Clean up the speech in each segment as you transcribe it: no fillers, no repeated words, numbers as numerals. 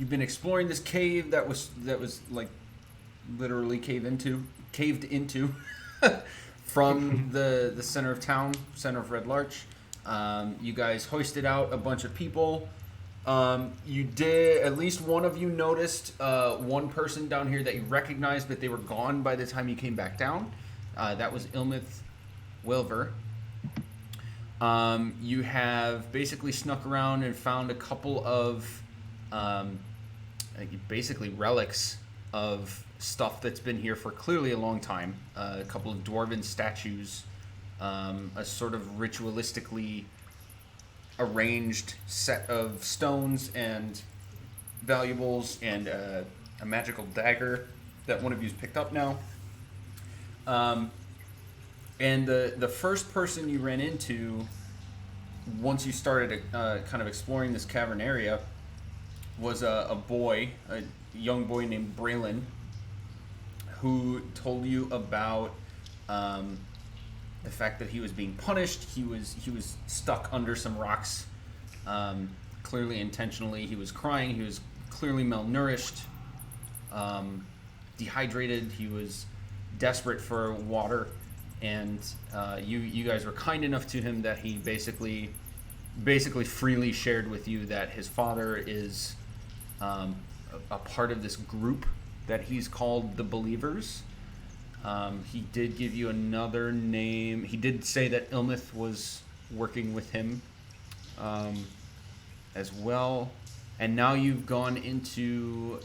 you've been exploring this cave that was like literally caved into from the center of town, center of Red Larch. You guys hoisted out a bunch of people. You did, at least one of you noticed one person down here that you recognized, but they were gone by the time you came back down. That was Ilmith Wilver. You have basically snuck around and found a couple of basically relics of stuff that's been here for clearly a long time. A couple of Dwarven statues, a sort of ritualistically arranged set of stones and valuables, and a magical dagger that one of you's picked up now. And the first person you ran into once you started kind of exploring this cavern area was a young boy named Braelin, who told you about the fact that he was being punished. He was stuck under some rocks, clearly intentionally. He was crying. He was clearly malnourished, dehydrated. He was desperate for water, and you guys were kind enough to him that he basically freely shared with you that his father is a part of this group that he's called the Believers. He did give you another name. He did say that Ilmith was working with him as well. And now you've gone into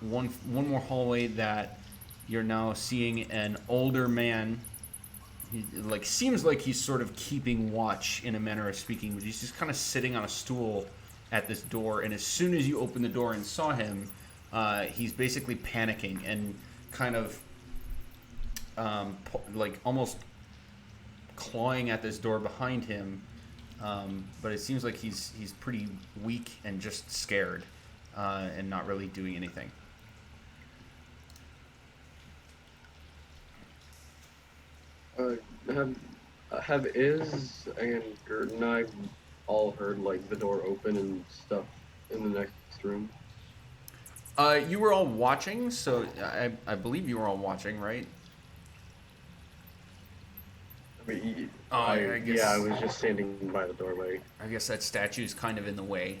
one more hallway that you're now seeing an older man. He seems like he's sort of keeping watch in a manner of speaking, but he's just kind of sitting on a stool at this door. And as soon as you opened the door and saw him, he's basically panicking and kind of almost clawing at this door behind him. But it seems like he's pretty weak and just scared and not really doing anything. Have Iz and Gert and I all heard the door open and stuff in the next room? You were all watching, so I believe you were all watching, right? I guess. Yeah, I was just standing by the doorway. I guess that statue's kind of in the way.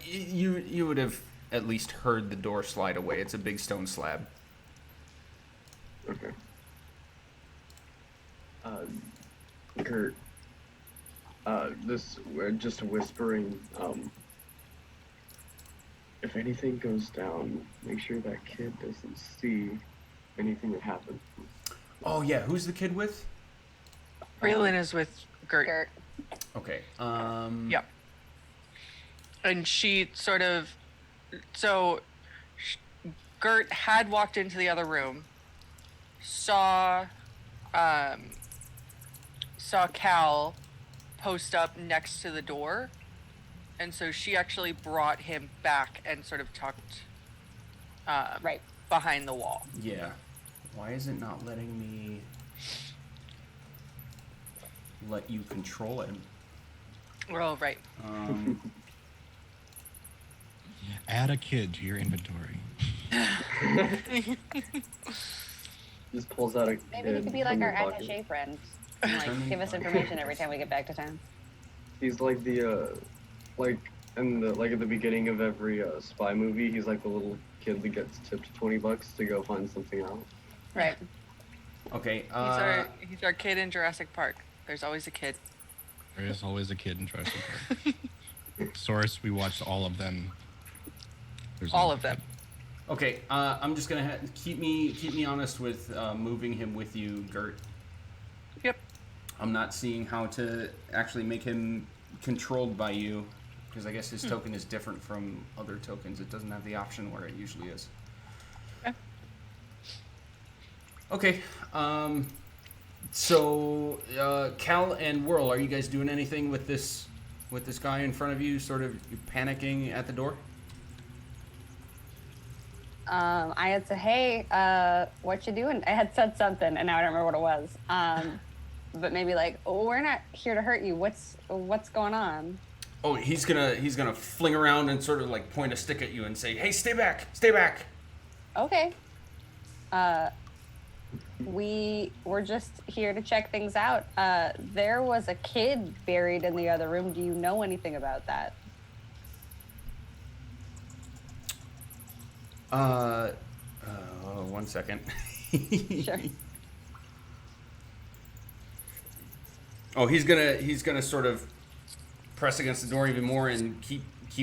You would have at least heard the door slide away. It's a big stone slab. Okay. Gert, this just whispering. If anything goes down, make sure that kid doesn't see anything that happened. Oh yeah, who's the kid with? Braelin is with Gert. Okay. Yep. And she sort of, Gert had walked into the other room, saw Cal post up next to the door, and so she actually brought him back and sort of tucked right behind the wall. Yeah. Why is it not letting me let you control him? Oh, right. Add a kid to your inventory. Just pulls out a Maybe he could be like our attaché friend. And, give us information every time we get back to town. He's like the at the beginning of every spy movie, he's like the little kid that gets tipped $20 to go find something out. Right. Okay. He's our kid in Jurassic Park. There's always a kid. There is always a kid in Jurassic Park. Source, we watched all of them. There's all of them. Okay, I'm just gonna keep me honest with moving him with you, Gert. Yep. I'm not seeing how to actually make him controlled by you, because I guess his token is different from other tokens. It doesn't have the option where it usually is. Okay. So Cal and Whirl, are you guys doing anything with this guy in front of you? Sort of panicking at the door. I had said, "Hey, what you doing?" I had said something, and now I don't remember what it was. But maybe we're not here to hurt you. What's going on? Oh, he's gonna fling around and sort of like point a stick at you and say, "Hey, stay back, stay back." Okay. We were just here to check things out. There was a kid buried in the other room. Do you know anything about that? One second. Sure. Oh, he's gonna sort of press against the door even more and keep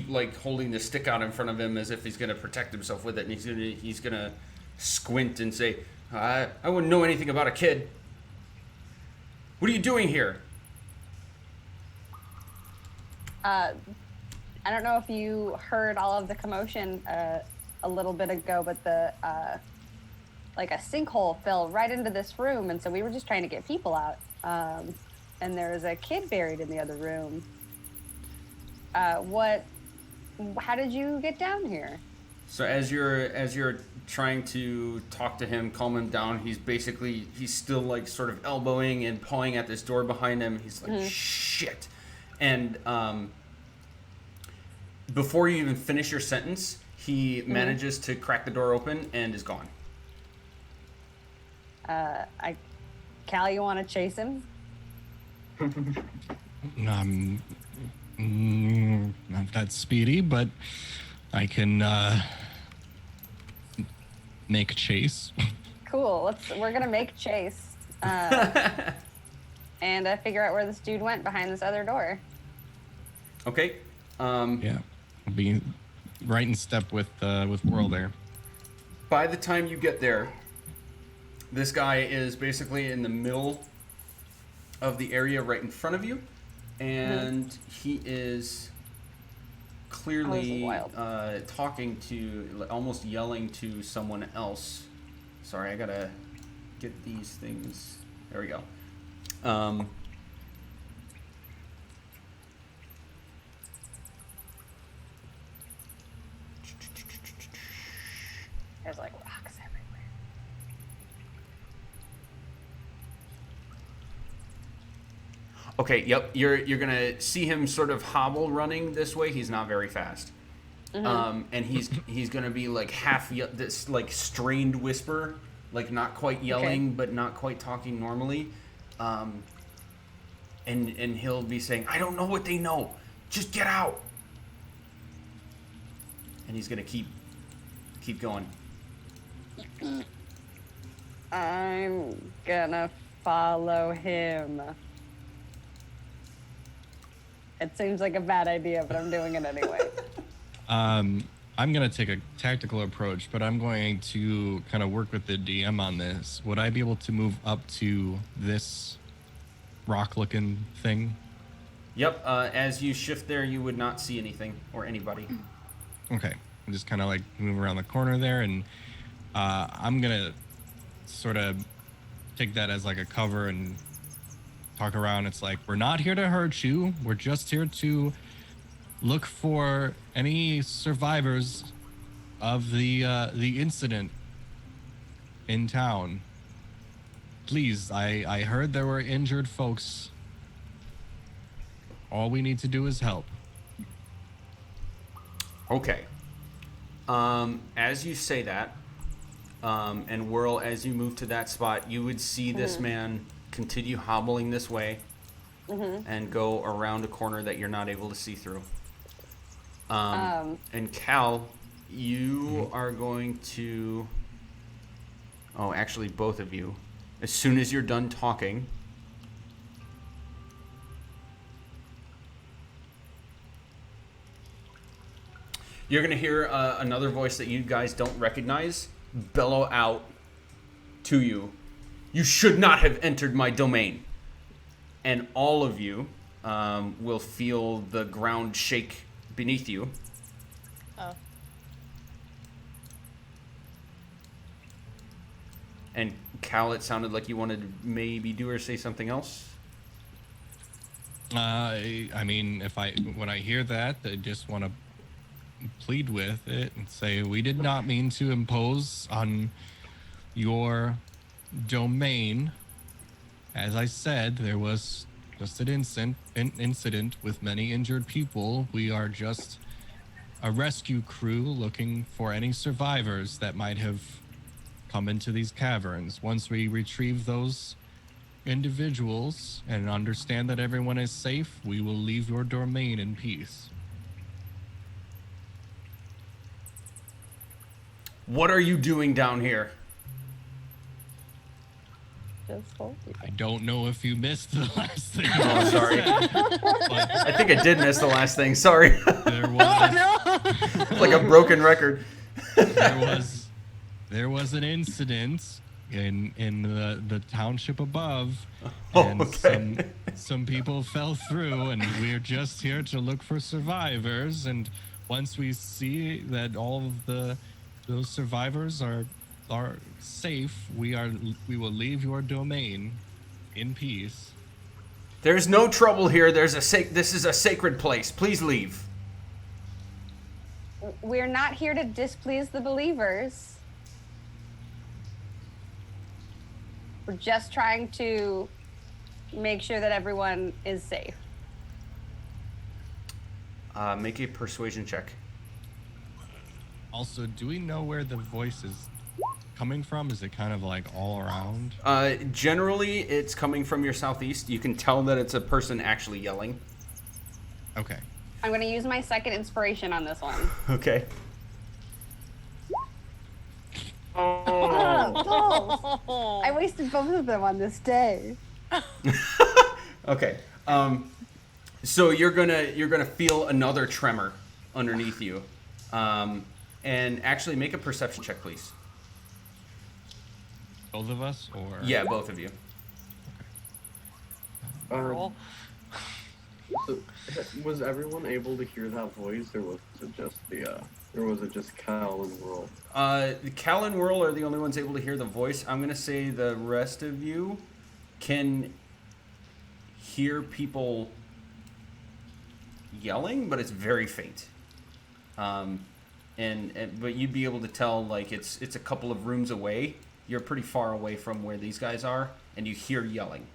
like holding the stick out in front of him as if he's gonna protect himself with it, and he's gonna squint and say, I wouldn't know anything about a kid. What are you doing here? I don't know if you heard all of the commotion a little bit ago, but the like a sinkhole fell right into this room, and so we were just trying to get people out. And there was a kid buried in the other room. How did you get down here? So as you're trying to talk to him, calm him down, he's still like sort of elbowing and pawing at this door behind him. He's like, shit. And before you even finish your sentence, he manages to crack the door open and is gone. Cal, you want to chase him? Not that speedy, but I can make a chase. Cool. We're gonna make chase, and figure out where this dude went behind this other door. Okay. Yeah, I'll be right in step with Whirl there. By the time you get there, this guy is basically in the middle of the area right in front of you, and he is clearly talking to, almost yelling to someone else. Sorry, I gotta get these things. There we go. There's like rocks everywhere. Okay, yep. You're gonna see him sort of hobble running this way. He's not very fast. And he's gonna be like this like strained whisper, like not quite yelling, but not quite talking normally. And he'll be saying, "I don't know what they know. Just get out." And he's gonna keep going. I'm gonna follow him. It seems like a bad idea, but I'm doing it anyway. I'm going to take a tactical approach, but I'm going to kind of work with the DM on this. Would I be able to move up to this rock-looking thing? Yep. As you shift there, you would not see anything or anybody. Okay. I'm just kind of like move around the corner there, and I'm going to sort of take that as like a cover and talk around. It's like, we're not here to hurt you. We're just here to look for any survivors of the incident in town. Please, I heard there were injured folks. All we need to do is help. Okay. As you say that, and Whirl, as you move to that spot, you would see this man continue hobbling this way and go around a corner that you're not able to see through. And Cal, you are going to... Oh, actually, both of you. As soon as you're done talking... You're going to hear another voice that you guys don't recognize bellow out to you. "You should not have entered my domain." And all of you will feel the ground shake beneath you. Oh. And Cal, it sounded like you wanted to maybe do or say something else. I mean, when I hear that, I just want to plead with it and say, we did not mean to impose on your domain. As I said, there was just an incident with many injured people. We are just a rescue crew looking for any survivors that might have come into these caverns. Once we retrieve those individuals and understand that everyone is safe, we will leave your domain in peace. What are you doing down here? Just told you. I don't know if you missed the last thing. Oh, sorry. But I think I did miss the last thing. Sorry. there was Like a broken record. there was an incident in the township above, Oh, and okay. some people fell through, and we're just here to look for survivors. And once we see that all of those survivors are safe, we will leave your domain in peace. There's no trouble here. This is a sacred place. Please leave. We're not here to displease the believers. We're just trying to make sure that everyone is safe. Make a persuasion check. Also, do we know where the voice is coming from? Is it kind of like all around? Generally, it's coming from your southeast. You can tell that it's a person actually yelling. Okay. I'm going to use my second inspiration on this one. Okay. I wasted both of them on this day. Okay. So you're gonna feel another tremor underneath you, and actually make a perception check, please. Both of us, or Yeah, both of you. Roll. So, was everyone able to hear that voice, or was it just Cal and Whirl? Cal and Whirl are the only ones able to hear the voice. I'm gonna say the rest of you can hear people yelling, but it's very faint. But you'd be able to tell, like, it's a couple of rooms away. You're pretty far away from where these guys are, and you hear yelling.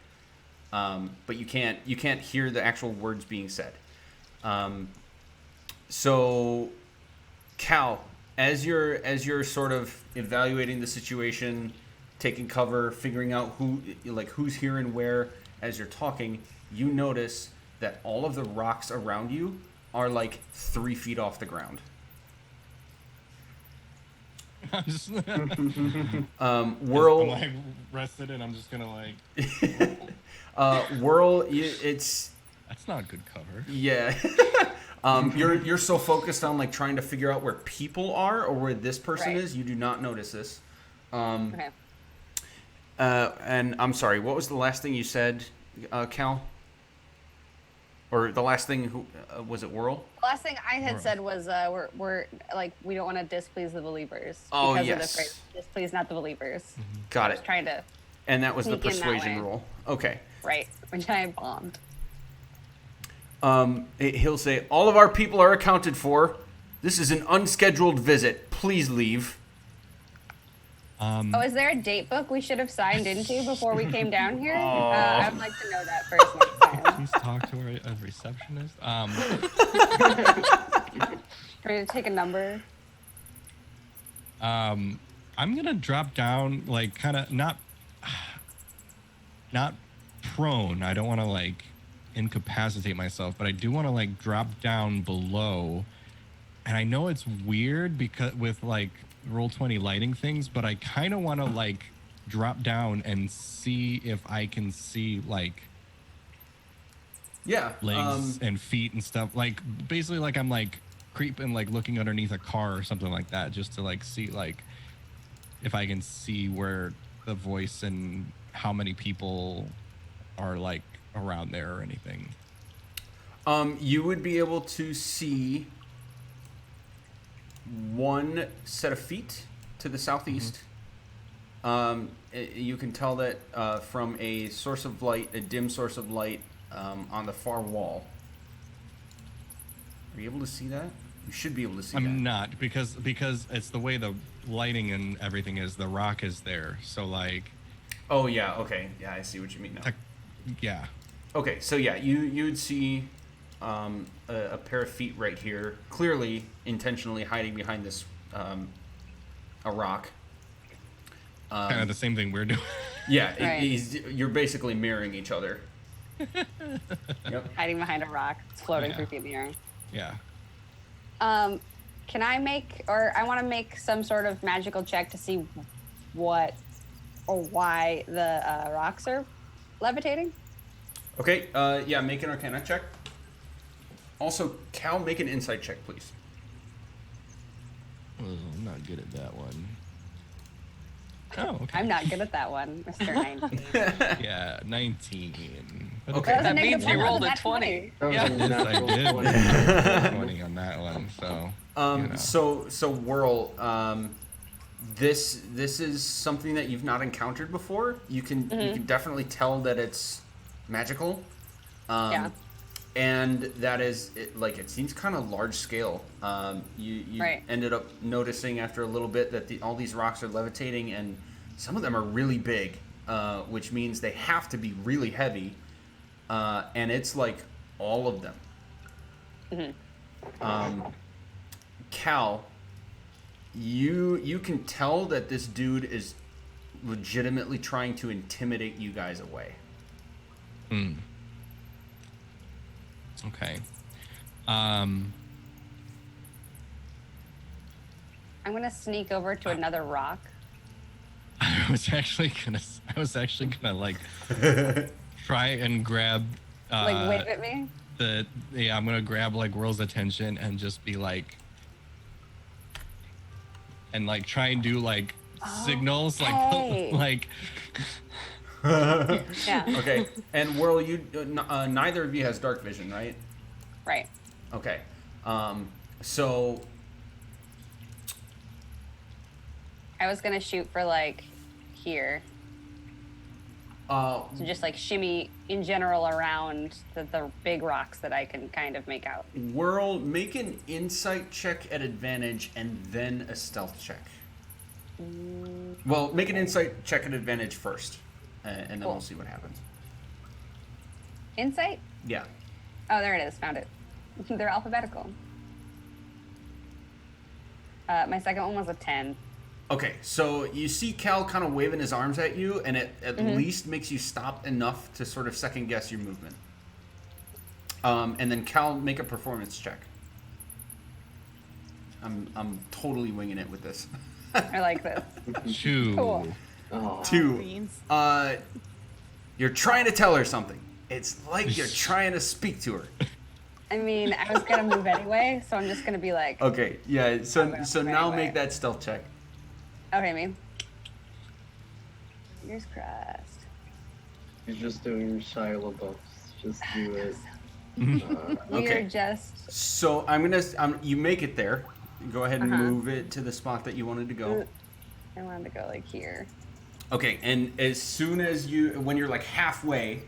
But you can't hear the actual words being said. So, Cal, as you're sort of evaluating the situation, taking cover, figuring out who's here and where, as you're talking, you notice that all of the rocks around you are like 3 feet off the ground. I'm just Whirl, I'm like rested, and I'm just gonna like. Whirl, it's That's not good cover. yeah. You're so focused on like trying to figure out where people are or where this person Right. is, you do not notice this. Okay. And I'm sorry, what was the last thing you said, Cal? Or the last thing, was it Whirl? The last thing I had Or- said was we're like, we don't want to displease the believers. Oh, because yes. Of the phrase, displease not the believers. Got I was it. trying to, And that was the sneak in that persuasion way. roll. Okay. right, which I bombed. He'll say, all of our people are accounted for. This is an unscheduled visit. Please leave. Oh, is there a date book we should have signed into before we came down here? Oh. I'd like to know that first next time. Please talk to a receptionist. Ready to take a number? I'm gonna drop down, like, kind of not prone. I don't want to like incapacitate myself, but I do want to like drop down below. And I know it's weird because with like Roll20 lighting things, but I kind of want to like drop down and see if I can see like Yeah. legs and feet and stuff. Like basically like I'm like creeping, like looking underneath a car or something like that, just to like see like if I can see where the voice and how many people are like around there or anything. You would be able to see one set of feet to the southeast. You can tell that from a source of light, a dim source of light on the far wall. Are you able to see that? You should be able to see that. I'm not because it's the way the lighting and everything is. The rock is there, so like Oh yeah, okay, yeah, I see what you mean now. yeah. Okay, so yeah, you'd see a pair of feet right here, clearly intentionally hiding behind this a rock. Kind of the same thing we're doing. Yeah, Right. you're basically mirroring each other. Yep. Hiding behind a rock. It's floating Yeah. 3 feet in the air. Yeah. Can I make, or I want to make some sort of magical check to see what or why the rocks are levitating? Okay, yeah, make an Arcana check. Also, Cal, make an insight check, please. Oh, I'm not good at that one. Oh, okay. I'm not good at that one, Mr. 19. Yeah, 19. But Okay. That was a That negative means you one on rolled the a nat 20. That was Yeah. a Yes, I natural did. 20. 20 on that one, so. you know. So Whirl, this is something that you've not encountered before. You can definitely tell that it's magical. Yeah. And that is it seems kind of large scale. You Right. ended up noticing after a little bit that all these rocks are levitating, and some of them are really big, which means they have to be really heavy. And it's like all of them. Cal, you can tell that this dude is legitimately trying to intimidate you guys away. Okay. I'm going to sneak over to another rock. I was actually gonna like try and grab Like, wave at me? I'm gonna grab like Whirl's attention and just be like and like try and do like signals hey. like Yeah. Okay, and Whirl, you neither of you has dark vision, right? Right. Okay, so I was going to shoot for, like, here. So just, like, shimmy in general around the big rocks that I can kind of make out. Whirl, make an insight check at advantage and then a stealth check. Well, make an insight check at advantage first, and then Cool. we'll see what happens. Insight? Yeah. Oh, there it is. Found it. They're alphabetical. My second one was a 10. Okay, so you see Cal kind of waving his arms at you, and it at least makes you stop enough to sort of second guess your movement. And then Cal, make a performance check. I'm totally winging it with this. I like this. shoo. Cool. Oh, 2. You're trying to tell her something. It's like you're trying to speak to her. I mean, I was going to move anyway, so I'm just going to be like, Okay, yeah. So I'm gonna so move now anyway. make that stealth check. okay, me. Fingers crossed. he's just doing Shia LaBeouf. Just do it. We Okay. are just. So you make it there. Go ahead and move it to the spot that you wanted to go. I wanted to go like here. Okay, and as soon as when you're like halfway,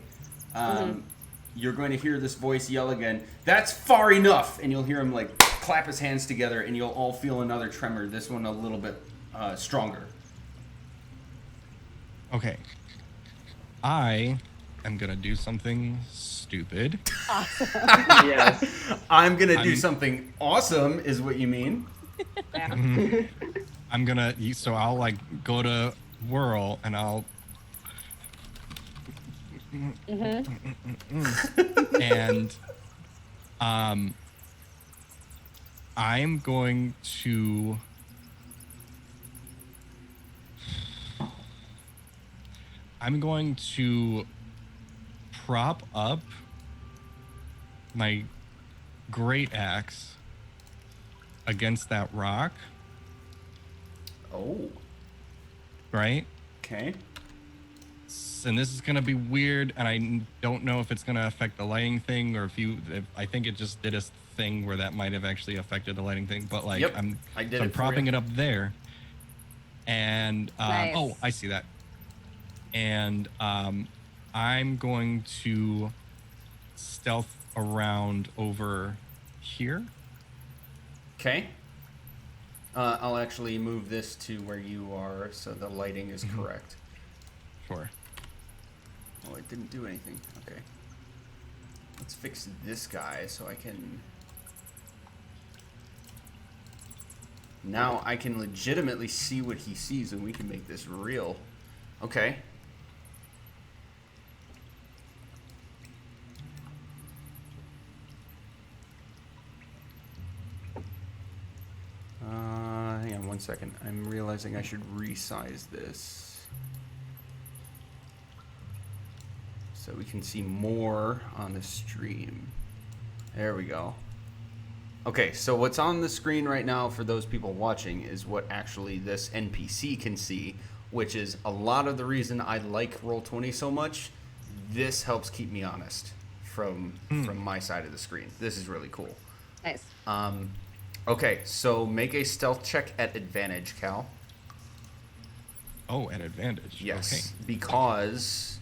you're going to hear this voice yell again, "That's far enough!" And you'll hear him like clap his hands together, and you'll all feel another tremor. This one a little bit stronger. Okay. I am gonna do something stupid. Yes. I'm gonna do something awesome, is what you mean. Yeah. I'm gonna so I'll like go to Whirl and I'll and I'm going to prop up my great axe against that rock, Oh, right? okay. And this is gonna be weird, and I don't know if it's gonna affect the lighting thing or if I think it just did a thing where that might have actually affected the lighting thing. But like Yep, I'm I did so I'm it for propping you. it up there, and Nice. oh, I see that. And I'm going to stealth around over here. Okay. I'll actually move this to where you are, so the lighting is correct. Sure. Oh, it didn't do anything. Okay. Let's fix this guy so I can... Now I can legitimately see what he sees and we can make this real. Okay. Hang on 1 second. I'm realizing I should resize this so we can see more on the stream. There we go. Okay, so what's on the screen right now for those people watching is what actually this NPC can see, which is a lot of the reason I like Roll20 so much. This helps keep me honest from my side of the screen. This is really cool. Nice. Okay, so make a stealth check at advantage, Cal. Oh, at advantage. Yes, Okay. because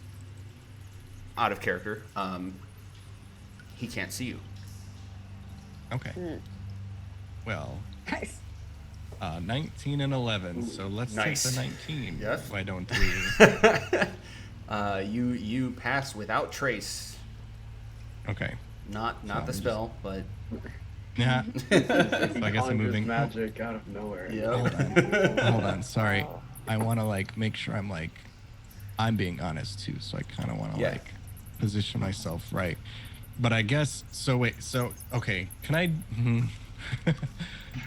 out of character, he can't see you. Okay. Well, Nice. 19 and 11. So let's Nice. take the 19. Yes. Why don't we? You pass without trace. Okay. Not So I'm the just- spell, but Yeah. He I guess I'm conjures moving. magic out of nowhere. Yeah. Hold on. Sorry. I want to like make sure I'm being honest too. So I kind of want to Yeah. like position myself right. But I guess so. Wait. So okay. Can I?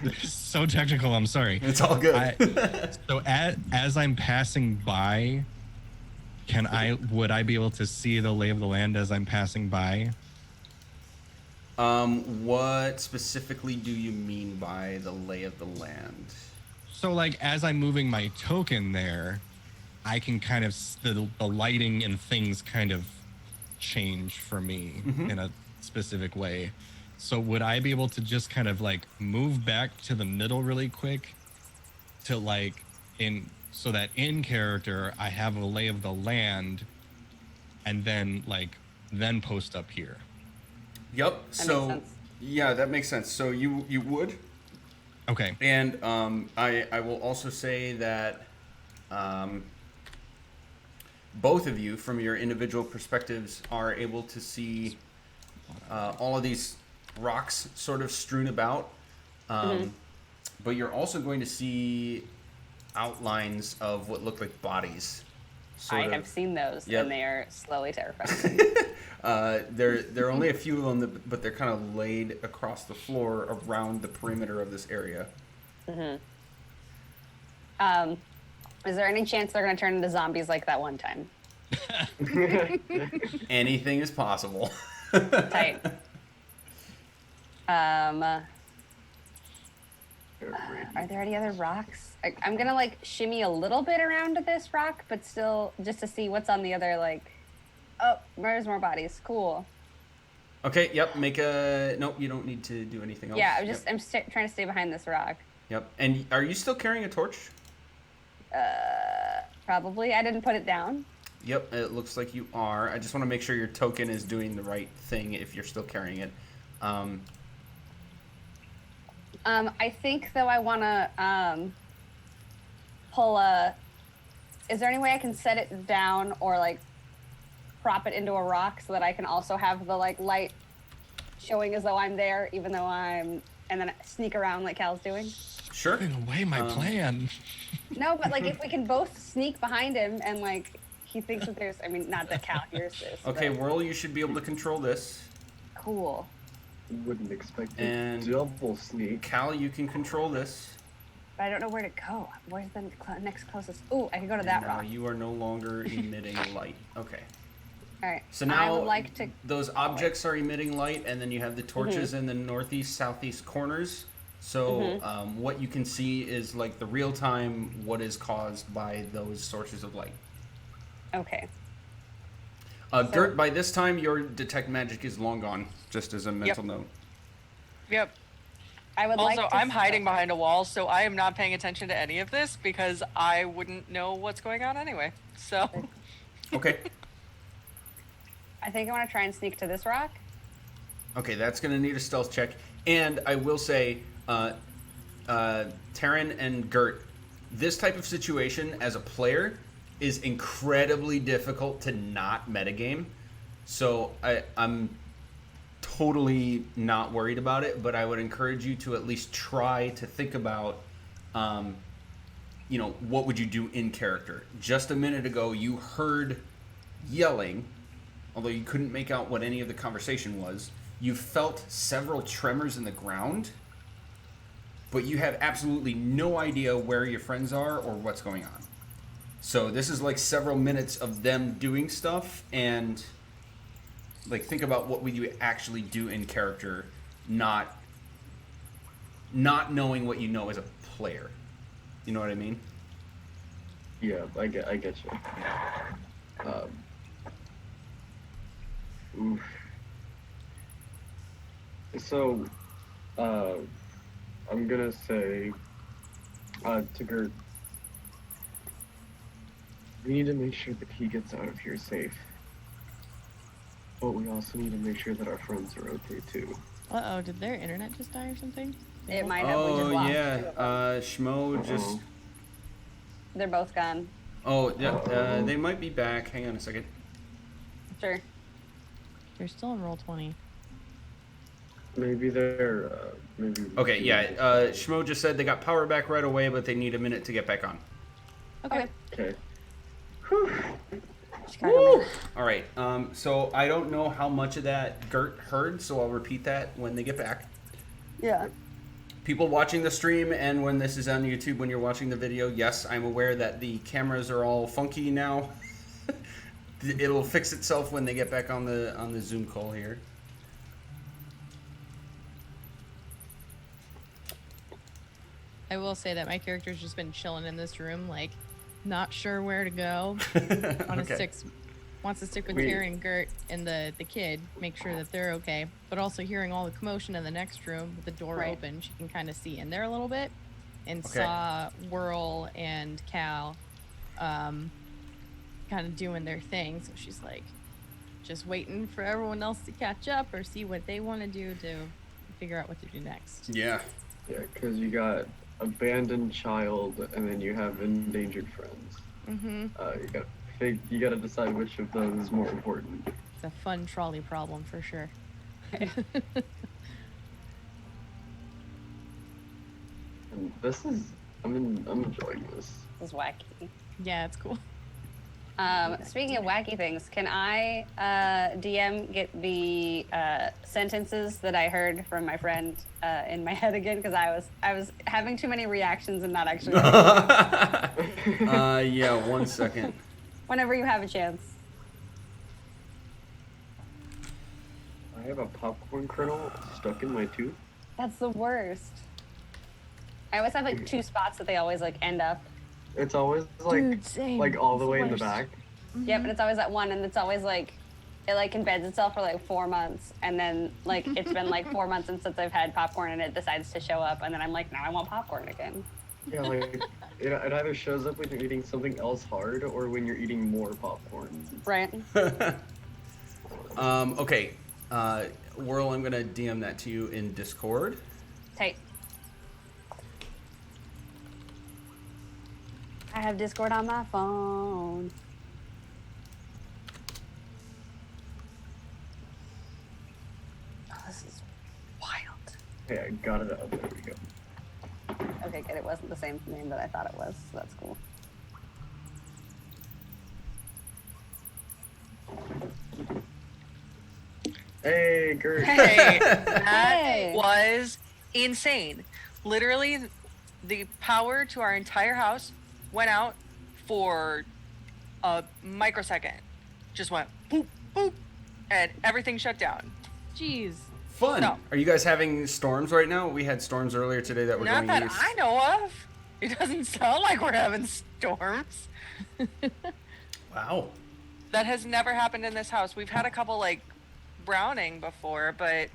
This is so technical. I'm sorry. it's all good. So as I'm passing by, would I be able to see the lay of the land as I'm passing by? What specifically do you mean by the lay of the land? So like as I'm moving my token there, I can kind of the lighting and things kind of change for me in a specific way. So would I be able to just kind of like move back to the middle really quick to like so that in character I have a lay of the land and then post up here? Yep. That So makes sense. yeah, that makes sense. So you would. Okay. And I will also say that both of you, from your individual perspectives, are able to see all of these rocks sort of strewn about. But you're also going to see outlines of what look like bodies. I have seen those, Yep. and they are slowly terrifying. There are only a few of them, but they're kind of laid across the floor around the perimeter of this area. Is there any chance they're going to turn into zombies like that one time? Anything is possible. Tight. Are there any other rocks? I'm gonna like shimmy a little bit around this rock, but still just to see what's on the other. Like, oh, there's more bodies. Cool. Okay, yep, make a... Nope, you don't need to do anything else. Yeah, Yep. I'm trying to stay behind this rock. Yep, and are you still carrying a torch? Probably. I didn't put it down. Yep, it looks like you are. I just want to make sure your token is doing the right thing if you're still carrying it. I think though I want to pull a. Is there any way I can set it down or like prop it into a rock so that I can also have the like light showing as though I'm there, even though and then sneak around like Cal's doing? Sure. Giving away my plan. No, but like if we can both sneak behind him and like he thinks that there's. I mean, not that Cal hears this. Okay, but Whirl, you should be able to control this. cool. Wouldn't expect a And- double sneak. Cal, you can control this. But I don't know where to go. Where's the next closest? Ooh, I can go to that And now rock. you are no longer emitting light. Okay. All right. So now I would like to. those objects are emitting light, and then you have the torches Mm-hmm. in the northeast, southeast corners. So what you can see is like the real time what is caused by those sources of light. Okay. Gert, by this time your detect magic is long gone. Just as a mental note. Yep. I would like Also, to I'm hiding behind a wall, so I am not paying attention to any of this because I wouldn't know what's going on anyway. So, Okay. I think I want to try and sneak to this rock. Okay, that's going to need a stealth check. And I will say, Taryn and Gert, this type of situation as a player is incredibly difficult to not metagame. So I'm totally not worried about it, but I would encourage you to at least try to think about, what would you do in character? Just a minute ago, you heard yelling, although you couldn't make out what any of the conversation was. You felt several tremors in the ground, but you have absolutely no idea where your friends are or what's going on. So this is like several minutes of them doing stuff, and like think about what would you actually do in character, not knowing what you know as a player. You know what I mean? Yeah, I get you. Oof. So, I'm gonna say to Gert, we need to make sure that he gets out of here safe. But we also need to make sure that our friends are okay too. Uh-oh, did their internet just die or something? It might have. We just lost two of them. Schmo just... They're both gone. Oh, yeah, they might be back. Hang on a second. Sure. They're still in roll 20. Maybe they're, maybe... Okay, yeah, Schmo just said they got power back right away, but they need a minute to get back on. Okay. Okay. Chicago man. All right, so I don't know how much of that Gert heard, so I'll repeat that when they get back. Yeah. People watching the stream and when this is on YouTube, when you're watching the video, yes, I'm aware that the cameras are all funky now. It'll fix itself when they get back on the Zoom call here. I will say that my character's just been chilling in this room, like, not sure where to go. Okay. Wants to stick with Wait. Terry and Gert and the kid, make sure that they're okay. But also hearing all the commotion in the next room with the door Right. open, she can kind of see in there a little bit, and Okay. saw Whirl and Cal kind of doing their thing. So she's like, just waiting for everyone else to catch up or see what they want to do to figure out what to do next. Yeah. Yeah, because you got abandoned child, and then you have endangered friends. Mm-hmm. You gotta decide which of those is more important. It's a fun trolley problem for sure. And this is, I'm enjoying this. This is wacky. Yeah, it's cool. Speaking of wacky things, can I DM get the sentences that I heard from my friend in my head again? Because I was having too many reactions and not actually. Yeah, 1 second. Whenever you have a chance. I have a popcorn kernel stuck in my tooth. That's the worst. I always have like two spots that they always like end up. It's always like Dude, same. like all the It's way the in the worst. back. Yeah, but it's always that one, and it's always like it like embeds itself for like 4 months, and then like it's been like 4 months since I've had popcorn, and it decides to show up, and then I'm like, now I want popcorn again. Yeah, like it either shows up when you're eating something else hard or when you're eating more popcorn. Right. Okay. Whirl, I'm going to DM that to you in Discord. Tight. I have Discord on my phone. Oh, this is wild. Hey, I got it up. There we go. Okay, good. It wasn't the same name that I thought it was, so that's cool. Hey, Gert. Hey, that Hey. was insane. Literally, the power to our entire house went out for a microsecond. Just went boop, boop, and everything shut down. Jeez. Fun. No. Are you guys having storms right now? We had storms earlier today that were Not going that east. I know of. It doesn't sound like we're having storms. Wow. That has never happened in this house. We've had a couple like browning before, but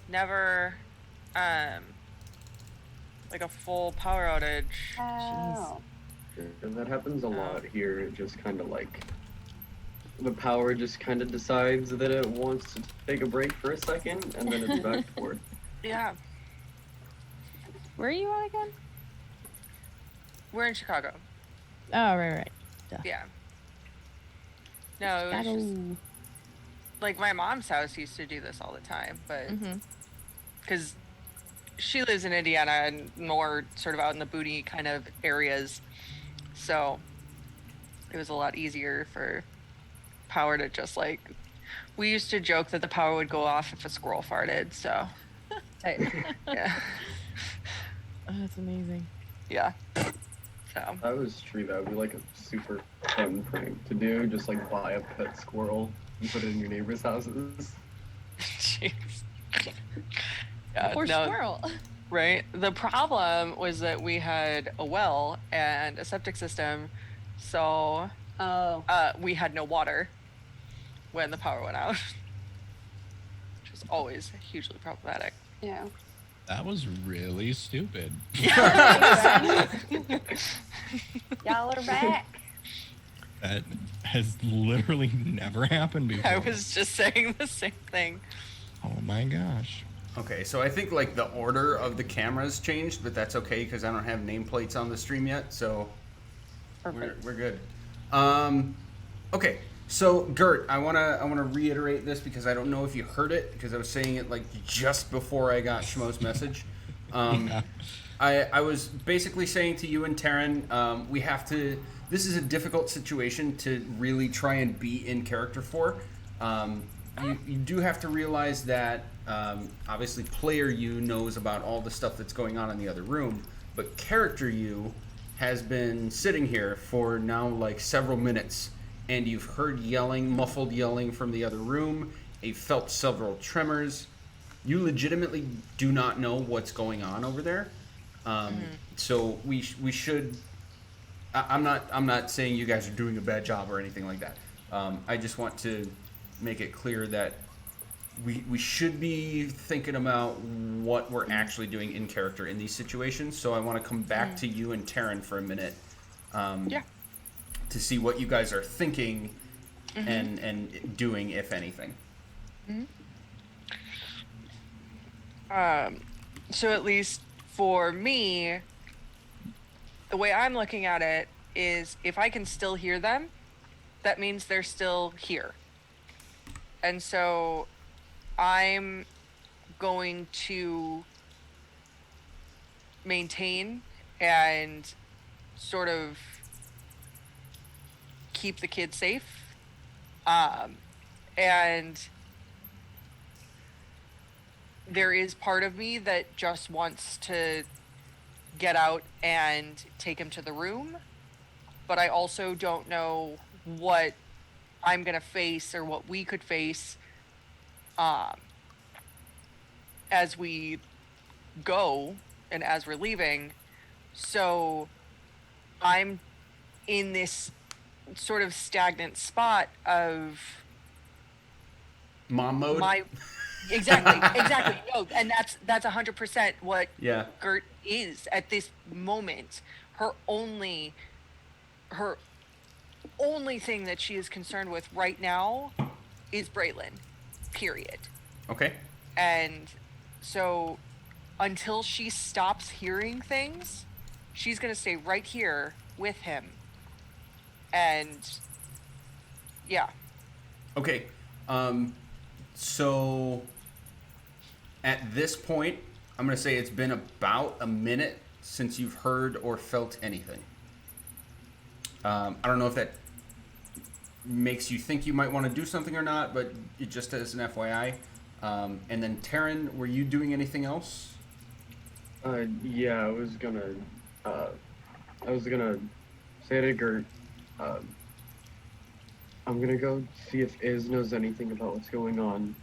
never like a full power outage. Oh. And that happens a lot here. It just kind of like the power just kind of decides that it wants to take a break for a second, and then it's back to work. Yeah, Where are you at again? we're in Chicago. Oh, right. Duh. Yeah. No, it was just like my mom's house used to do this all the time, but Mm-hmm. because she lives in Indiana and more sort of out in the booty kind of areas, so it was a lot easier for power to just like. We used to joke that the power would go off if a squirrel farted. So Tight. yeah, Oh, that's amazing. yeah. So That was true. That would be like a super fun prank to do. Just like buy a pet squirrel and put it in your neighbors' houses. jeez. Yeah, Poor no, squirrel. right? The problem was that we had a well and a septic system, so Oh. we had no water when the power went out, which was always hugely problematic. Yeah. That was really stupid. Y'all are back. That has literally never happened before. I was just saying the same thing. Oh my gosh. Okay, so I think like the order of the cameras changed, but that's okay because I don't have nameplates on the stream yet, so Perfect. we're good. Okay, so Gert, I wanna reiterate this because I don't know if you heard it because I was saying it like just before I got Schmo's message. I was basically saying to you and Taryn, we have to. This is a difficult situation to really try and be in character for. You do have to realize that obviously player you knows about all the stuff that's going on in the other room, but character you has been sitting here for now like several minutes, and you've heard yelling, muffled yelling from the other room. You've felt several tremors. You legitimately do not know what's going on over there. So we should. I'm not saying you guys are doing a bad job or anything like that. I just want to make it clear that we should be thinking about what we're actually doing in character in these situations. So I want to come back to you and Taryn for a minute. Yeah. To see what you guys are thinking and doing, if anything. So at least for me, the way I'm looking at it is if I can still hear them, that means they're still here. And so I'm going to maintain and sort of keep the kids safe. And there is part of me that just wants to get out and take him to the room, but I also don't know what I'm gonna face or what we could face as we go and as we're leaving. So I'm in this sort of stagnant spot of Mom mode. Exactly. No, and that's 100% what Yeah. Gert is at this moment. Her only thing that she is concerned with right now is Braelin. Period. Okay. And so until she stops hearing things, she's gonna stay right here with him. And yeah. Okay. So at this point, I'm going to say it's been about a minute since you've heard or felt anything. I don't know if that makes you think you might want to do something or not, but it just as an FYI. And then Taryn, were you doing anything else? Yeah, I was gonna say to Gert, I'm gonna go see if Iz knows anything about what's going on.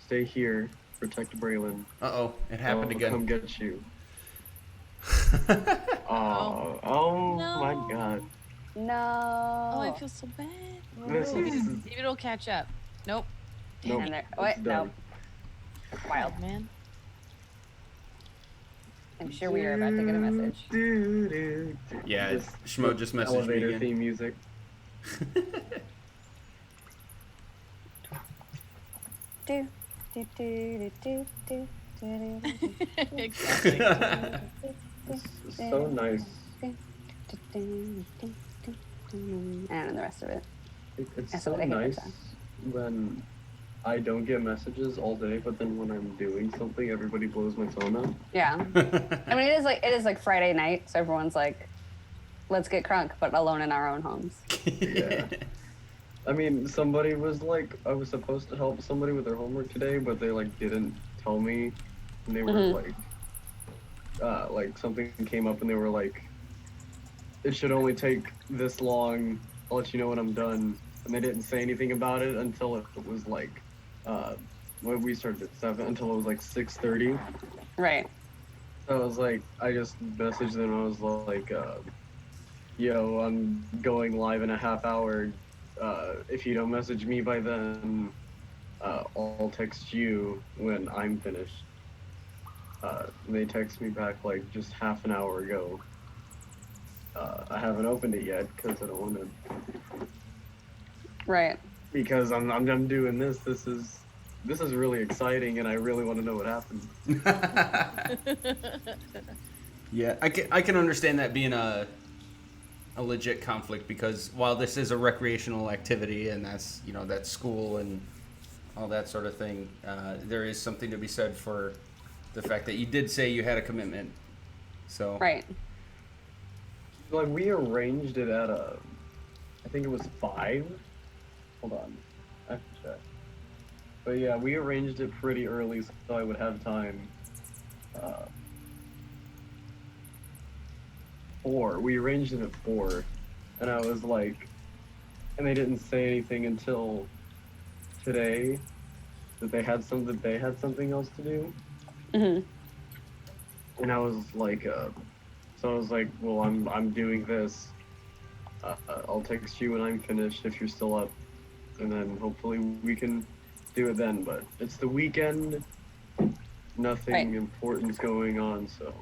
Stay here, protect Braelin. Uh-oh, it happened I'll again. Come get you. Oh No. my God. No. Oh, I feel so bad. This is Maybe it'll catch up. Nope. nope. And there- it's wait, no. done. Wild. Man. I'm sure we are about to get a message. Yeah, This Schmo just messaged me elevator again. theme music. Do, do, do, do, do, do, do, Exactly. It's so nice. do, do, do, do, do. And the rest of it. It's That's so what I hate nice that song. when I don't get messages all day, but then when I'm doing something, everybody blows my phone up. Yeah. I mean, it is like Friday night, so everyone's like, let's get crunk, but alone in our own homes. Yeah. I mean, somebody was like, I was supposed to help somebody with their homework today, but they like didn't tell me, and they were like something came up, and they were like, it should only take this long. I'll let you know when I'm done. And they didn't say anything about it until it was like, when we started at 7, until it was like 6:30. Right. So I was like, I just messaged them. I was like, yo, I'm going live in a half hour. If you don't message me by then, I'll text you when I'm finished. And they text me back like just half an hour ago. I haven't opened it yet because I don't want to. Right. Because I'm doing this. This is really exciting, and I really want to know what happens. Yeah, I can understand that being a legit conflict, because while this is a recreational activity and that's that's school and all that sort of thing, there is something to be said for the fact that you did say you had a commitment. So Right. Like, we arranged it at I think it was 5. Hold on, I have to check. But yeah, we arranged it pretty early so I would have time. 4. We arranged it at 4, and I was like, and they didn't say anything until today that they had something else to do. Mm-hmm. And I was like, so I was like, well, I'm doing this. I'll text you when I'm finished if you're still up, and then hopefully we can do it then. But it's the weekend, nothing Right. important's going on, so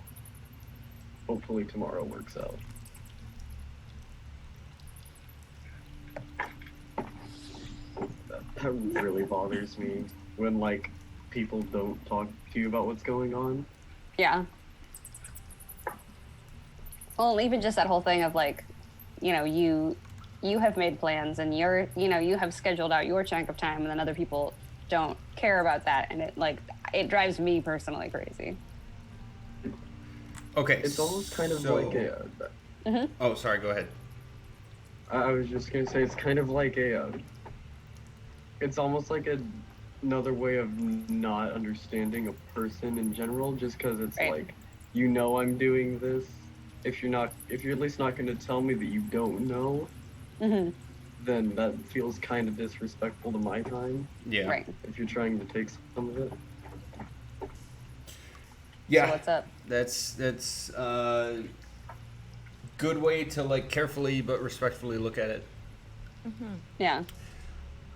hopefully tomorrow works out. That really bothers me when like people don't talk to you about what's going on. Yeah. Well, even just that whole thing of like, you have made plans and you have scheduled out your chunk of time, and then other people don't care about that, and it drives me personally crazy. okay, It's almost kind of like a. Mm-hmm. Oh, sorry. Go ahead. I was just gonna say it's kind of like it's almost like another way of not understanding a person in general, just because it's Right. like, I'm doing this. If you're at least not gonna tell me that you don't know, Mm-hmm. then that feels kind of disrespectful to my time. Yeah. Right. If you're trying to take some of it. Yeah. So what's up? That's good way to like carefully but respectfully look at it. Mm-hmm. Yeah.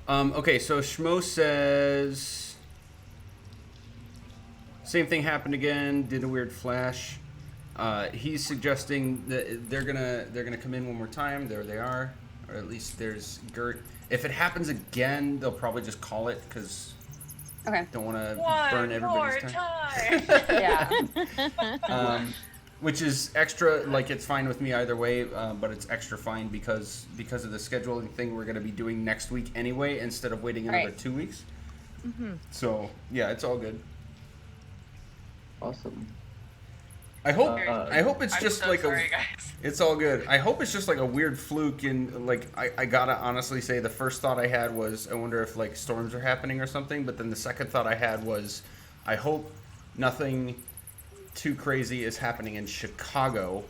Okay, so Schmo says same thing happened again. Did a weird flash. He's suggesting that they're gonna come in one more time. There they are, or at least there's Gert. If it happens again, they'll probably just call it because Okay. don't want to One burn more everybody's time. Yeah. Which is extra, like it's fine with me either way, but it's extra fine because of the scheduling thing we're going to be doing next week anyway, instead of waiting another Right. 2 weeks. Mm-hmm. So yeah, it's all good. Awesome. I hope Uh, I hope it's I'm just so like sorry, guys. it's all good. I hope it's just like a weird fluke, and like I gotta honestly say the first thought I had was I wonder if like storms are happening or something, but then the second thought I had was I hope nothing too crazy is happening in Chicago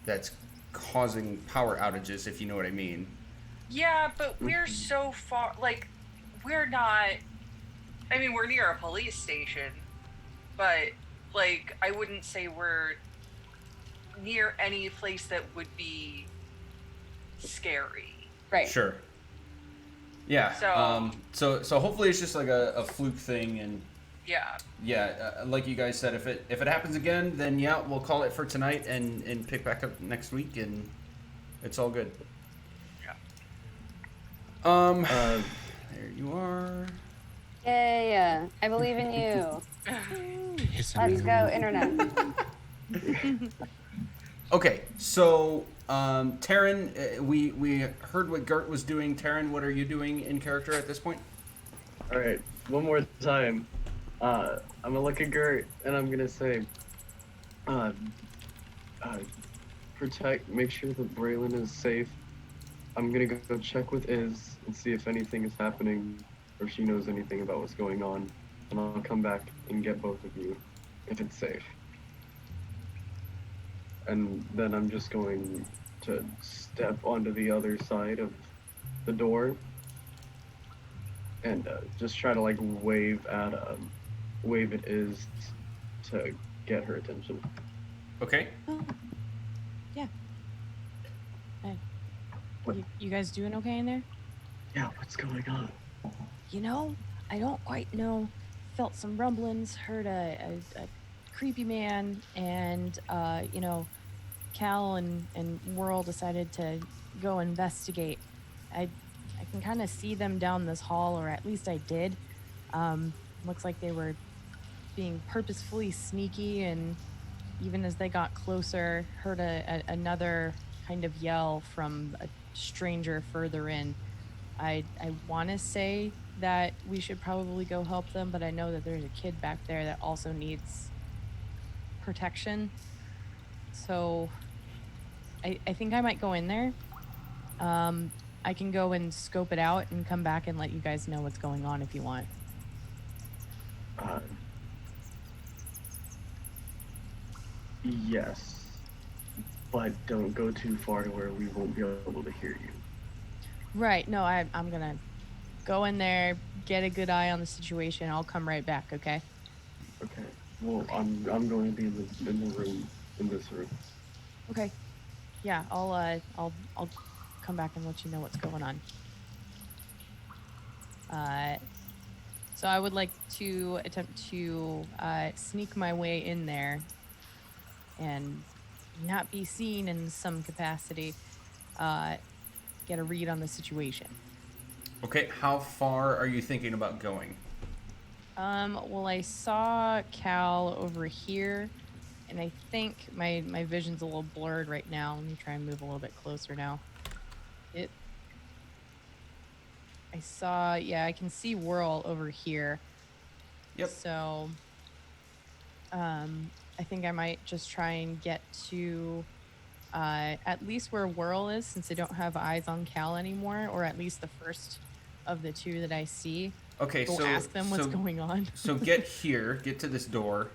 that's causing power outages, if you know what I mean. Yeah, but we're so far. Like, we're not. I mean, we're near a police station, but like, I wouldn't say we're near any place that would be scary. Right. Sure. Yeah. So- So hopefully it's just like a fluke thing, and Yeah. yeah, like you guys said, if it happens again, then yeah, we'll call it for tonight and pick back up next week, and it's all good. Uh, There you are. Yay! I believe in you. Let's go, internet. Okay, so Taryn, we heard what Gert was doing. Taryn, what are you doing in character at this point? All right, one more time. I'm gonna look at Gert and I'm gonna say, uh, uh, make sure that Braylon is safe. I'm gonna go check with Iz and see if anything is happening or if she knows anything about what's going on, and I'll come back and get both of you if it's safe. And then I'm just going to step onto the other side of the door and just try to like wave at Iz to get her attention. Okay. Oh. Yeah. Hey. What? You guys doing okay in there? Yeah, what's going on? You know, I don't quite know. Felt some rumblings, heard a creepy man, and, Cal and Whirl decided to go investigate. I can kind of see them down this hall, or at least I did. Looks like they were being purposefully sneaky, and even as they got closer, heard another kind of yell from a stranger further in. I want to say that we should probably go help them, but I know that there's a kid back there that also needs protection. So I think I might go in there. I can go and scope it out and come back and let you guys know what's going on if you want. Yes, but don't go too far to where we won't be able to hear you. Right. No, I'm gonna go in there, get a good eye on the situation. I'll come right back. Okay. Okay. Well, I'm going to be in the room, in this room. Okay. Yeah. I'll come back and let you know what's going on. So I would like to attempt to sneak my way in there and not be seen in some capacity. Get a read on the situation. Okay, how far are you thinking about going? Well, I saw Cal over here, and I think my vision's a little blurred right now. Let me try and move a little bit closer now. I can see Whirl over here. Yep. So, I think I might just try and get to at least where Whirl is, since I don't have eyes on Cal anymore, or at least the first of the two that I see. Okay, Go ask them what's going on. So get to this door,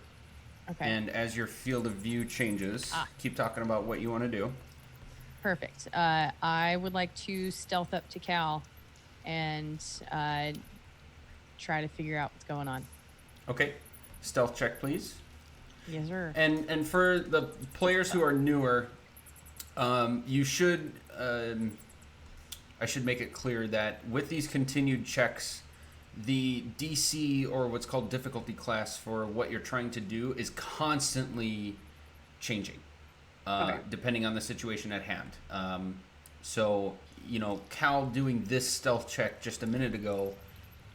Okay. and as your field of view changes, keep talking about what you want to do. Perfect. I would like to stealth up to Cal and try to figure out what's going on. Okay, stealth check, please. Yes, sir. And for the players who are newer, you should I should make it clear that with these continued checks, the DC, or what's called difficulty class, for what you're trying to do is constantly changing, depending on the situation at hand. So, Cal doing this stealth check just a minute ago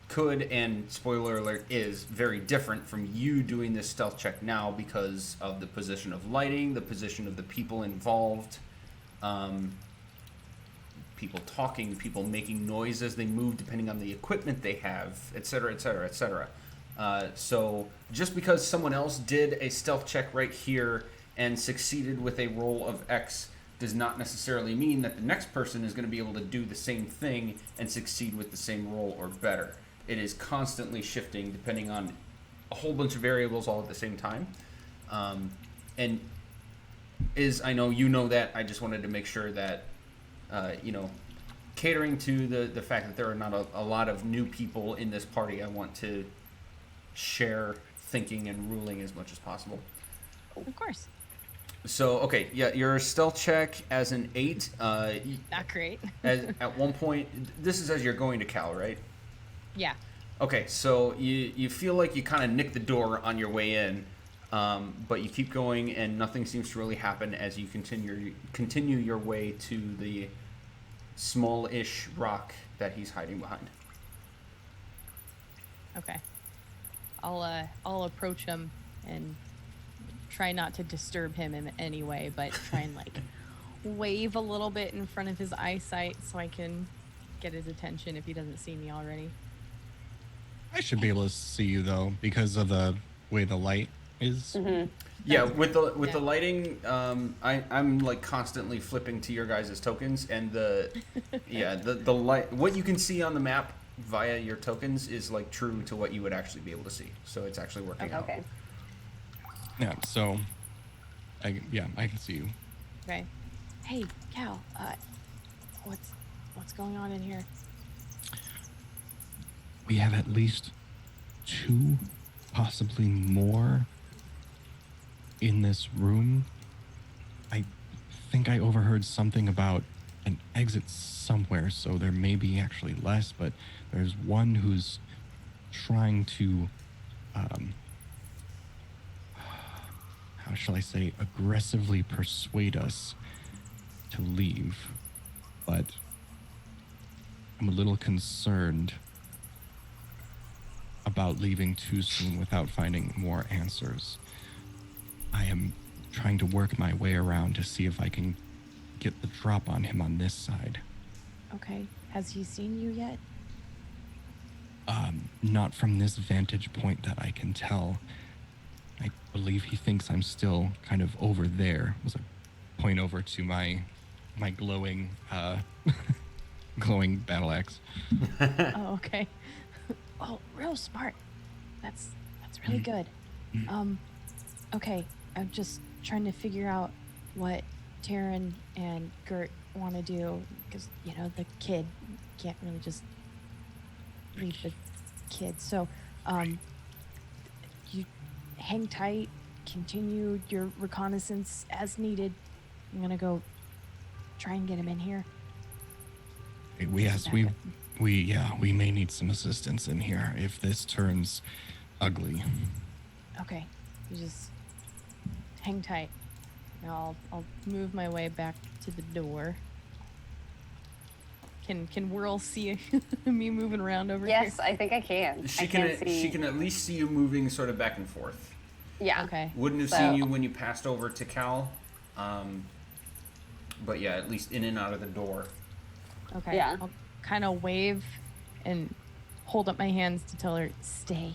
could, and spoiler alert, is very different from you doing this stealth check now because of the position of lighting, the position of the people involved, people talking, people making noise as they move depending on the equipment they have, etc., etc., etc. So just because someone else did a stealth check right here and succeeded with a roll of X does not necessarily mean that the next person is going to be able to do the same thing and succeed with the same roll or better. It is constantly shifting depending on a whole bunch of variables all at the same time. And I know you know that. I just wanted to make sure that, catering to the fact that there are not a lot of new people in this party, I want to share thinking and ruling as much as possible. Of course. So, okay, yeah, your stealth check as an 8. Not great. At one point, this is as you're going to Cal, right? Yeah. Okay, so you feel like you kind of nicked the door on your way in, but you keep going and nothing seems to really happen as you continue your way to the small-ish rock that he's hiding behind. Okay. I'll approach him and try not to disturb him in any way, but try and wave a little bit in front of his eyesight so I can get his attention if he doesn't see me already. I should be able to see you though because of the way the light is. Yeah, with the lighting, I'm like constantly flipping to your guys' tokens, and the light, what you can see on the map via your tokens is like true to what you would actually be able to see. So it's actually working out. Okay. Yeah. So, I can see you. Okay. Hey, Cal. What's going on in here? We have at least 2, possibly more, in this room. I think I overheard something about an exit somewhere, so there may be actually less, but there's one who's trying to, how shall I say, aggressively persuade us to leave. But I'm a little concerned about leaving too soon without finding more answers. I am trying to work my way around to see if I can get the drop on him on this side. Okay. Has he seen you yet? Not from this vantage point that I can tell. I believe he thinks I'm still kind of over there. It was a point over to my glowing glowing battle axe. Oh, okay. Oh, real smart. That's really good. Okay. I'm just trying to figure out what Taryn and Gert want to do because the kid can't really just read the kid. So, you hang tight. Continue your reconnaissance as needed. I'm gonna go try and get him in here. We may need some assistance in here if this turns ugly. Okay, you just hang tight. Now I'll move my way back to the door. Can Whirl see me moving around over here? Yes, I think I can. She can at least see you moving sort of back and forth. Yeah. Okay. Wouldn't have So- seen you when you passed over to Cal, but yeah, at least in and out of the door. Okay. Yeah. I'll kind of wave and hold up my hands to tell her stay.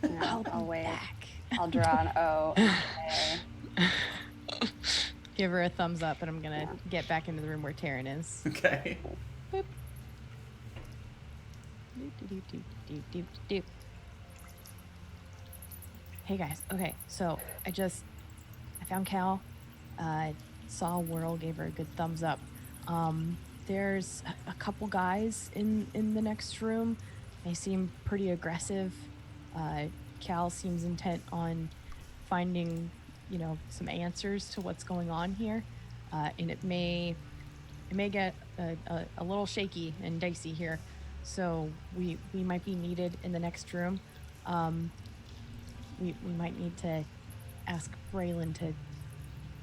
Yeah, I'll wait. Back. I'll draw an O. Okay. Give her a thumbs up, and I'm gonna get back into the room where Taryn is. Okay. Boop. Doop, doop, doop, doop, doop, doop. Hey guys, okay, so I found Cal, saw Whirl, gave her a good thumbs up. There's a couple guys in the next room. They seem pretty aggressive. Cal seems intent on finding, some answers to what's going on here. And it may get a little shaky and dicey here. So we might be needed in the next room. We might need to ask Braelin to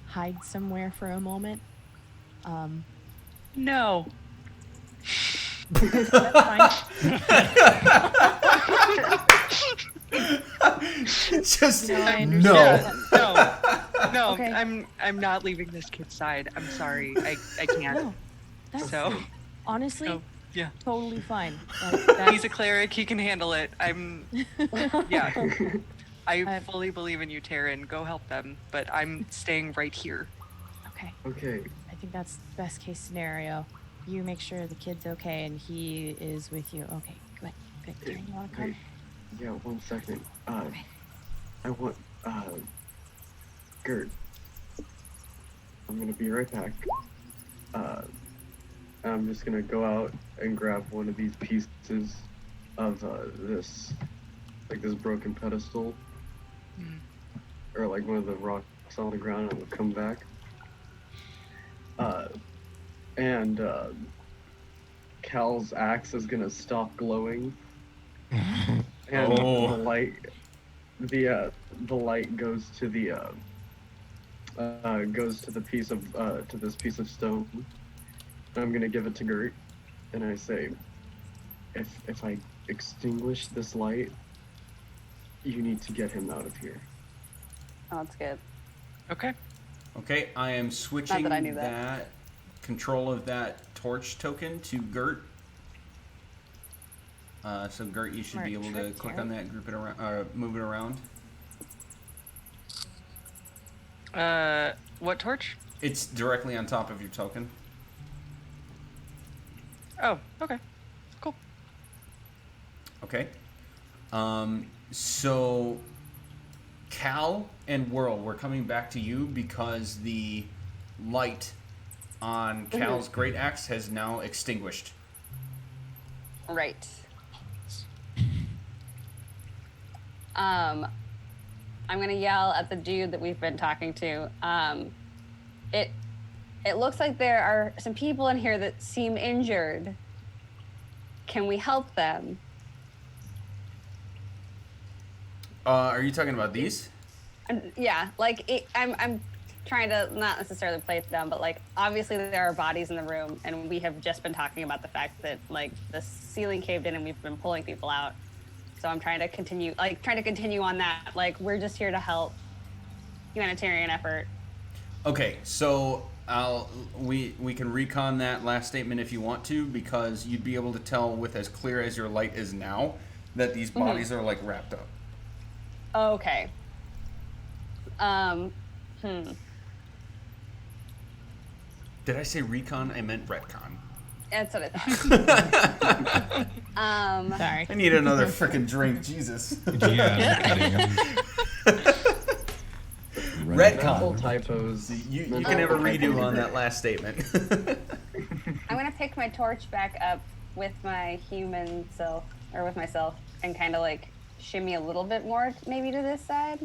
hide somewhere for a moment. No. That's fine. Just No, I no. understand. No, Okay. I'm not leaving this kid's side. I'm sorry. I can't. No, that's So, honestly no, yeah. totally fine. Like, He's a cleric. He can handle it. Yeah. I I- fully believe in you, Taryn. Go help them. But I'm staying right here. okay. Okay. I think that's best case scenario. You make sure the kid's okay and he is with you. Okay, good. Taryn, you want to come? Wait. Yeah, 1 second. Okay. I want, Gert. I'm gonna be right back. I'm just gonna go out and grab one of these pieces of, this broken pedestal. Or like one of the rocks on the ground, and we'll come back. And Cal's axe is gonna stop glowing. And Oh. the light goes to this piece of stone. And I'm gonna give it to Gert, and I say, if I extinguish this light, you need to get him out of here. Oh, that's good. Okay. Okay, I am switching that I knew that. control of that torch token to Gert. So Gert, you should be able to Tricked click here. on that, group it around, move it around. What torch? It's directly on top of your token. Oh, okay. Cool. Okay. So Cal and Whirl, we're coming back to you because the light on Cal's great axe has now extinguished. Right. I'm gonna yell at the dude that we've been talking to. It looks like there are some people in here that seem injured. Can we help them? Are you talking about these? Yeah, like I'm trying to not necessarily play it down, but like obviously there are bodies in the room, and we have just been talking about the fact that like the ceiling caved in and we've been pulling people out. So I'm trying to continue on that. Like we're just here to help. Humanitarian effort. Okay, so we can recon that last statement if you want to, because you'd be able to tell with as clear as your light is now that these bodies are like wrapped up. Okay. Did I say recon? I meant retcon. That's what I thought. Sorry. I need another freaking drink, Jesus. Yeah, I'm kidding. Mental Retcon. typos. You Mental can have a typos redo are on great. that last statement. I'm gonna pick my torch back up with my human self, or with myself, and kind of like shimmy a little bit more, maybe to this side.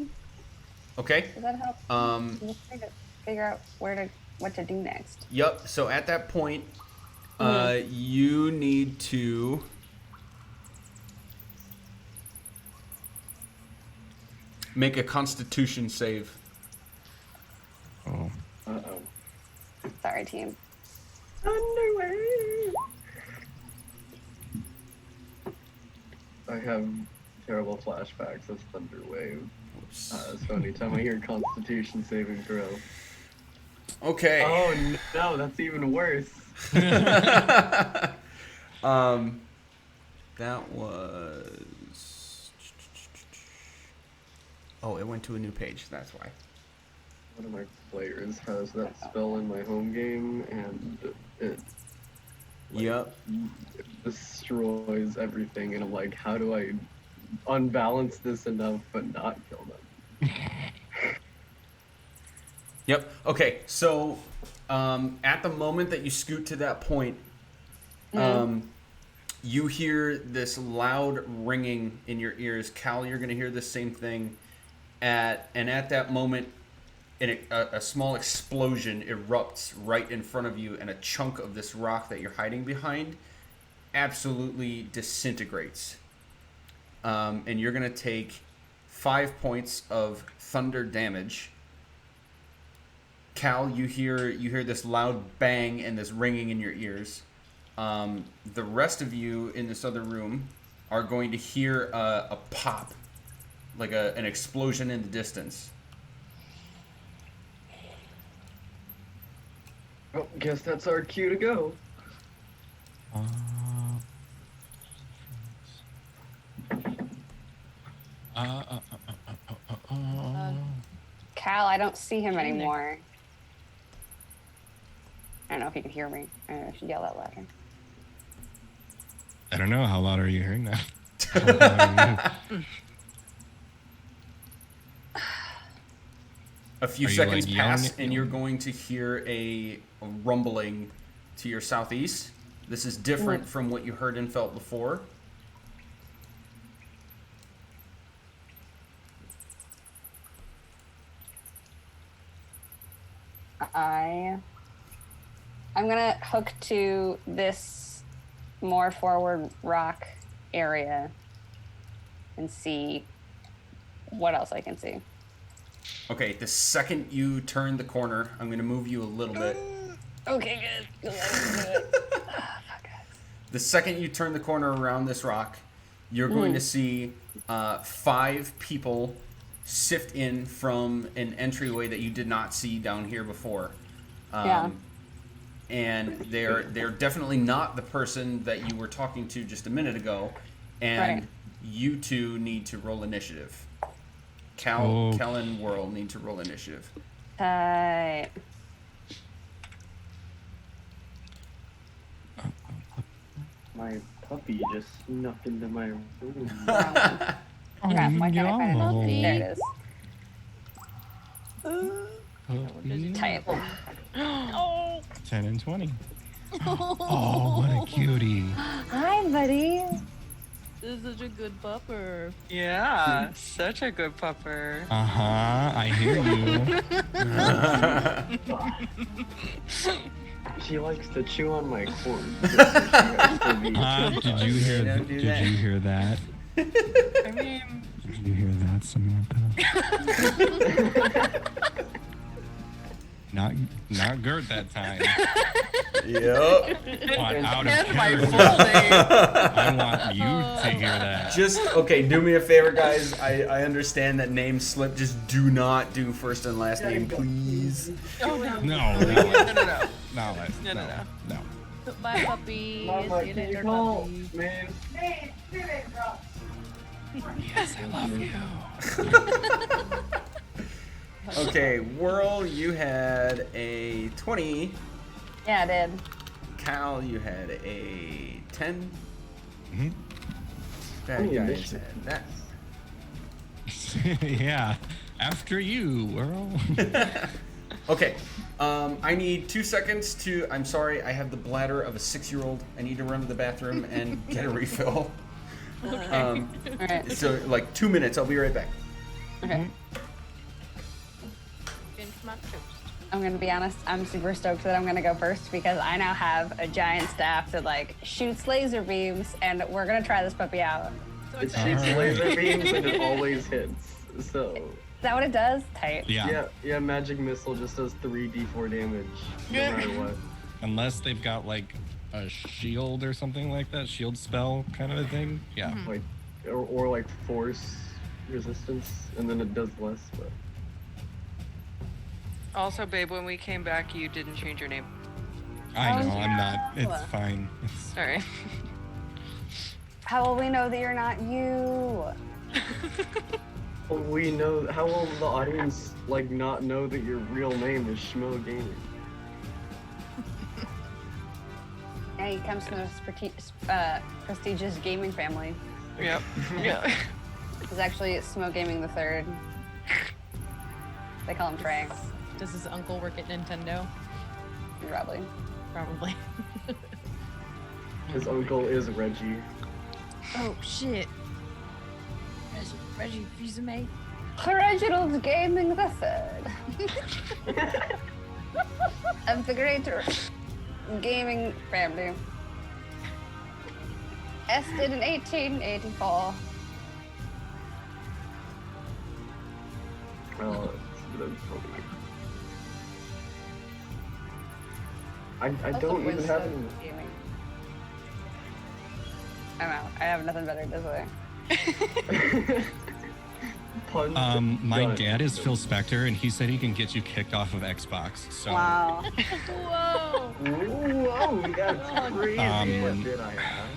Okay. Does that help? I'm just trying to figure out what to do next. Yep. So at that point, you need to make a Constitution save. Oh. Uh-oh. Sorry, team. Underway. I have terrible flashbacks of Thunderwave. So anytime I hear Constitution saving throw. Okay. Oh no, that's even worse. That was. Oh, it went to a new page. That's why. One of my players has that spell in my home game, and it Yep. destroys everything. And I'm like, how do I unbalance this enough but not kill them? Yep. Okay. So, at the moment that you scoot to that point, you hear this loud ringing in your ears. Cal, you're going to hear the same thing. At that moment, a small explosion erupts right in front of you, and a chunk of this rock that you're hiding behind absolutely disintegrates. And you're going to take 5 points of thunder damage. Cal, you hear this loud bang and this ringing in your ears. The rest of you in this other room are going to hear a pop, like an explosion in the distance. Oh, guess that's our cue to go. Cal, I don't see him anymore. I don't know if you can hear me. I should yell out louder. I don't know. How loud are you hearing that? How loud are you? A few Are you, seconds like, pass, yelling? and you're going to hear a rumbling to your southeast. This is different from what you heard and felt before. I'm gonna hook to this more forward rock area and see what else I can see. Okay, the second you turn the corner, I'm going to move you a little bit. Okay, good. The second you turn the corner around this rock, you're going to see 5 people sift in from an entryway that you did not see down here before. Yeah. And they're definitely not the person that you were talking to just a minute ago. and Right. you two need to roll initiative. Cal Okay. and Whirl need to roll initiative. Tight. My puppy just snuck into my room. Okay, why can't I find it? Puppy. There it is. Puppy. Tight. Oh. 10 and 20. Oh, what a cutie. Hi, buddy. This is such a good pupper. Yeah, such a good pupper. Uh-huh, I hear you. She likes to chew on my corn. Did you hear Don't do Did that. you hear that? I mean, Did you hear that, Samantha? Not Gert that time. Yep. I want out of and my character. full name. I want you to hear that. Just okay. Do me a favor, guys. I understand that names slip. Just do not do first and last name, please. Oh no. No, No, no, no. no, no. Bye, puppy. Mama, See you can you later, call, puppy. man? Yes, I love you. Okay, Whirl, you had a 20. Yeah, I did. Cal, you had a 10. Mhm. Bad Oh, guys initiative. had Yeah, after you, Earl. that. Okay, I need 2 seconds to. I'm sorry, I have the bladder of a 6-year-old. I need to run to the bathroom and get a refill. All right. So, like 2 minutes. I'll be right back. Okay. Finish my toast. I'm gonna be honest. I'm super stoked that I'm gonna go first because I now have a giant staff that like shoots laser beams, and we're gonna try this puppy out. So It excited. shoots laser beams and it always hits. So, Is that what it does? Tight. Yeah, yeah, magic missile just does 3d4 damage no matter what. unless they've got like a shield or something like that, shield spell kind of a thing. Yeah. Like, or like force resistance, and then it does less. But Also, babe, when we came back, you didn't change your name. I Oh, know, I'm not. yeah. It's fine. It's, All right. How will we know that you're not you? we know. How will the audience like not know that your real name is Schmo Gaming? Yeah, he comes from a prestigious gaming family. Yep. Yeah. He's actually Smo Gaming the Third. They call him Trey. Does his uncle work at Nintendo? Probably. Probably. His uncle is Reggie. Oh shit. Reggie Fils-Aimé. Reginald Gaming the Third. Of the greater gaming family. Ested in 1884. Well, that's funny. I Also don't even Winston have any. Gaming. I don't know. I have nothing better to say. Punch my done. dad is Phil Spector, and he said he can get you kicked off of Xbox. So, Wow. Whoa. Whoa, that's crazy. What did I have?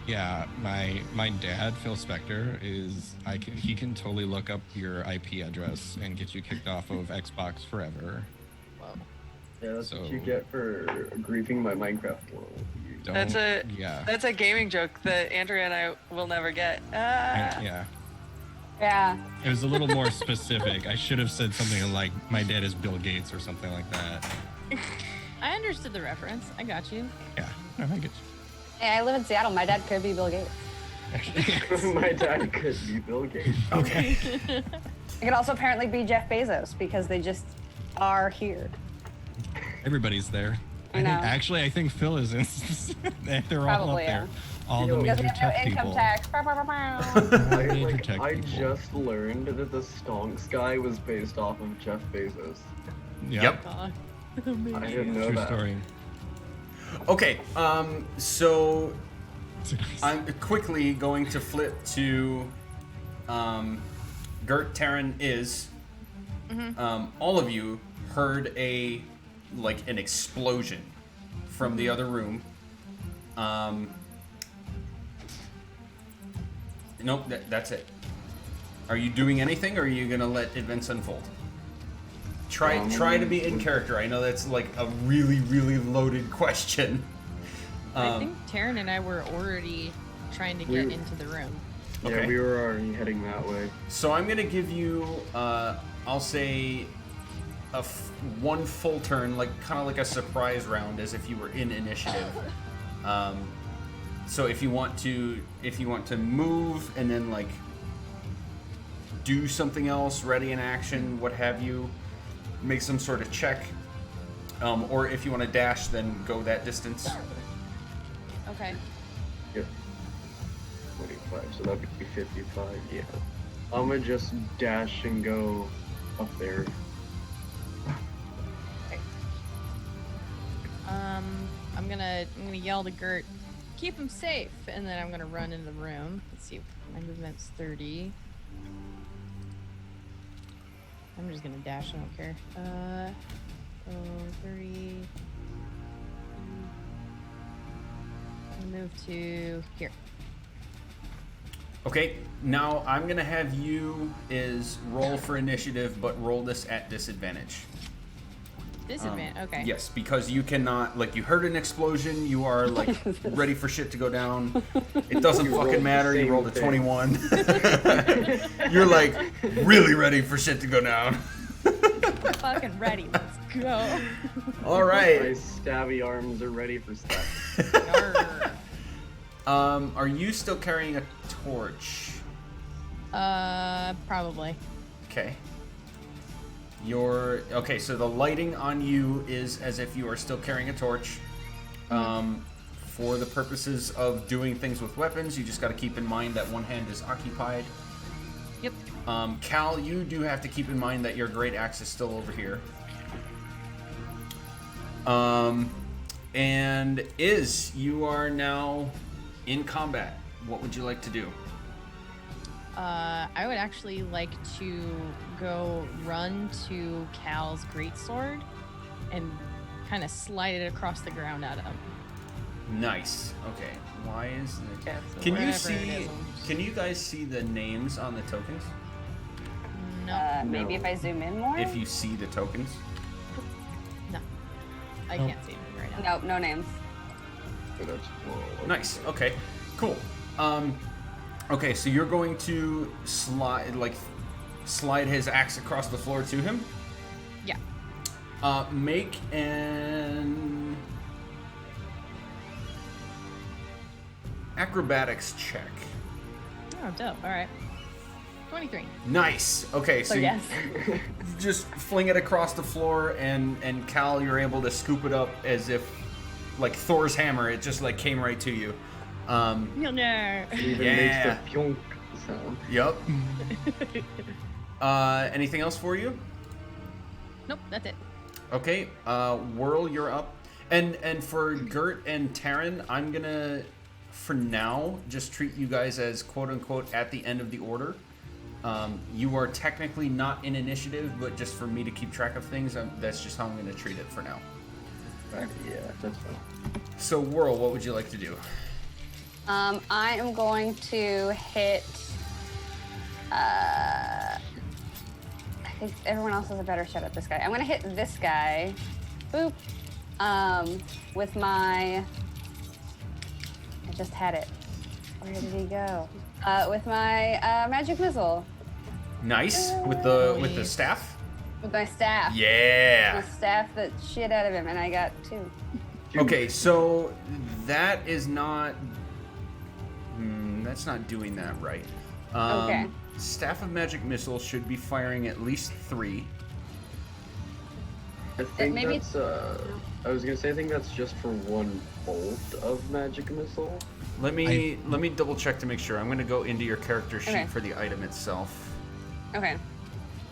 yeah, my dad, Phil Spector, he can totally look up your IP address and get you kicked off of Xbox forever. Yeah, that's So- what you get for griefing my Minecraft world. Don't, yeah, That's a gaming joke that Andrea and I will never get. yeah. Yeah. It was a little more specific. I should have said something like my dad is Bill Gates or something like that. I understood the reference. I got you. Yeah, no, I get Hey, I live in Seattle. My dad could be Bill Gates. you. My dad could be Bill Gates. Okay. It could also apparently be Jeff Bezos because they just are here. Everybody's there. I know. I think Phil is in. They're all Probably, up there. yeah. All the Because major we have no tech income people. tax. Bow, bow, bow, bow. Major tech I people. just learned that the Stonks guy was based off of Jeff Bezos. Yep. Aw. I didn't know True that. story. Okay. So I'm quickly going to flip to Gert, Terran, Is. All of you heard an explosion from the other room. Nope, that's it. Are you doing anything, or are you gonna let events unfold? Try to be in character. I know that's like a really, really loaded question. I think Taryn and I were already trying to get into the room. Okay. Yeah, we were already heading that way. So I'm gonna give you, I'll say, one full turn, like kind of like a surprise round, as if you were in initiative. So if you want to move and then like do something else, ready in action, what have you, make some sort of check, or if you want to dash, then go that distance. Okay. Yeah. 25, so that would be 55, yeah. I'm gonna just dash and go up there. I'm gonna yell to Gert, keep him safe, and then I'm gonna run into the room. Let's see, my movement's 30. I'm just gonna dash, I don't care. 30. Move to here. Okay, now I'm gonna have you roll for initiative, but roll this at disadvantage. Disadvantage. Okay. Yes, because you cannot, like, you heard an explosion, you are like ready for shit to go down. It doesn't You fucking rolled the matter. You same rolled a thing. 21. You're like really ready for shit to go down. Fucking ready. Let's go. All My right. stabby arms are ready for stuff. Yarr. Are you still carrying a torch? Probably. Okay. Okay, so the lighting on you is as if you are still carrying a torch. For the purposes of doing things with weapons, you just got to keep in mind that one hand is occupied. Yep. Cal, you do have to keep in mind that your great axe is still over here. And you are now in combat. What would you like to do? I would actually like to go run to Cal's greatsword and kind of slide it across the ground at him. Nice. Okay. Why is it? Yeah, so Can you wherever it see? is, Can you guys see the names on the tokens? No, Maybe if I zoom in more. If you see the tokens. no, I can't see him right now. Nope, no names. But that's Nice. Okay. Cool. Okay, so you're going to slide his axe across the floor to him. Yeah. Make an acrobatics check. Oh, dope. All right. 23. Nice. Okay, so So yes. you just fling it across the floor, and Cal, you're able to scoop it up as if, like Thor's hammer, it just like came right to you. You'll know. It even Yeah. makes the pyonk sound. Yep. Anything else for you? Nope, that's it. Okay, Whirl, you're up. And for Gert and Taryn, I'm gonna, for now, just treat you guys as quote-unquote at the end of the order. You are technically not in initiative, but just for me to keep track of things, that's just how I'm gonna treat it for now. Right, yeah, that's fine. So, Whirl, what would you like to do? I am going to hit. I think everyone else has a better shot at this guy. I'm gonna hit this guy. Boop. With my. I just had it. Where did he go? With my magic missile. Nice. With the staff? With my staff. Yeah. My staff the shit out of him, and I got 2. Okay, so that is not. That's not doing that right. Okay. Staff of Magic Missile should be firing at least 3. I think maybe- that's, I was gonna say, I think that's just for 1 bolt of magic missile. Let me double check to make sure. I'm going to go into your character sheet Okay. for the item itself. Okay.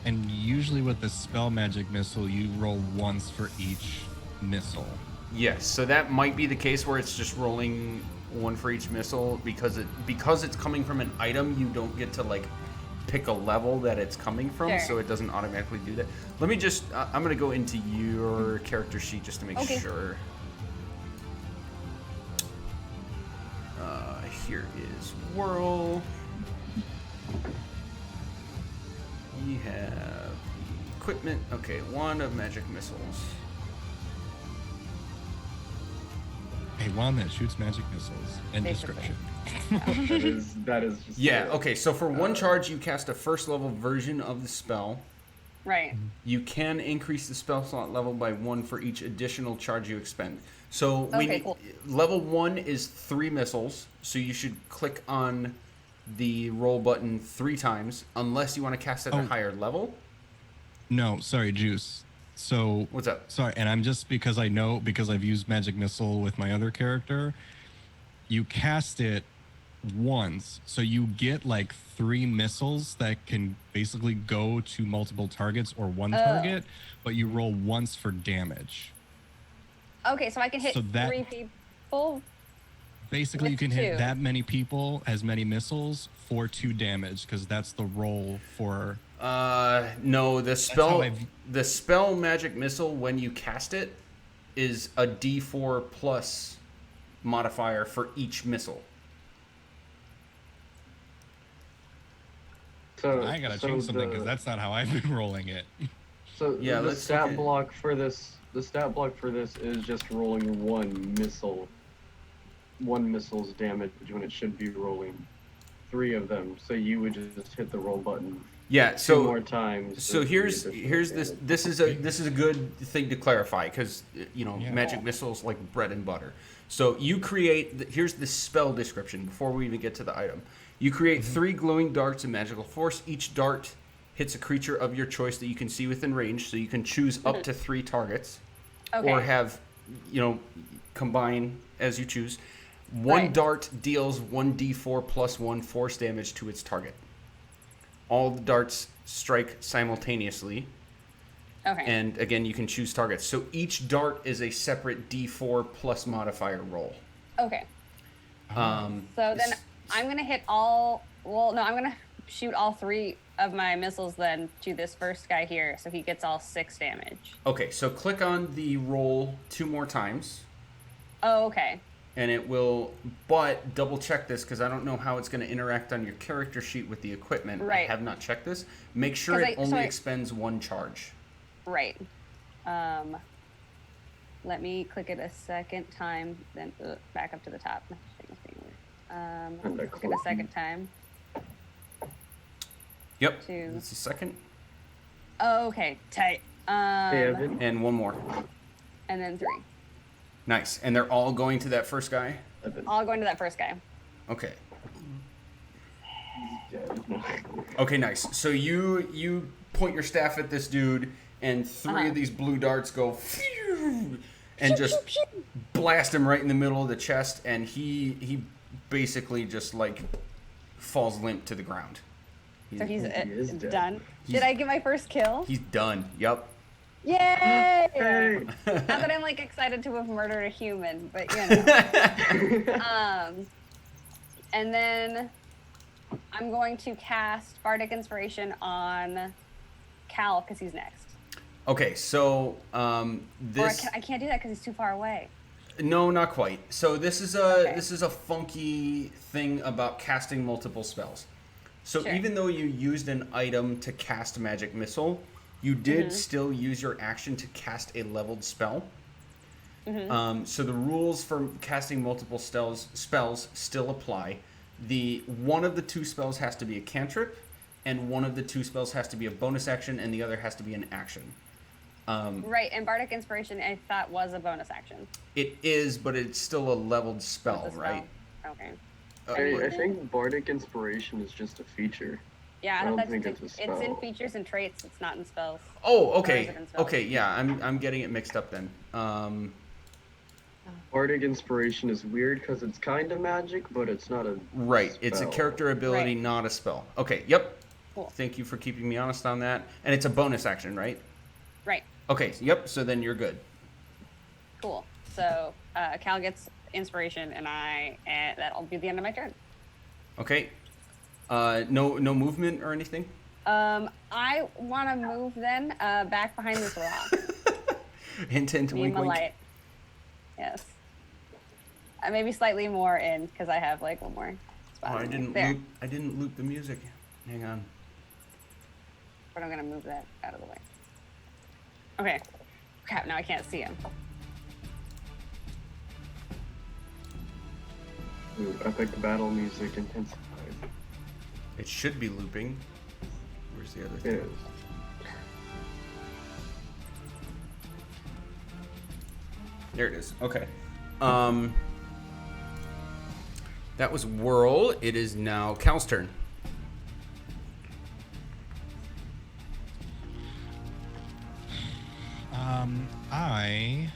And usually with the spell magic missile, you roll once for each missile. Yes, so that might be the case where it's just rolling 1 for each missile because it's coming from an item. You don't get to like pick a level that it's coming from, Sure. so it doesn't automatically do that. Let me just I'm going to go into your character sheet just to make Okay. sure. here is whirl. We have equipment. Okay, wand of magic missiles. A wand that shoots magic missiles. End Basically. description. That is just Yeah, okay, so for one charge, you cast a first level version of the spell. Right. You can increase the spell slot level by 1 for each additional charge you expend. So Okay, cool. level 1 is 3 missiles, so you should click on the roll button 3 times, unless you want to cast at a higher level. No, sorry, Juice. So What's up? sorry, and I'm just because I've used magic missile with my other character. You cast it once, so you get like 3 missiles that can basically go to multiple targets or one target, but you roll once for damage. Okay, so I can hit So that- 3 people. Basically, you With can hit 2. that many people as many missiles for 2 damage, because that's the roll for. No, how the spell magic missile, when you cast it, is a D4 plus modifier for each missile. So I gotta so change something the- because that's not how I've been rolling it. So Yeah, the let's stat look at- block for this, the stat block for this is just rolling one missile's damage when it should be rolling 3 of them. So you would just hit the roll button Yeah, 2 so more times. So for here's 3 additional here's this damage. this is a good thing to clarify, because Yeah. magic missiles like bread and butter. So you create here's the spell description before we even get to the item. You create 3 glowing darts of magical force. Each dart hits a creature of your choice that you can see within range. So you can choose up to 3 targets, Okay. or have combine as you choose. One Right. dart deals 1d4 plus 1 force damage to its target. All the darts strike simultaneously, Okay. and again, you can choose targets. So each dart is a separate d4 plus modifier roll. Okay. Um, So then I'm gonna hit all. Well, no, I'm gonna shoot all 3 of my missiles then to this first guy here, so he gets all 6 damage. okay, so click on the roll 2 more times, Oh, okay. and it will. But double check this, because I don't know how it's going to interact on your character sheet with the equipment. I Right. have not checked this. Make sure 'Cause it I- only so I- expends 1 charge. Right. Let me click it a second time, then back up to the top. And I Click it a second time. Yep. 2. That's the second, Oh, okay. Tight. Hey, Evan. and 1 more. And then 3. Nice. And they're all going to that first guy. Evan. All going to that first guy. Okay. Dead. Okay, nice. So you point your staff at this dude, and 3 of these blue darts go phew, and just blast him right in the middle of the chest, and he basically just like falls limp to the ground. So he's is dead. done. He's- Did I get my first kill? He's done. Yep. Yay! Hey. Not that I'm like excited to have murdered a human, but you know. And then I'm going to cast Bardic Inspiration on Cal because he's next. Okay, so Or this I can't do that because he's too far away. no, not quite. So this is Okay. a funky thing about casting multiple spells. So Sure. even though you used an item to cast magic missile, you did still use your action to cast a leveled spell. So the rules for casting multiple spells still apply. One of the 2 spells has to be a cantrip, and one of the 2 spells has to be a bonus action, and the other has to be an action. Right, and Bardic Inspiration I thought was a bonus action. It is, but it's still a leveled With spell, the right? Okay. I think Bardic Inspiration is just a feature. Yeah, I don't that's think it's it's a in spell. features and traits. It's not in spells. Oh, Or is okay. it in spells? Okay, yeah, I'm getting it mixed up then. Bardic Inspiration is weird because it's kind of magic, but it's not a Right, it's a spell. character ability, Right. not a spell. Okay, yep. Cool. Thank you for keeping me honest on that. And it's a bonus action, right? Right. Okay, yep, so then you're good. Cool. So Cal gets inspiration, and that'll be the end of my turn. Okay. No movement or anything? I want to move then back behind this rock. Hint, hint, Me wink, and my wink. light. Yes. maybe slightly more in because I have like one more spot. Oh, I in didn't there. loop. I didn't loop the music. Hang on. But I'm gonna move that out of the way. Okay. Crap, now I can't see him. Ooh, epic battle music intensifies. It should be looping. Where's the other It thing? is. There it is. Okay. That was Whirl. It is now Cal's turn. I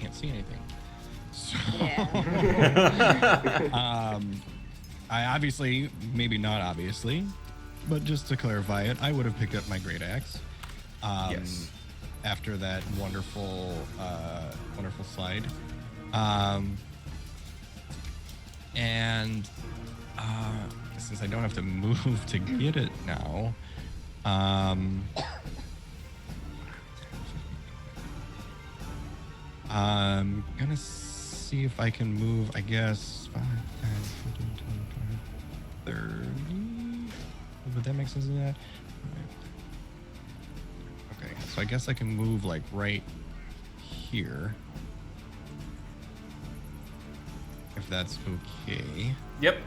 can't see anything. So, Yeah. I obviously, maybe not obviously, but just to clarify it, I would have picked up my great axe. Yes. After that wonderful slide. And since I don't have to move to get it now, I'm gonna see if I can move, I guess, 5, 10, 15, 20, 25, 30. Would that make sense of that? Okay, so I guess I can move like right here. If that's okay. Yep.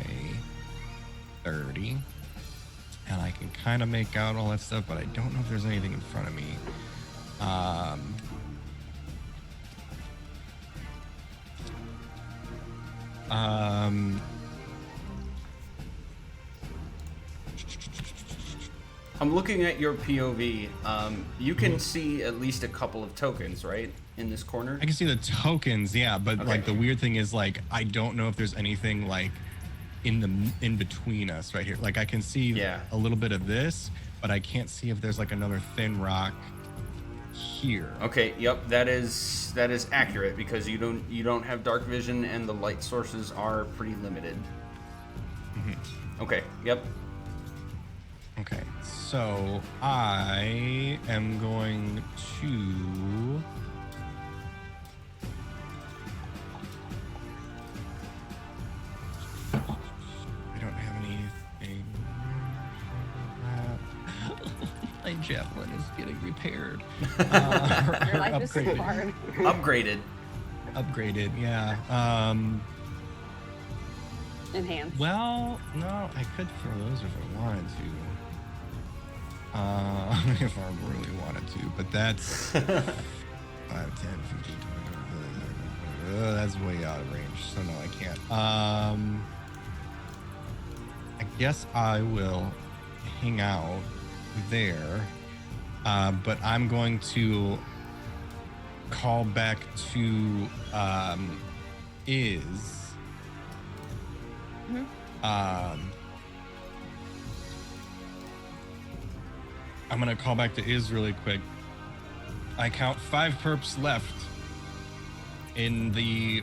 Okay. 30. And I can kind of make out all that stuff, but I don't know if there's anything in front of me. I'm looking at your POV. You can see at least a couple of tokens, right, in this corner? I can see the tokens, yeah, but Okay. like the weird thing is like I don't know if there's anything like in between us right here. Like I can see Yeah. a little bit of this, but I can't see if there's like another thin rock here. Okay. Yep. That is accurate because you don't have dark vision and the light sources are pretty limited. Okay. Yep. Okay, so I am going to I don't have anything. My javelin is getting repaired. Your life is so upgraded. hard. Upgraded. Upgraded, yeah. Enhanced. Well, no, I could throw those if I wanted to. If I really wanted to, but that's 5, 10, 15, 20, that's way out of range, so no, I can't. I guess I will hang out there, but I'm going to call back to Iz. I'm gonna call back to Iz really quick. I count 5 perps left in the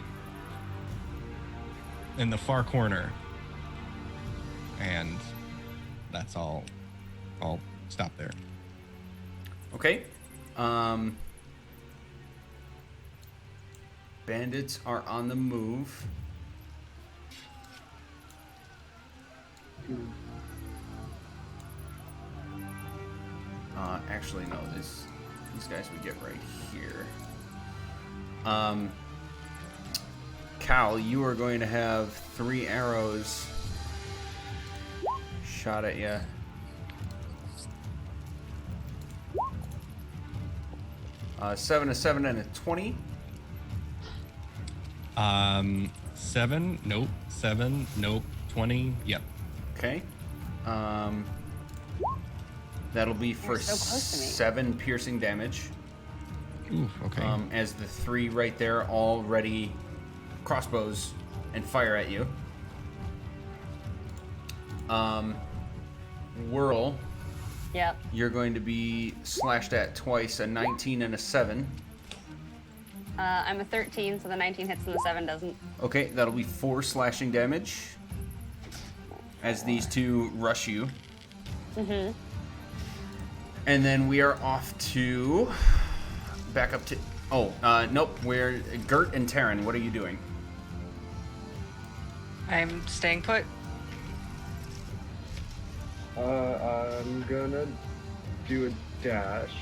far corner, and that's all. I'll stop there. Okay. Bandits are on the move. Actually, no. These guys we get right here. Cal, you are going to have 3 arrows shot at you. A 7 and a 20. 7, nope. 7, nope. 20, yep. Okay. That'll be for so close to me. 7 piercing damage. Ooh, okay. As the 3 right there all ready crossbows and fire at you. Whirl, Yep. you're going to be slashed at twice, a 19 and a 7. I'm a 13, so the 19 hits and the 7 doesn't. Okay, that'll be 4 slashing damage as these 2 rush you. And then we are off to back up to. Oh, nope. We're Gert and Taryn. What are you doing? I'm staying put. I'm gonna do a dash.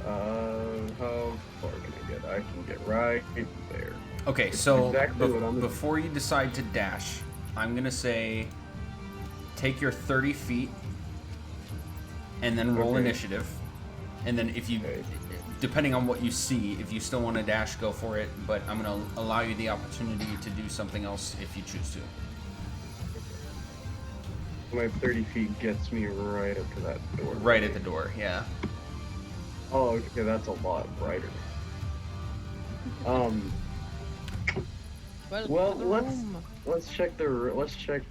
How far can I get? I can get right there. Okay, so exactly what I'm- before you decide to dash, I'm gonna say take your 30 feet and then roll Okay. initiative. And then if you, Okay. depending on what you see, if you still want to dash, go for it. But I'm gonna allow you the opportunity to do something else if you choose to. My 30 feet gets me right up to that door. Right at the door, yeah. Oh, okay, that's a lot brighter. Well, let's check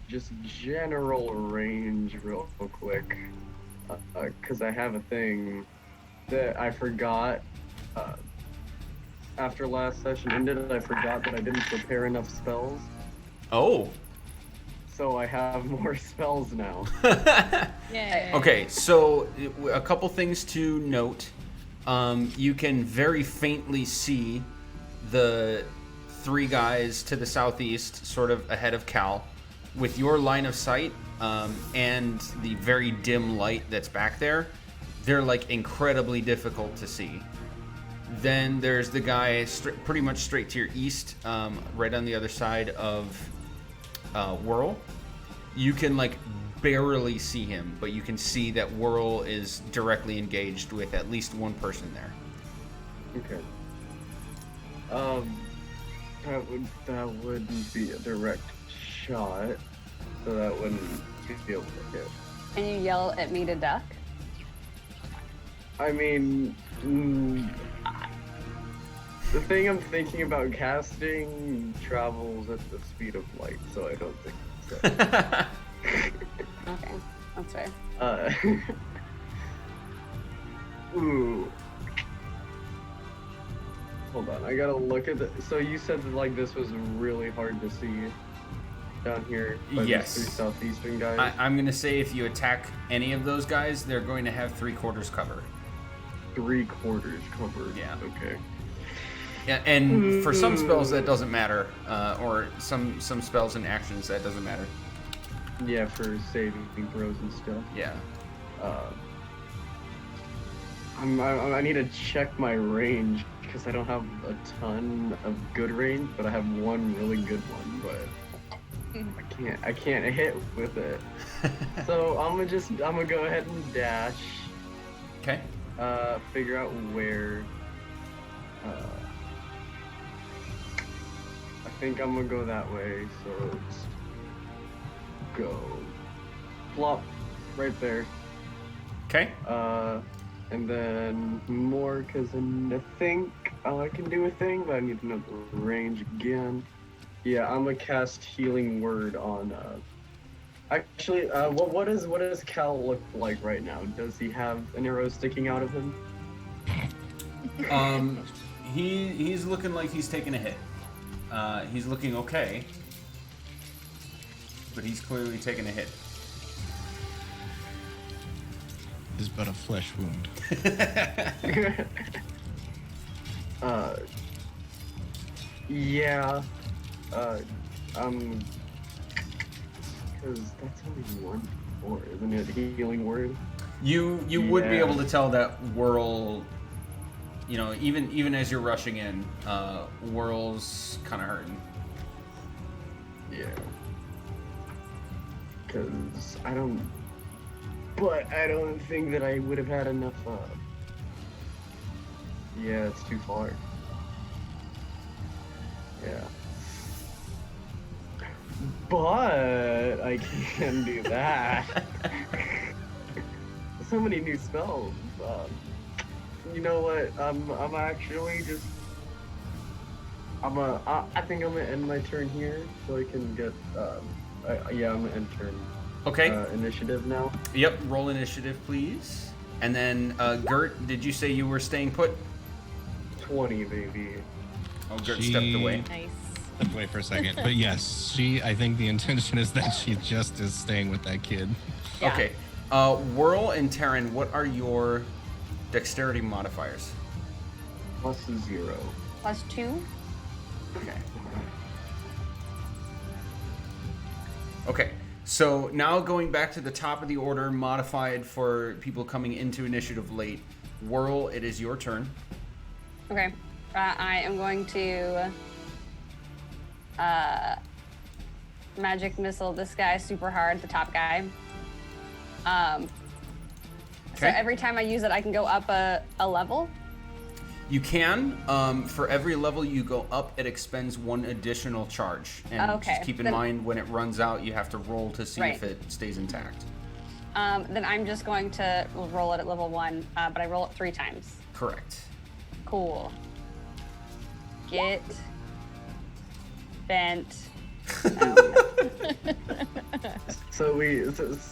just general range real quick, cause I have a thing that I forgot. After last session ended, I forgot that I didn't prepare enough spells, Oh. so I have more spells now. Yeah. Okay, so a couple things to note. You can very faintly see the 3 guys to the southeast, sort of ahead of Cal. With your line of sight and the very dim light that's back there, they're like incredibly difficult to see. Then there's the guy pretty much straight to your east, right on the other side of Whirl. You can like barely see him, but you can see that Whirl is directly engaged with at least one person there. Okay. That wouldn't be a direct shot, so that wouldn't be able to hit. Can you yell at me to duck? I mean, the thing I'm thinking about casting travels at the speed of light, so I don't think so. Okay, that's fair. Ooh. Hold on, I gotta look at the. So you said that like this was really hard to see down here. By Yes. These 3 southeastern guys. I'm gonna say if you attack any of those guys, they're going to have 3/4 cover. 3/4 covered. Yeah. Okay. Yeah, and for some spells that doesn't matter, or some spells and actions that doesn't matter. Yeah, for saving throws and stuff. Yeah. I need to check my range because I don't have a ton of good range, but I have one really good one, but I can't hit with it. So I'm gonna go ahead and dash. Okay. Figure out where. I think I'm gonna go that way. So let's go. Plop, right there. Okay. And then more, because I think I can do a thing, but I need to know the range again. Yeah, I'm gonna cast Healing Word on. Actually, what does Cal look like right now? Does he have an arrow sticking out of him? He's looking like he's taking a hit. He's looking okay, but he's clearly taking a hit. Is but a flesh wound. Yeah. Because that's only 1 isn't it? Healing Word. You would be Yeah. able to tell that Whirl, you know, even as you're rushing in, Whirl's kind of hurting. Yeah. Because I don't think that I would have had enough. Yeah, it's too far. Yeah. But I can do that. So many new spells. You know what? I'm actually just. I think I'm gonna end my turn here so I can get. Yeah, I'm gonna end turn. Okay. Initiative now. Yep. Roll initiative, please. And then, Gert, did you say you were staying put? 20, baby. Oh, Gert stepped away. Nice. Let's wait for a second. But yes, I think the intention is that she just is staying with that kid. Yeah. Okay. Whirl and Taryn, what are your dexterity modifiers? +0. +2. Okay. Okay. So now going back to the top of the order, modified for people coming into initiative late. Whirl, it is your turn. Okay. I am going to magic missile this guy super hard, the top guy. So Okay. every time I use it, I can go up a level. You can. For every level you go up, it expends 1 additional charge. And Okay. just keep in Then- mind when it runs out, you have to roll to see if Right. it stays intact. Then I'm just going to roll it at level 1, but I roll it 3 times. Correct. Cool. Get bent. So we.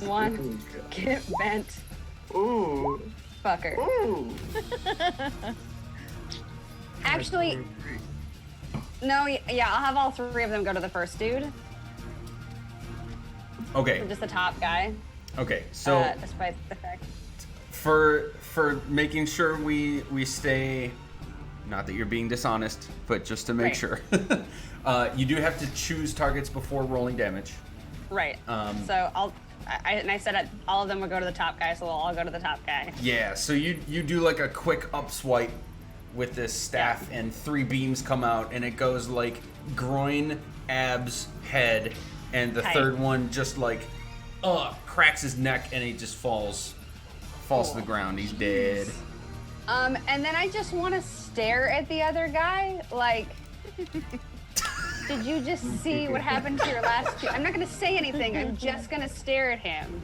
One. Get bent. Ooh. Fucker. Ooh. Actually, no, yeah, I'll have all 3 of them go to the first dude. Okay. Or just the top guy. Okay. So Despite the fact. for making sure we stay, not that you're being dishonest, but just to make Right. sure, you do have to choose targets before rolling damage. Right. So I said all of them would go to the top guy, so they'll all go to the top guy. Yeah. So you do like a quick up swipe with this staff, and 3 beams come out, and it goes like groin, abs, head, and the Tight. third one just like cracks his neck, and he just falls to the ground. He's dead. And then I just want to stare at the other guy, like, did you just see what happened to your last 2? I'm not gonna say anything. I'm just gonna stare at him,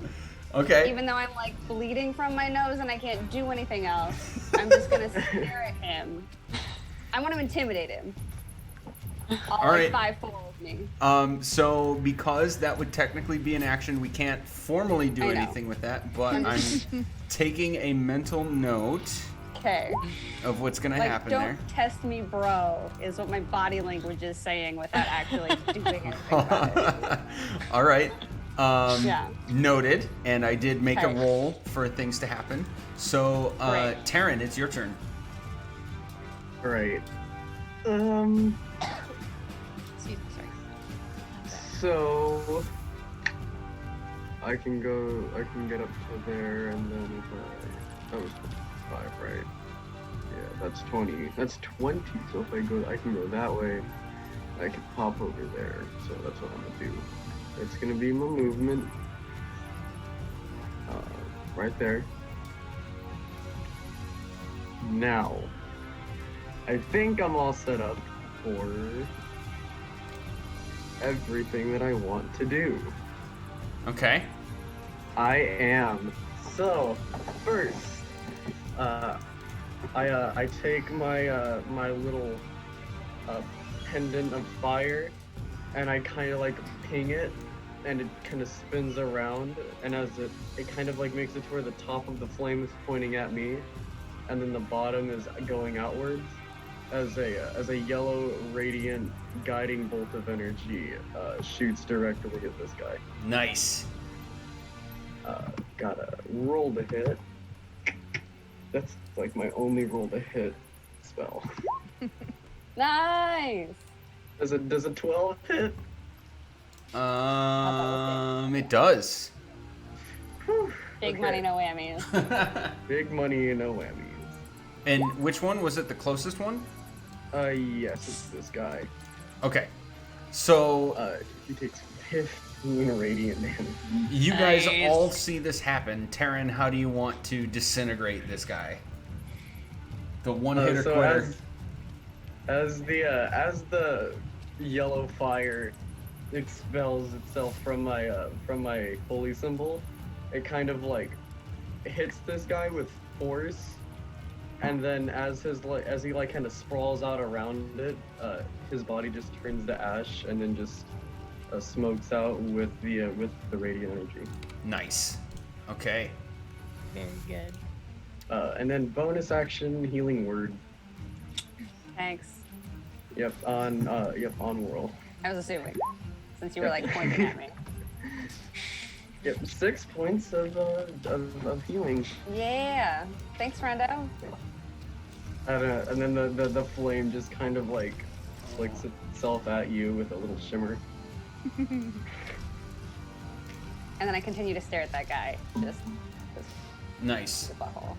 Okay. even though I'm like bleeding from my nose and I can't do anything else. I'm just gonna stare at him. I want to intimidate him. All right. like 5'4" with me. So because that would technically be an action, we can't formally do I know. anything with that, but I'm taking a mental note Okay. of what's gonna Like, happen don't there. test me, bro, is what my body language is saying without actually doing anything about it. All right. Yeah. Noted. And I did make a Okay. roll for things to happen. So, Great. Taryn, it's your turn. Right. Excuse me, sorry. So I can get up to there, and then that was 5, right? Yeah, that's 20. That's 20. So if I can go that way. I can pop over there. So that's what I'm gonna do. It's gonna be my movement. Right there. Now, I think I'm all set up for everything that I want to do. Okay. I am. So, first, I take my my little pendant of fire, and I kind of like ping it, and it kind of spins around, and as it kind of like makes it to where the top of the flame is pointing at me, and then the bottom is going outwards, as a yellow radiant guiding bolt of energy shoots directly at this guy. Nice. Gotta roll to hit. That's like my only roll to hit spell. Nice. Does a 12 hit? It does. Whew. Big Okay. money, no whammies. Big money, no whammies. And which one was it? The closest one? Yes, it's this guy. Okay. So He takes 15 radiant damage. you guys Nice. all see this happen. Taryn, how do you want to disintegrate this guy? The one-hitter So quitter. as the yellow fire expels itself from my holy symbol, it kind of like hits this guy with force, and then as he like kind of sprawls out around it, his body just turns to ash and then just smokes out with the radiant energy. Nice. Okay. Very good. And then bonus action, healing word. Thanks. Yep, on whirl. I was assuming, since you were like pointing at me. Yep, 6 points of healing. Yeah. Thanks, Rondo. And then the flame just kind of like flicks itself at you with a little shimmer. And then I continue to stare at that guy. Just Nice. the butthole.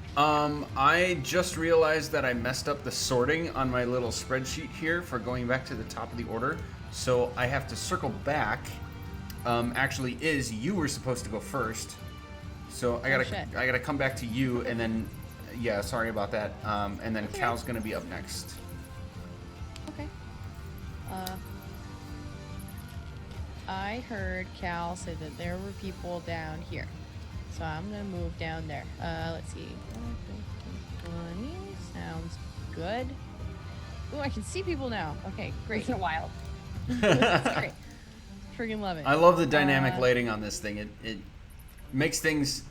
I just realized that I messed up the sorting on my little spreadsheet here for going back to the top of the order. So I have to circle back. Actually, you were supposed to go first. So I gotta come back to you, and then, yeah, sorry about that. And then Cal's gonna be up next. Okay. I heard Cal say that there were people down here. So I'm gonna move down there. Let's see. 20 sounds good. Oh, I can see people now. Okay, great. Isn't it wild? That's great. Freaking love it. I love the dynamic lighting on this thing. It makes things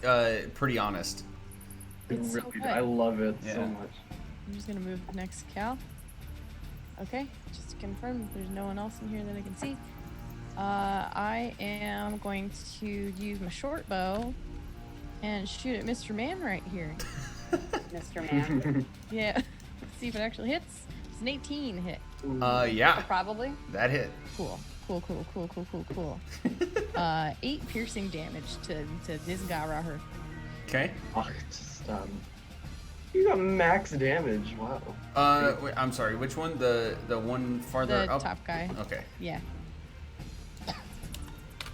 pretty honest. It's so Really, good. I love it Yeah. so much. I'm just gonna move next to Cal. Okay, just to confirm that there's no one else in here that I can see. I am going to use my short bow and shoot at Mr. Man right here. Mr. Man. Yeah. See if it actually hits. It's an 18 hit. Yeah, Probably. that hit. Cool. 8 piercing damage to this guy right here. Okay. Oh, just you got max damage. Wow. Wait, I'm sorry. Which one? The one farther The up? top guy. Okay. Yeah.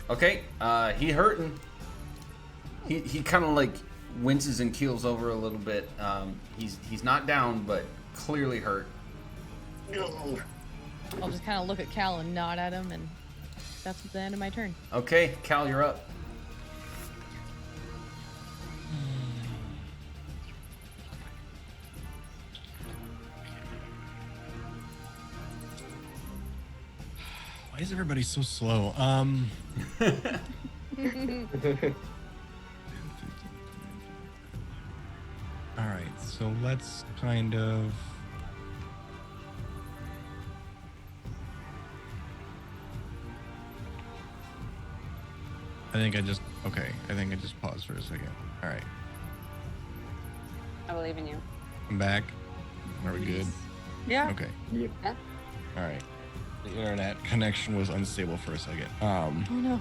Okay. He hurting. He kind of like winces and keels over a little bit. He's not down, but clearly hurt. I'll just kind of look at Cal and nod at him, and that's the end of my turn. Okay, Cal, you're up. Why is everybody so slow? All right, so let's kind of. I think I just paused for a second. All right, I believe in you. I'm back. Are we good? Yeah. Okay. Yep. Yeah? All right. The internet connection was unstable for a second. Oh no.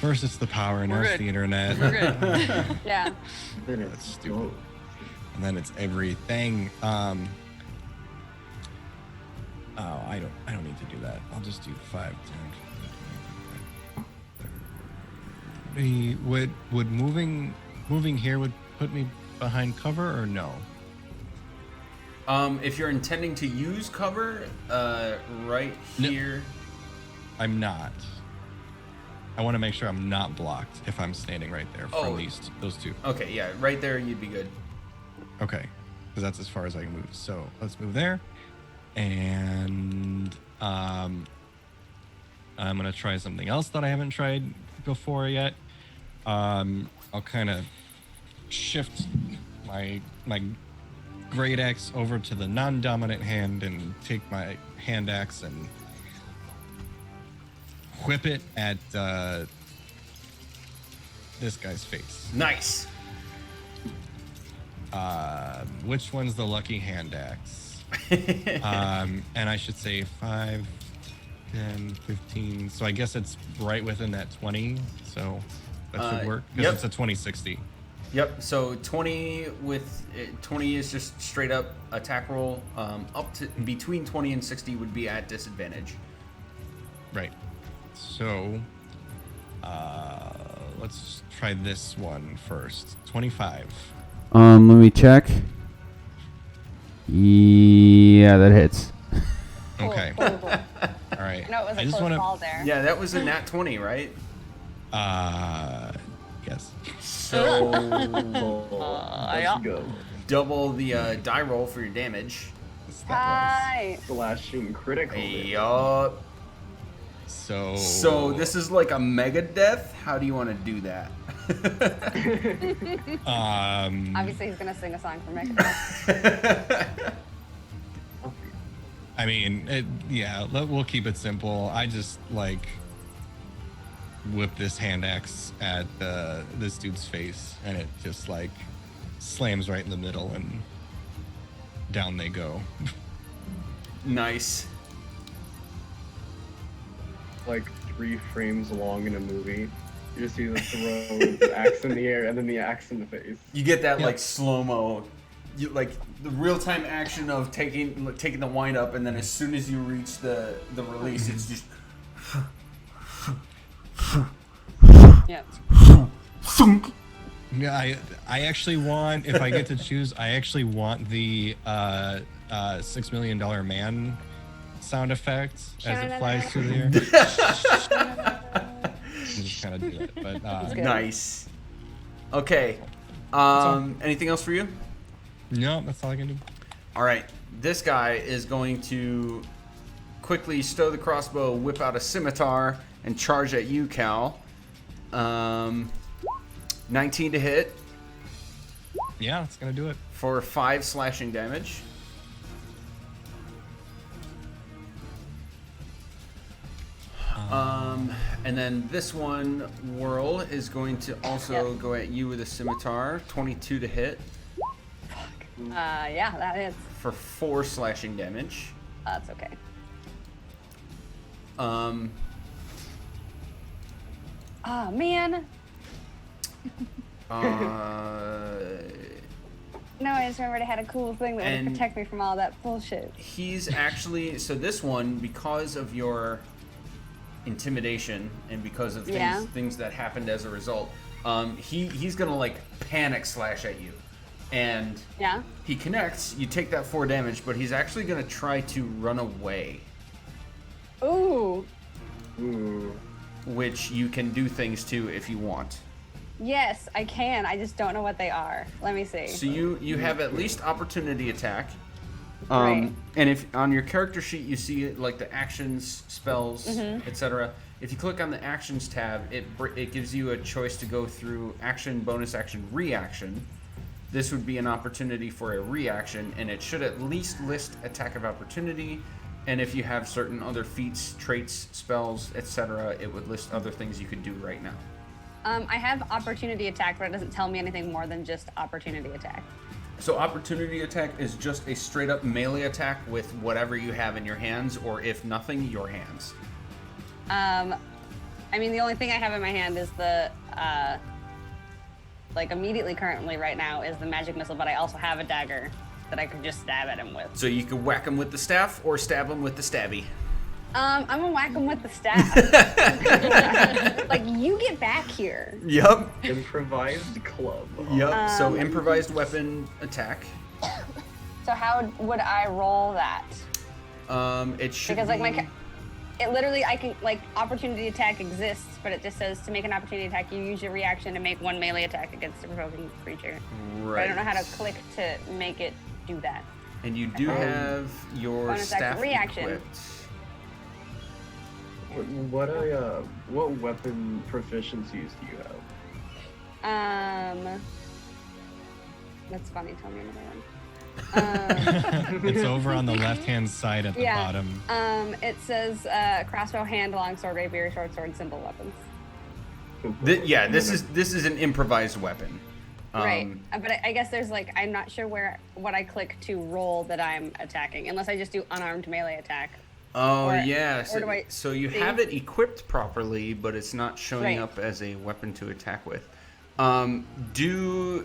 First it's the power, now We're it's good. the internet. We're good. Yeah. Then That's it's stupid. And then it's everything. I don't need to do that. I'll just do 5, 10, 15, 20. Would moving here would put me behind cover or no? If you're intending to use cover, right No. here. I'm not. I want to make sure I'm not blocked if I'm standing right there from those two. Okay, yeah, right there you'd be good. Okay, because that's as far as I can move. So let's move there, and I'm gonna try something else that I haven't tried before yet. I'll kind of shift my great axe over to the non-dominant hand and take my hand axe and whip it at this guy's face. Nice. Which one's the lucky hand axe? And I should say 5, 10, 15. So I guess it's right within that 20. So that should work because yep. it's a 2060. Yep. So 20 is just straight up attack roll. Up to between 20 and 60 would be at disadvantage. Right. So let's try this one first. 25. Let me check. Yeah, that hits. Cool, Okay. cool, cool. All right. No, it was a I just close want call there. Yeah, that was a nat 20, right? Yes. So Let's yeah. go. double the die roll for your damage. Hi. Slashing critical. Yup. So this is like a mega death. How do you want to do that? Obviously, he's gonna sing a song for me. I mean, we'll keep it simple. I just like whip this hand axe at this dude's face, and it just like slams right in the middle and down they go. Nice. Like 3 frames long in a movie. You just see the throw with the axe in the air and then the axe in the face. You get that Yeah. like slow-mo, like the real-time action of taking the wind up, and then as soon as you reach the release, it's just Yep. Yeah, I actually want, if I get to choose, I actually want the $6 Million Man sound effect as it flies through the air. Just kind of do it, but good. nice. Okay. Anything else for you? no, that's all I can do. All right. This guy is going to quickly stow the crossbow, whip out a scimitar, and charge at you, Cal. 19 to hit Yeah, that's gonna do it. for 5 slashing damage. And then this one, Whirl, is going to also go at you with a scimitar. 22 to hit Yeah, that is. for 4 slashing damage. That's okay. Um, Oh man. No, I just remembered I had a cool thing that would And- protect me from all that bullshit. he's actually, so this one, because of your intimidation and because of things that happened as a result, he's gonna like panic slash at you, and Yeah. he connects. You take that 4 damage, but he's actually gonna try to run away, Ooh. Ooh. which you can do things to if you want. Yes, I can. I just don't know what they are. Let me see. So you have at least opportunity attack. Right. And if on your character sheet you see like the actions, spells, etc. If you click on the actions tab, it gives you a choice to go through action, bonus action, reaction. This would be an opportunity for a reaction, and it should at least list attack of opportunity. And if you have certain other feats, traits, spells, etc., it would list other things you could do right now. I have opportunity attack, but it doesn't tell me anything more than just opportunity attack. So opportunity attack is just a straight up melee attack with whatever you have in your hands, or if nothing, your hands. I mean, the only thing I have in my hand is the, like immediately currently right now is the magic missile, but I also have a dagger that I could just stab at him with. So you could whack him with the staff or stab him with the stabby. I'm gonna whack him with the staff. Like, you get back here. Yep. Improvised club. Yep. So improvised weapon attack. So how would I roll that? It should Because like be... it literally, I can, like, opportunity attack exists, but it just says to make an opportunity attack, you use your reaction to make 1 melee attack against a provoking creature. But Right. I don't know how to click to make it do that. And you do have your Bonus action staff reaction. equipped. What weapon proficiencies do you have? That's funny. Tell me another one. It's over on the left-hand side at the bottom. It says crossbow, hand, longsword, rapier, short sword, simple weapons. This is an improvised weapon. Right, but I guess there's like, I'm not sure what I click to roll that I'm attacking, unless I just do unarmed melee attack. Oh, Or- yeah. or do I So you see? have it equipped properly, but it's not showing Right. up as a weapon to attack with. Do...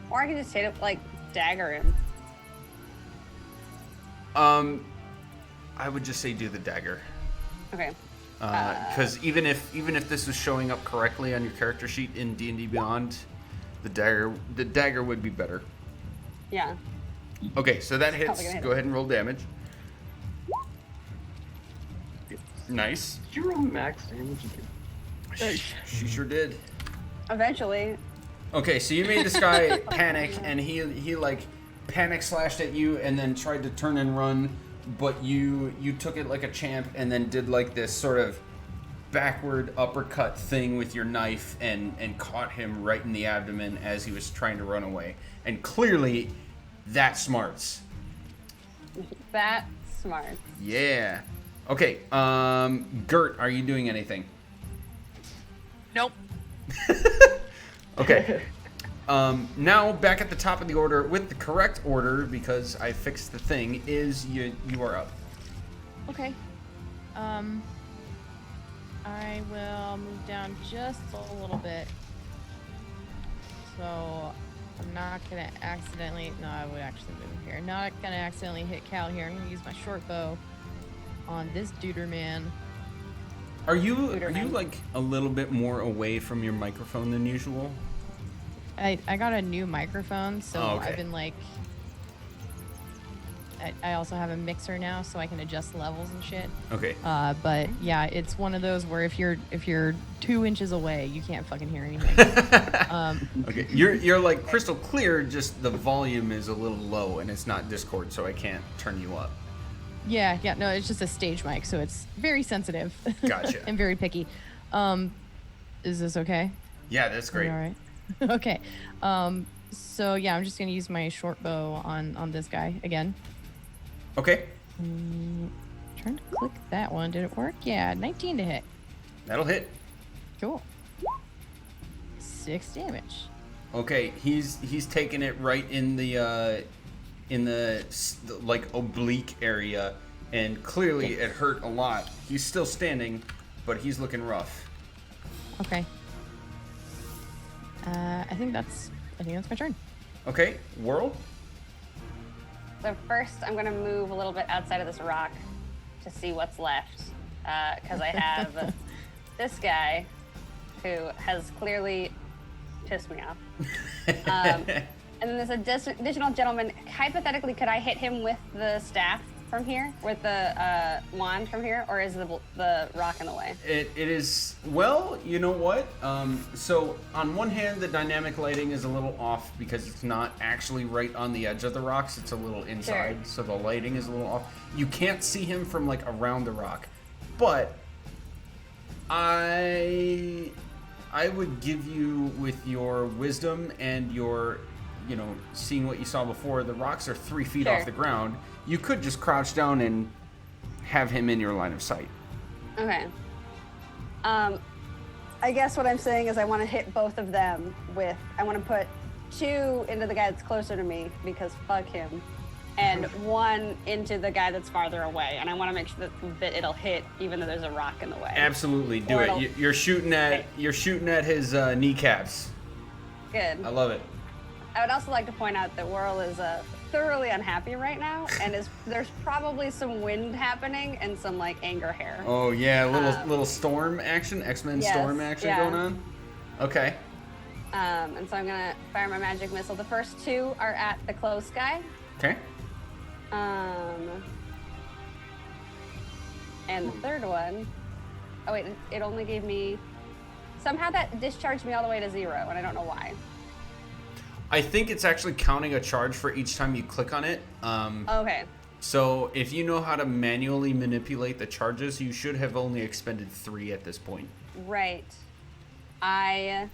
Or I can just hit it, like, dagger him. I would just say do the dagger. Okay. Because even if this was showing up correctly on your character sheet in D&D Beyond, the dagger would be better. Yeah. Okay, so that Probably hits. gonna hit Go it. ahead and roll damage. Nice. Did you roll max damage again? She sure did. Eventually. Okay, so you made this guy panic, and he like panic slashed at you, and then tried to turn and run, but you took it like a champ, and then did like this sort of backward uppercut thing with your knife, and caught him right in the abdomen as he was trying to run away. And clearly, that smarts. That smart. Yeah. Okay. Gert, are you doing anything? Nope. Okay. Now back at the top of the order with the correct order because I fixed the thing. Is you are up. Okay. I will move down just a little bit. So I'm not gonna accidentally. No, I would actually move here. Not gonna accidentally hit Cal here. I'm gonna use my short bow on this duder man. Are you like a little bit more away from your microphone than usual? I got a new microphone, so Oh, okay. I've been like. I also have a mixer now, so I can adjust levels and shit. Okay. But yeah, it's one of those where if you're 2 inches away, you can't fucking hear anything. Okay. You're like crystal clear. Just the volume is a little low, and it's not Discord, so I can't turn you up. Yeah, no, it's just a stage mic, so it's very sensitive. Gotcha. And very picky. Is this okay? Yeah, that's great. All right. Okay. So yeah, I'm just gonna use my short bow on this guy again. Okay. Trying to click that one. Did it work? Yeah, 19 to hit. That'll hit. Cool. 6 damage. Okay, he's taking it right in the like oblique area, and clearly it hurt a lot. He's still standing, but he's looking rough. Okay. I think that's my turn. Okay, Whirl. So first, I'm gonna move a little bit outside of this rock to see what's left, because I have this guy who has clearly pissed me off. And then there's a additional gentleman. Hypothetically, could I hit him with the staff from here, with the wand from here, or is the rock in the way? It is, well, you know what? So on one hand, the dynamic lighting is a little off because it's not actually right on the edge of the rocks. It's a little inside, Sure. so the lighting is a little off. You can't see him from like around the rock, but I would give you, with your wisdom and your, seeing what you saw before, the rocks are 3 feet Sure. off the ground. You could just crouch down and have him in your line of sight. Okay. I guess what I'm saying is I want to hit both of them with. I want to put 2 into the guy that's closer to me because fuck him, and 1 into the guy that's farther away. And I want to make sure that it'll hit even though there's a rock in the way. Absolutely, do Or it. it'll- You're shooting at his kneecaps. Good. I love it. I would also like to point out that Whirl is thoroughly unhappy right now, and there's probably some wind happening and some like anger hair. Oh yeah, little storm action, X-Men Yes, storm action yeah. going on. Okay. And so I'm gonna fire my magic missile. The first 2 are at the close guy. Okay. And the third one, oh wait, it only gave me, somehow that discharged me all the way to 0, and I don't know why. I think it's actually counting a charge for each time you click on it. Okay. So if you know how to manually manipulate the charges, you should have only expended 3 at this point. Right. I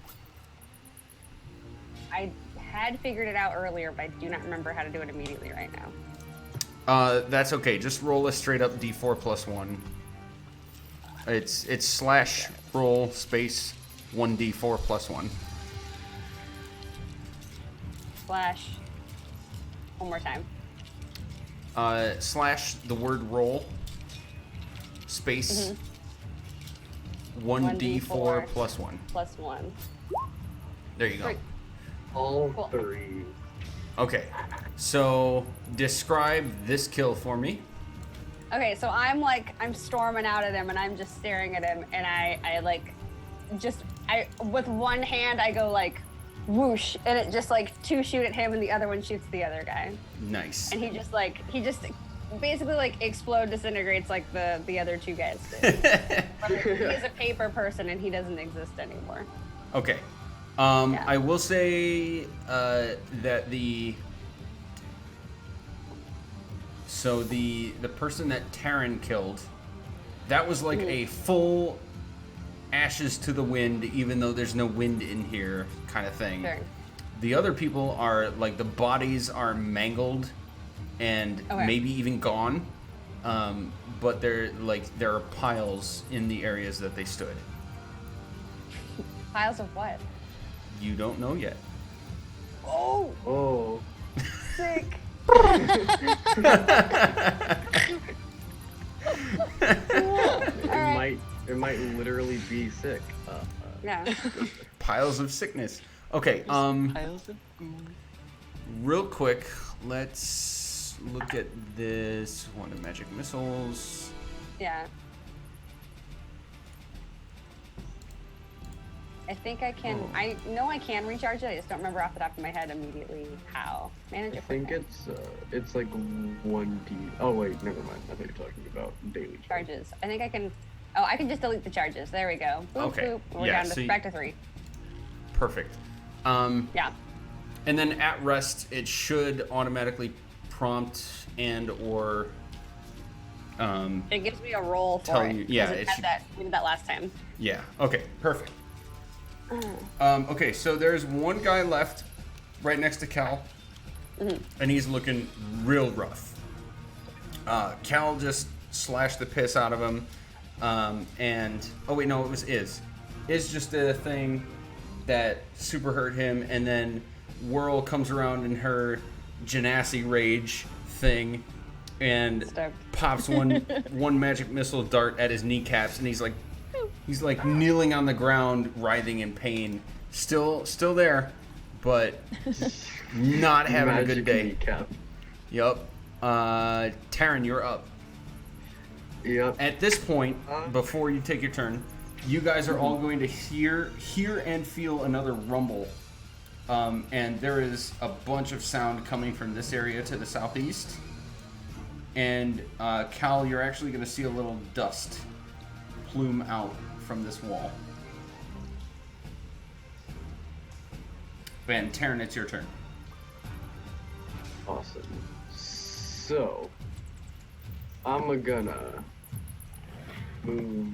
had figured it out earlier, but I do not remember how to do it immediately right now. That's okay. Just roll a straight up D4 plus 1. It's slash roll space 1D4 plus 1. Slash. One more time. Slash the word roll space 1D4 plus 1. Plus 1. There you go. Great. All Cool. 3. Okay, so describe this kill for me. Okay, so I'm storming out at him, and I'm just staring at him, and I with one hand I go like whoosh, and it just like 2 shoot at him, and the other one shoots the other guy, Nice. and he just basically like disintegrates like the other 2 guys did. But he's a paper person, and he doesn't exist anymore. Okay. Yeah. I will say that the person that Taryn killed, that was like a full ashes to the wind, even though there's no wind in here kind of thing. Sure. The other people are like the bodies are mangled and Okay. maybe even gone, but there are piles in the areas that they stood. Piles of what? You don't know yet. Oh, Oh. sick. It might literally be sick. Yeah. Piles of sickness. Okay, Piles of goo. real quick, let's look at this one of magic missiles. Yeah. I think I can. Oh. I know I can recharge it. I just don't remember off the top of my head immediately how. Manage I it. think it's like 1D. Oh wait, never mind. I think you're talking about daily charge. charges. I think I can. Oh, I can just delete the charges. There we go. Boop, Okay. boop. We're Yeah, down so to you- back to 3. Perfect. Yeah. And then at rest, it should automatically prompt and or It gives me a roll for Tell it. you- yeah, because it had should- that. We did that last time. yeah. Okay, perfect. Okay, so there's one guy left right next to Cal, and he's looking real rough. Cal just slashed the piss out of him, and oh wait, no, it was Iz just did a thing that super hurt him, and then Whirl comes around in her Genasi rage thing and Stoked. pops one magic missile dart at his kneecaps, and he's like kneeling on the ground, writhing in pain. Still there, but not having a good Magic day. kneecap. Yup. Taryn, you're up. Yep. At this point, before you take your turn, you guys are all going to hear and feel another rumble. And there is a bunch of sound coming from this area to the southeast. And Cal, you're actually going to see a little dust plume out from this wall. And Taryn, it's your turn. Awesome. So, I'm gonna move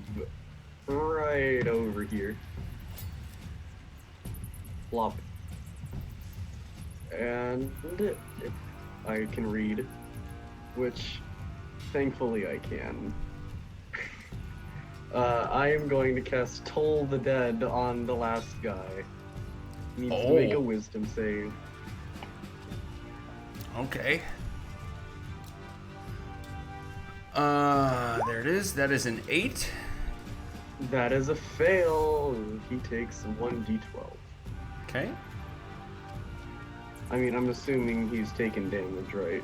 right over here. Flop. And if I can read, which thankfully I can. I am going to cast Toll the Dead on the last guy. Needs to make a wisdom save. Okay. There it is. That is an 8. That is a fail. He takes 1d12. Okay. I mean, I'm assuming he's taking damage, right?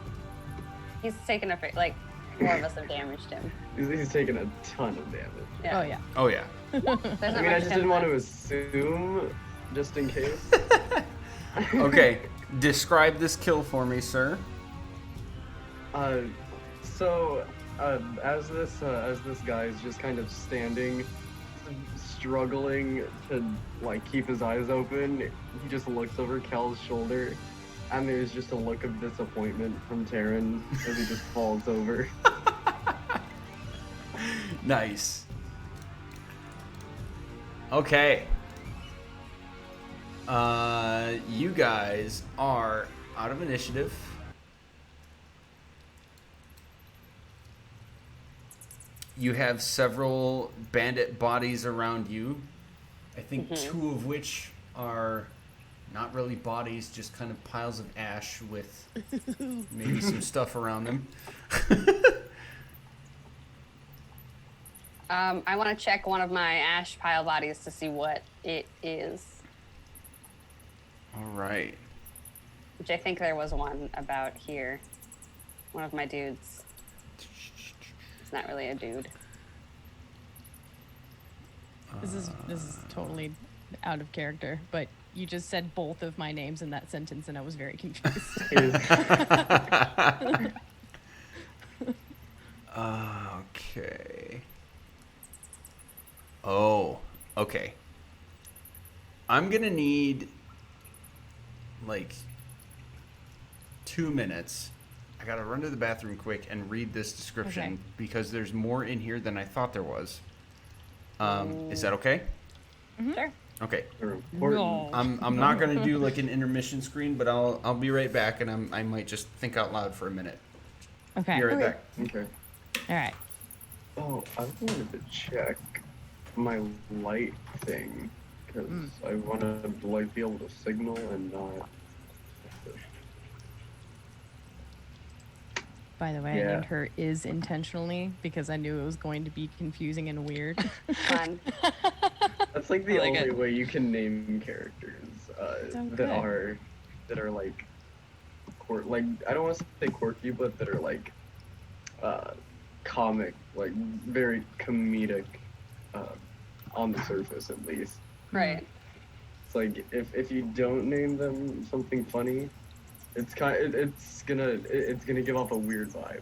He's taken like 4 of us have damaged him. He's taking a ton of damage. Yeah. Oh yeah. Oh yeah. There's not I mean, I much just didn't want to difference. assume, just in case. Okay. Describe this kill for me, sir. As this guy is just kind of standing, struggling to like keep his eyes open, he just looks over Kel's shoulder, and there's just a look of disappointment from Taryn as he just falls over. Nice. Okay. You guys are out of initiative. You have several bandit bodies around you. I think 2 of which are not really bodies, just kind of piles of ash with maybe some stuff around them. I want to check one of my ash pile bodies to see what it is, All right. which I think there was one about here. One of my dudes. It's not really a dude. This is totally out of character, but you just said both of my names in that sentence, and I was very confused. Okay. Oh, okay. I'm gonna need like 2 minutes. I gotta run to the bathroom quick and read this description Okay. because there's more in here than I thought there was. Is that okay? Sure. Okay. They're important. No. I'm not gonna do like an intermission screen, but I'll be right back, and I might just think out loud for a minute. Okay. Be right Okay. back. Okay. All right. Oh, I wanted to check my light thing because I want to like be able to signal and not By the way, I Yeah. named her Is intentionally because I knew it was going to be confusing and weird. Fun. That's like the I like only it. way you can name characters So that good. are like like I don't want to say quirky, but that are like comic, like very comedic on the surface at least. Right. It's like if you don't name them something funny, it's gonna give off a weird vibe.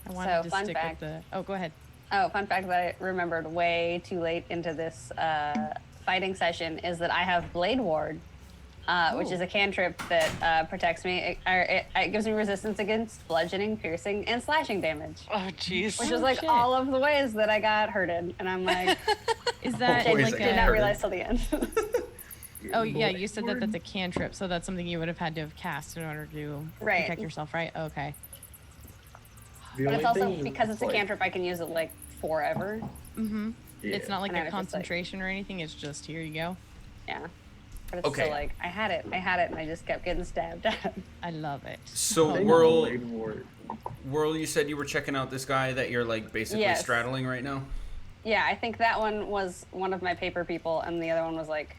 I wanted to fun stick fact. with the. Oh, go ahead. Oh, fun fact that I remembered way too late into this fighting session is that I have Blade Ward, which is a cantrip that protects me. It gives me resistance against bludgeoning, piercing, and slashing damage, Oh, jeez. which Oh, is like shit. all of the ways that I got hurted. And I'm like, Is that boy, is like it did Yeah. not a? realize till the end. Oh yeah, you said that that's a cantrip, so that's something you would have had to have cast in order to Right. protect yourself, right? Okay. The But only it's also thing is, because it's a like, cantrip, I can use it like forever. Mm-hmm. yeah. It's not like And I a was just like- concentration or anything. It's just here you go. Yeah. But it's Okay. still like, I had it, and I just kept getting stabbed at. I love it. So Thing with Whirl, Blade Ward. you said you were checking out this guy that you're like basically Yes. straddling right now. Yeah, I think that one was one of my paper people, and the other one was like,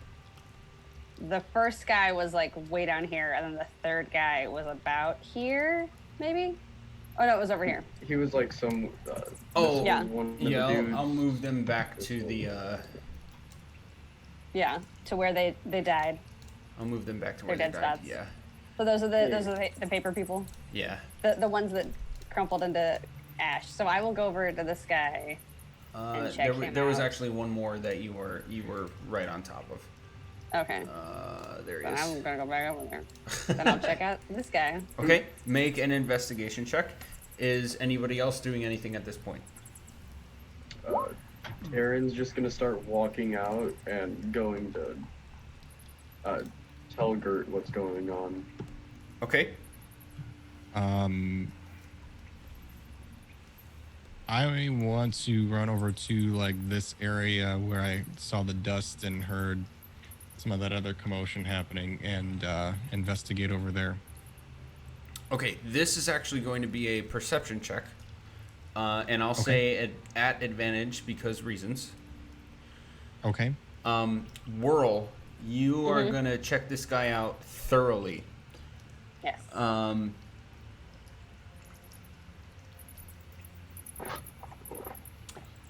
the first guy was like way down here, and then the third guy was about here, maybe? Oh no, it was over here. He was like some. Oh, Yeah. One of the Yeah, dudes. I'll move them back to the. Yeah, to where they died. I'll move them back to where They're they dead died. spots. Yeah, So those are the paper people, yeah. the ones that crumpled into ash. So I will go over to this guy. And check him There was out. actually one more that you were right on top of. Okay. There he Then is. I'm gonna go back over there. Then I'll check out this guy. Okay, make an investigation check. Is anybody else doing anything at this point? Aaron's just gonna start walking out and going to tell Gert what's going on. Okay. I want to run over to like this area where I saw the dust and heard some of that other commotion happening and investigate over there. Okay, this is actually going to be a perception check. And I'll say at advantage because reasons. Okay. Whirl, you are going to check this guy out thoroughly. Yes.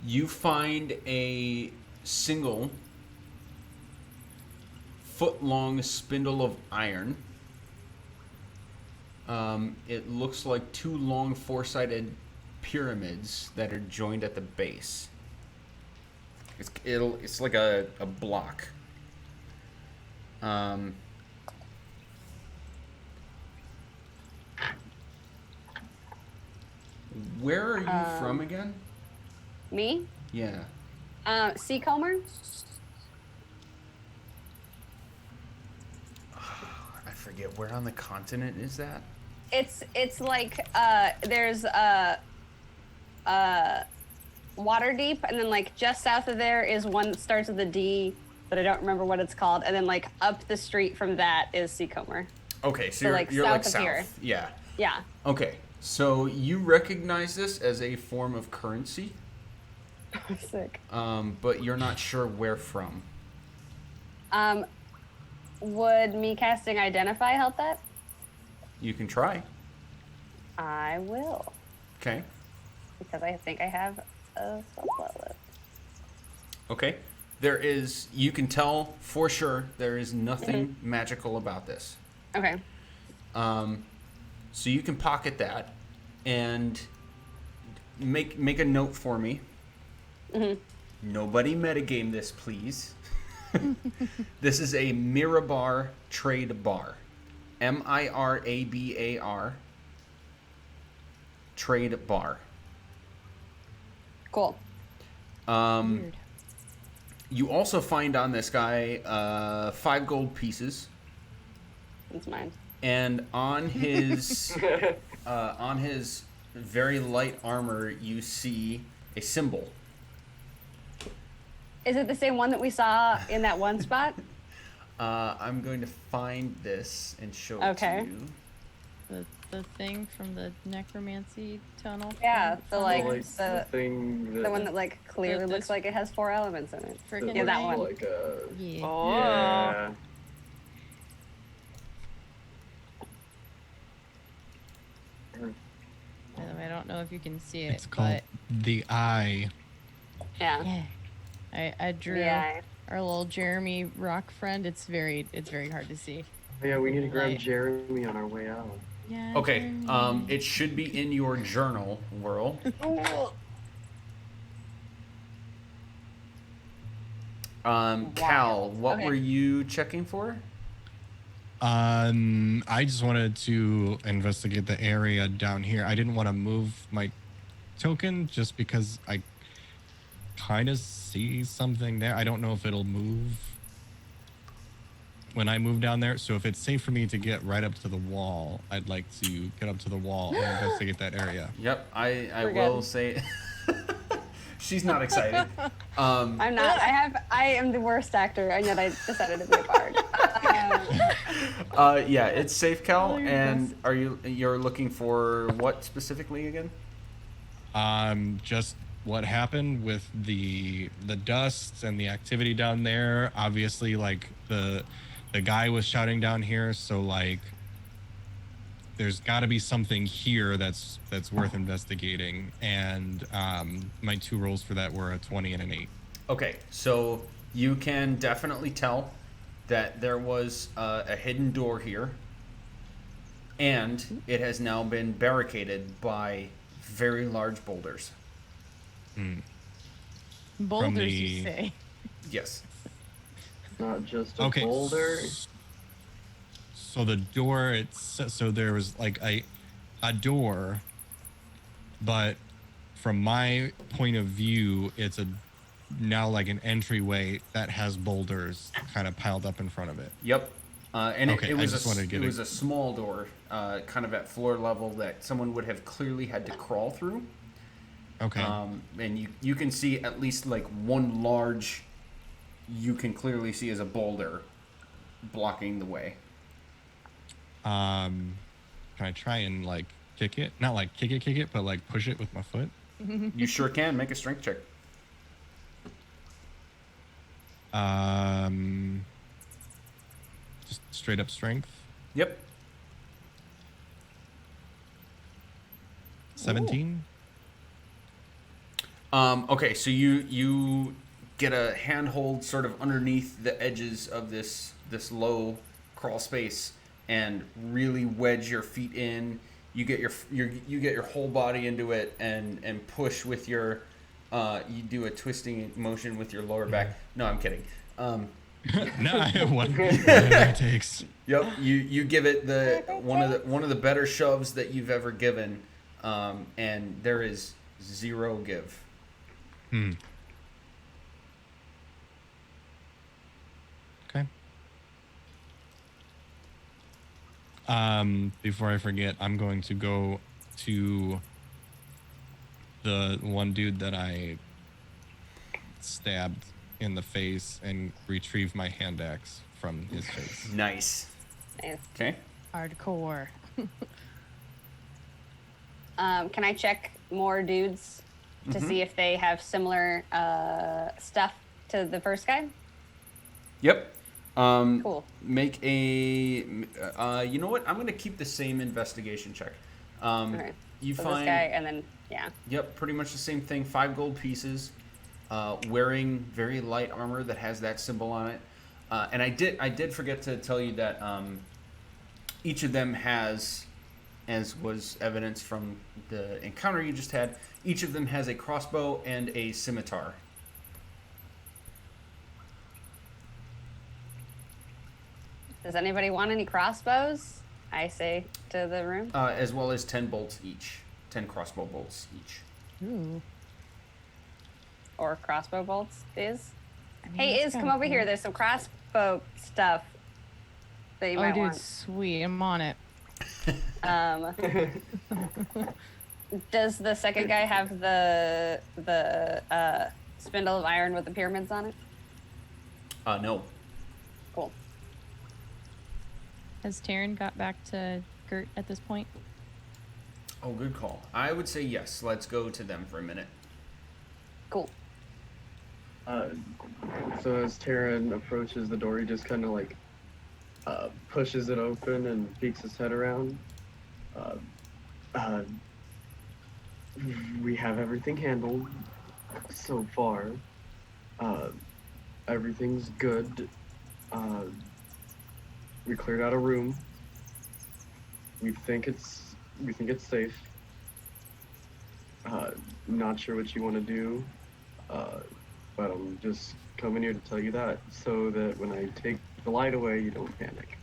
You find a single foot-long spindle of iron. It looks like two long four-sided pyramids that are joined at the base. It's like a block. Where are you from again? Me? Yeah. Seacomer? I forget where on the continent is that? It's like there's Waterdeep, and then like just south of there is one that starts with a D, but I don't remember what it's called, and then like up the street from that is Seacomer. Okay, so, So, like, you're like south of south. here. Yeah. Yeah. Okay, so you recognize this as a form of currency, Sick. but you're not sure where from. Would me casting Identify help that? You can try. I will, Okay. because I think I have a spell left. Okay. You can tell for sure there is nothing magical about this. Okay. So you can pocket that and make a note for me. Nobody metagame this, please. This is a Mirabar trade bar. Mirabar trade bar. Cool. Weird. You also find on this guy 5 gold pieces, That's mine. and on his very light armor you see a symbol. Is it the same one that we saw in that one spot? I'm going to find this and show Okay. it to you. The thing from the necromancy tunnel. Yeah, from- the from like there? the thing that the one that like clearly this- looks like it has 4 elements in it. Frickin' Yeah, that thing? one. like a Yeah. Oh. yeah. By the way, I don't know if you can see it, It's called the Eye. Yeah. but yeah, I drew Yeah. our little Jeremy rock friend. It's very hard to see. Yeah, we need to grab Right. Jeremy on our way out. Yeah. Okay, Jeremy. it should be in your journal, Whirl. Cal, what Okay. were you checking for? I just wanted to investigate the area down here. I didn't want to move my token just because I kind of see something there. I don't know if it'll move when I move down there. So if it's safe for me to get right up to the wall, I'd like to get up to the wall and investigate that area. Yep, I We're will good. say. She's not excited. I'm not. I am the worst actor, and yet I decided to be a bard. Yeah, it's safe, Cal. Oh, you're And you're looking for what specifically again? Just what happened with the dust and the activity down there. Obviously, like the guy was shouting down here, so like there's got to be something here that's worth investigating. And my 2 rolls for that were a 20 and an 8. Okay, so you can definitely tell that there was a hidden door here, and it has now been barricaded by very large boulders. Boulders, you the- say? Yes. Not just a Okay. boulder. So the door, so there was like a door, but from my point of view, it's now like an entryway that has boulders kind of piled up in front of it. Yep. And Okay, it I was just wanted to get it it. was a small door, kind of at floor level that someone would have clearly had to crawl through. Okay. And you can see at least like one large, you can clearly see as a boulder blocking the way. Can I try and like kick it? Not like kick it, but like push it with my foot. You sure can. Make a strength check. Just straight up strength. Yep. 17. Okay, so you get a handhold sort of underneath the edges of this low crawl space and really wedge your feet in. You get you get your whole body into it and push with your you do a twisting motion with your lower back. No, I'm kidding. No, I have whatever it takes. Yep, you give it the one of the better shoves that you've ever given, and there is 0 give. Okay. Before I forget, I'm going to go to the one dude that I stabbed in the face and retrieve my hand axe from his face. Nice. Nice. Okay. Hardcore. Can I check more dudes to see if they have similar stuff to the first guy? Yep. Cool. Make a. You know what? I'm going to keep the same investigation check. Okay. You So find. this guy, and then yeah. Yep, pretty much the same thing. 5 gold pieces, wearing very light armor that has that symbol on it. And I did forget to tell you that each of them has, as was evidence from the encounter you just had, each of them has a crossbow and a scimitar. Does anybody want any crossbows? I say to the room. As well as 10 bolts each. 10 crossbow bolts each. Ooh. Or crossbow bolts, Iz? I mean, Hey, that's Iz, come kinda over here. cool. There's some crossbow stuff that you Oh, might dude, want. sweet. I'm on it. Does the second guy have the spindle of iron with the pyramids on it? No. Cool. Has Taryn got back to Gert at this point? Oh, good call. I would say yes. Let's go to them for a minute. Cool. So as Taryn approaches the door, he just kind of like pushes it open and peeks his head around. We have everything handled so far. Everything's good. We cleared out a room. We think it's safe. Not sure what you want to do, but I'm just coming here to tell you that, so that when I take the light away, you don't panic.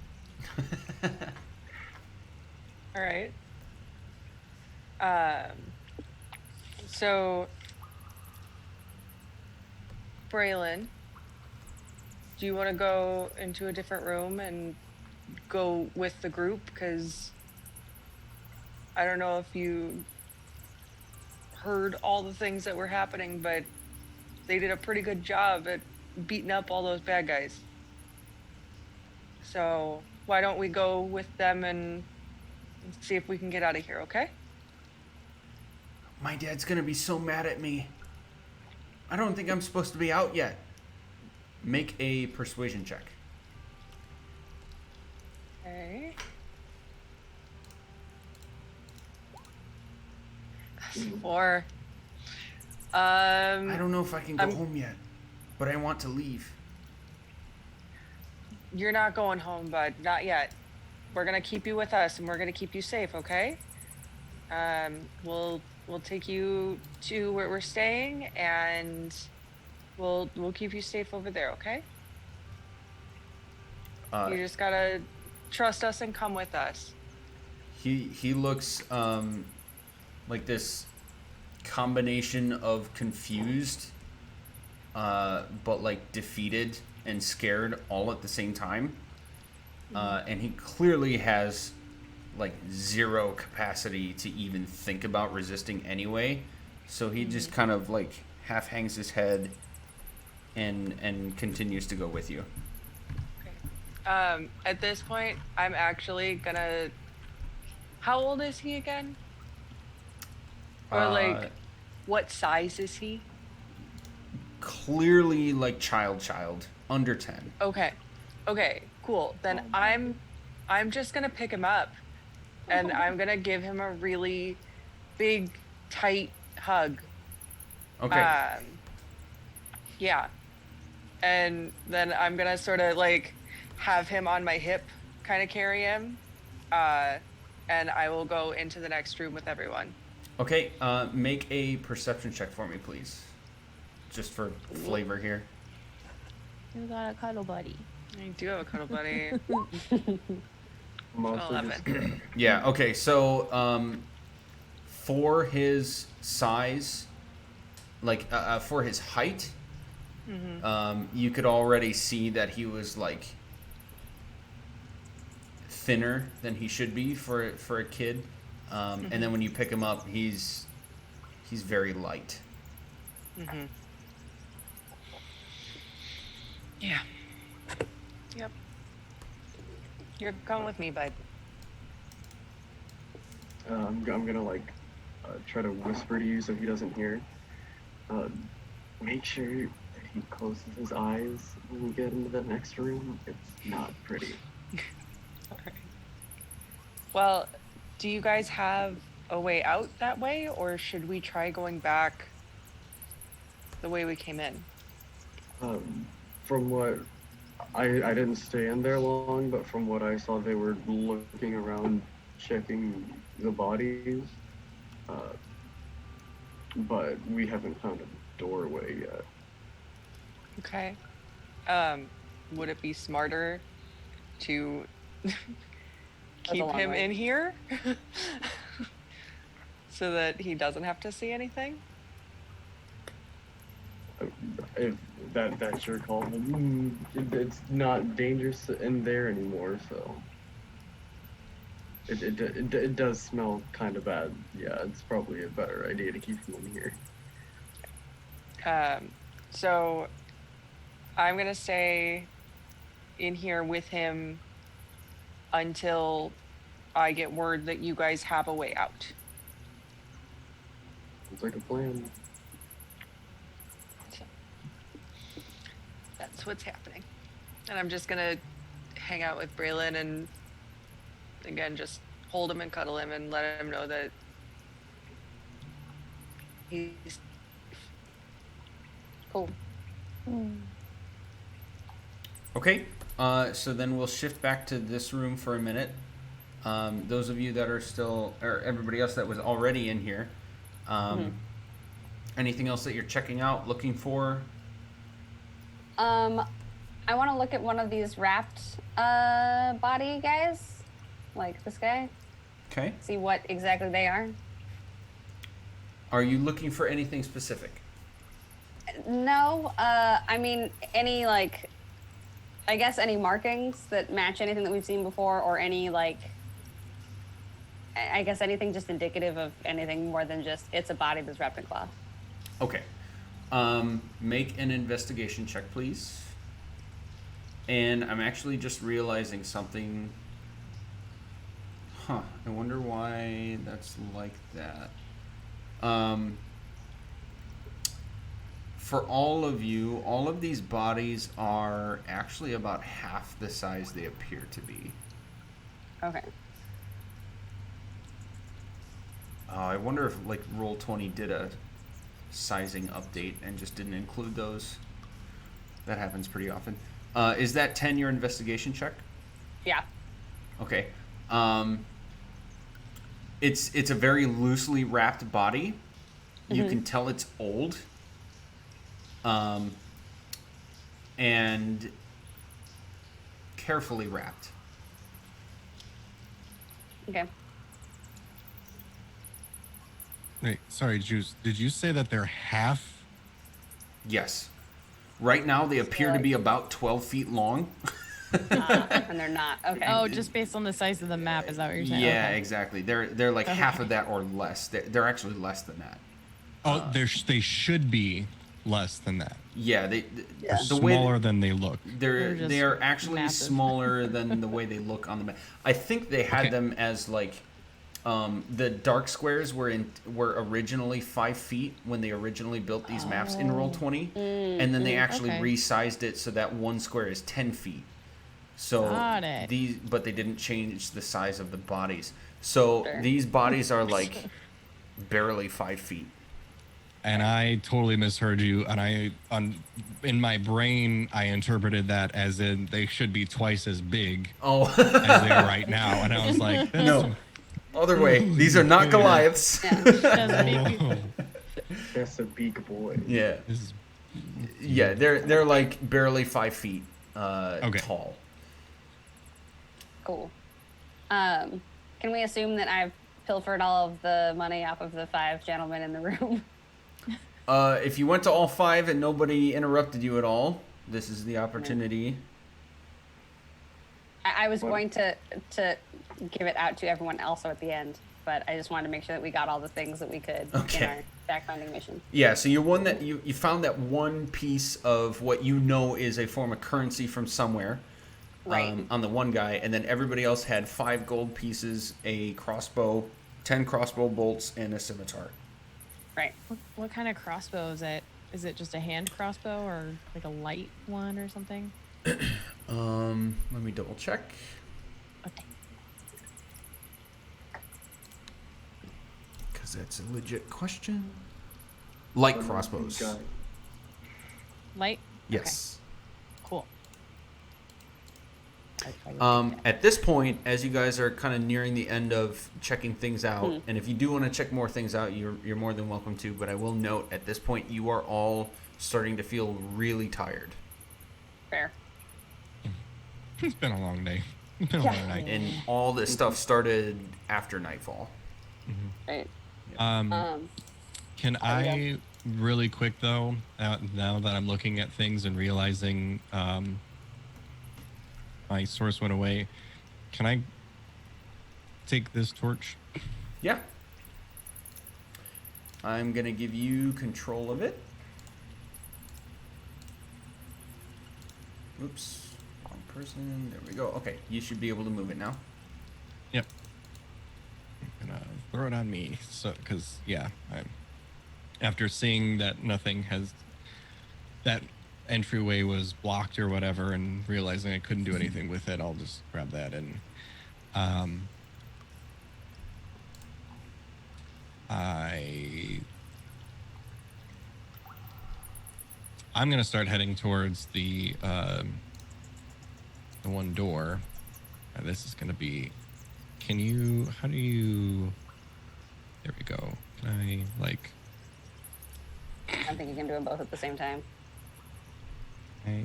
All right. So, Braelin, do you want to go into a different room and go with the group? Because I don't know if you heard all the things that were happening, but they did a pretty good job at beating up all those bad guys. So why don't we go with them and see if we can get out of here, okay? My dad's gonna be so mad at me. I don't think I'm supposed to be out yet. Make a persuasion check. Okay. Four. I don't know if I can go I'm- home yet, but I want to leave. You're not going home, bud. Not yet. We're gonna keep you with us, and we're gonna keep you safe, okay? We'll take you to where we're staying, and we'll keep you safe over there, okay? You just gotta trust us and come with us. He looks like this combination of confused, but like defeated and scared all at the same time. And he clearly has like zero capacity to even think about resisting anyway. So he just kind of like half hangs his head and continues to go with you. At this point, I'm actually gonna. How old is he again? Or like, what size is he? Clearly like child, under 10. Okay, cool. Then I'm just gonna pick him up, and I'm gonna give him a really big, tight hug. Okay. Yeah. And then I'm gonna sort of like have him on my hip, kind of carry him, and I will go into the next room with everyone. Okay, make a perception check for me, please. Just for flavor here. You got a cuddle buddy. I do have a cuddle buddy. I'm also 11. Yeah, okay, so for his size, like for his height, you could already see that he was like thinner than he should be for a kid. And then when you pick him up, he's very light. Yeah. Yep. You're going with me, bud. I'm gonna like try to whisper to you so he doesn't hear. Make sure that he closes his eyes when we get into the next room. It's not pretty. Alright. Well, do you guys have a way out that way, or should we try going back the way we came in? From what I didn't stay in there long, but from what I saw, they were looking around, checking the bodies. But we haven't found a doorway yet. Okay. Would it be smarter to keep long him way. in here so that he doesn't have to see anything? If that's your call, it's not dangerous in there anymore, so it does smell kind of bad. Yeah, it's probably a better idea to keep him in here. So I'm gonna stay in here with him until I get word that you guys have a way out. It's like a plan. So, that's what's happening. And I'm just gonna hang out with Braelin and again just hold him and cuddle him and let him know that he's Cool. Okay, so then we'll shift back to this room for a minute. Those of you that are still, or everybody else that was already in here, anything else that you're checking out, looking for? I want to look at one of these wrapped body guys, like this guy. Okay. See what exactly they are. Are you looking for anything specific? No, I mean any like, I guess any markings that match anything that we've seen before, or any like, I guess anything just indicative of anything more than just it's a body that's wrapped in cloth. Okay. Make an investigation check, please. And I'm actually just realizing something. Huh. I wonder why that's like that. For all of you, all of these bodies are actually about half the size they appear to be. Okay. I wonder if like Roll20 did a sizing update and just didn't include those. That happens pretty often. Is that 10 your investigation check? Yeah. Okay. It's a very loosely wrapped body. You can tell it's old. And carefully wrapped. Okay. Wait, sorry, Juice. Did you say that they're half? Yes. Right now they appear to be about 12 feet long. And they're not. Okay. Oh, just based on the size of the map, is that what you're saying? Yeah, Okay. exactly. They're like half of that or less. They're actually less than that. Oh, they should be less than that. Yeah, They're the way smaller than they look. They're just they are actually massive. smaller than the way they look on the map. I think they had Okay. them as like the dark squares were originally 5 feet when they originally built these maps in Roll20, and then they actually okay. resized it so that one square is 10 feet. So Got it. but they didn't change the size of the bodies. So Sure. these bodies are like barely 5 feet. And I totally misheard you. And in my brain, I interpreted that as in they should be twice as big Oh as they are right now. And I was like, that's no, other way. These are not Goliaths. Doesn't make you- That's a big boy. Yeah. This is Yeah, they're like barely 5 feet Okay. tall. Cool. Can we assume that I've pilfered all of the money off of the 5 gentlemen in the room? If you went to all 5 and nobody interrupted you at all, this is the opportunity. I was going to give it out to everyone else at the end, but I just wanted to make sure that we got all the things that we could in Okay. our backfinding mission. Yeah, so you found that one piece of what you know is a form of currency from somewhere. Right. On the one guy, and then everybody else had 5 gold pieces, a crossbow, 10 crossbow bolts, and a scimitar. Right. What kind of crossbow is it? Is it just a hand crossbow or like a light one or something? Let me double check. Okay. Because that's a legit question. Light crossbows. Guy. Light? Yes. Cool. At this point, as you guys are kind of nearing the end of checking things out, and if you do want to check more things out, you're more than welcome to. But I will note, at this point, you are all starting to feel really tired, Fair. it's been a long day. It's been a long night. and all this stuff started after nightfall. Right. Can I really quick though, now that I'm looking at things and realizing my source went away, can I take this torch? Yeah. I'm gonna give you control of it. Oops, wrong person. There we go. Okay, you should be able to move it now. Yep. I'm gonna throw it on me. So, because after seeing that that entryway was blocked or whatever, and realizing I couldn't do anything with it, I'll just grab that and I'm gonna start heading towards the one door. This is gonna be. How do you? There we go. Can I like? I think you can do them both at the same time.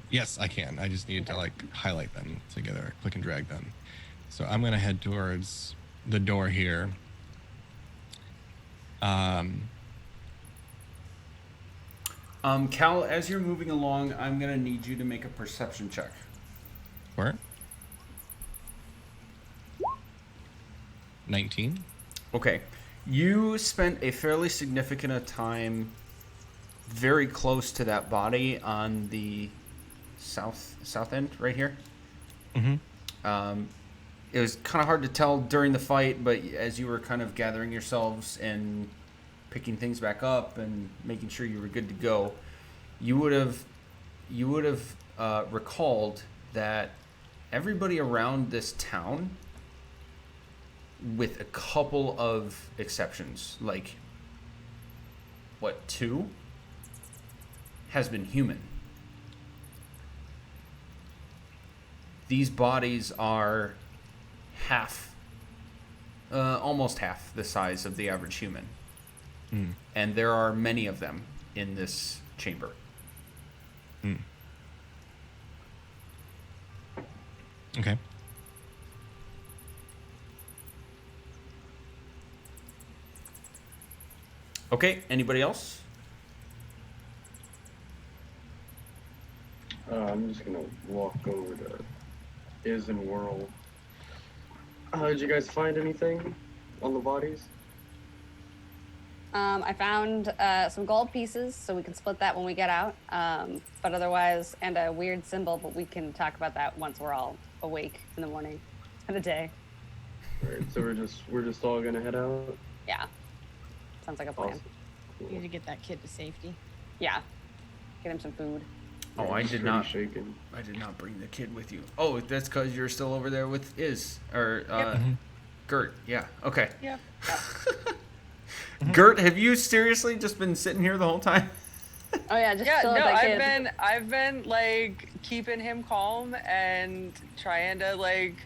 Yes, I can. I just needed to like highlight them together, click and drag them. So I'm gonna head towards the door here. Cal, as you're moving along, I'm gonna need you to make a perception check. Where? 19. Okay. You spent a fairly significant time very close to that body on the south end right here. Mm-hmm. It was kind of hard to tell during the fight, but as you were kind of gathering yourselves and picking things back up and making sure you were good to go, you would have recalled that everybody around this town, with a couple of exceptions, like two, has been human. These bodies are almost half the size of the average human. Mm. And there are many of them in this chamber. Mm. Okay. Okay, anybody else? I'm just gonna walk over to Is and Whirl. Did you guys find anything on the bodies? I found some gold pieces, so we can split that when we get out. But otherwise, and a weird symbol, but we can talk about that once we're all awake in the morning of the day. Alright, so we're just all gonna head out? Yeah. Sounds like a plan. Awesome. You need to get that kid to safety. Yeah. Get him some food. Oh, Yeah, I he's did pretty not. shaken. I did not bring the kid with you. Oh, that's because you're still over there with Mm-hmm. Gert. Yeah. Okay. Yep. Gert, have you seriously just been sitting here the whole time? Oh yeah, just Yeah, chill no, with that kid. I've been like keeping him calm and trying to like,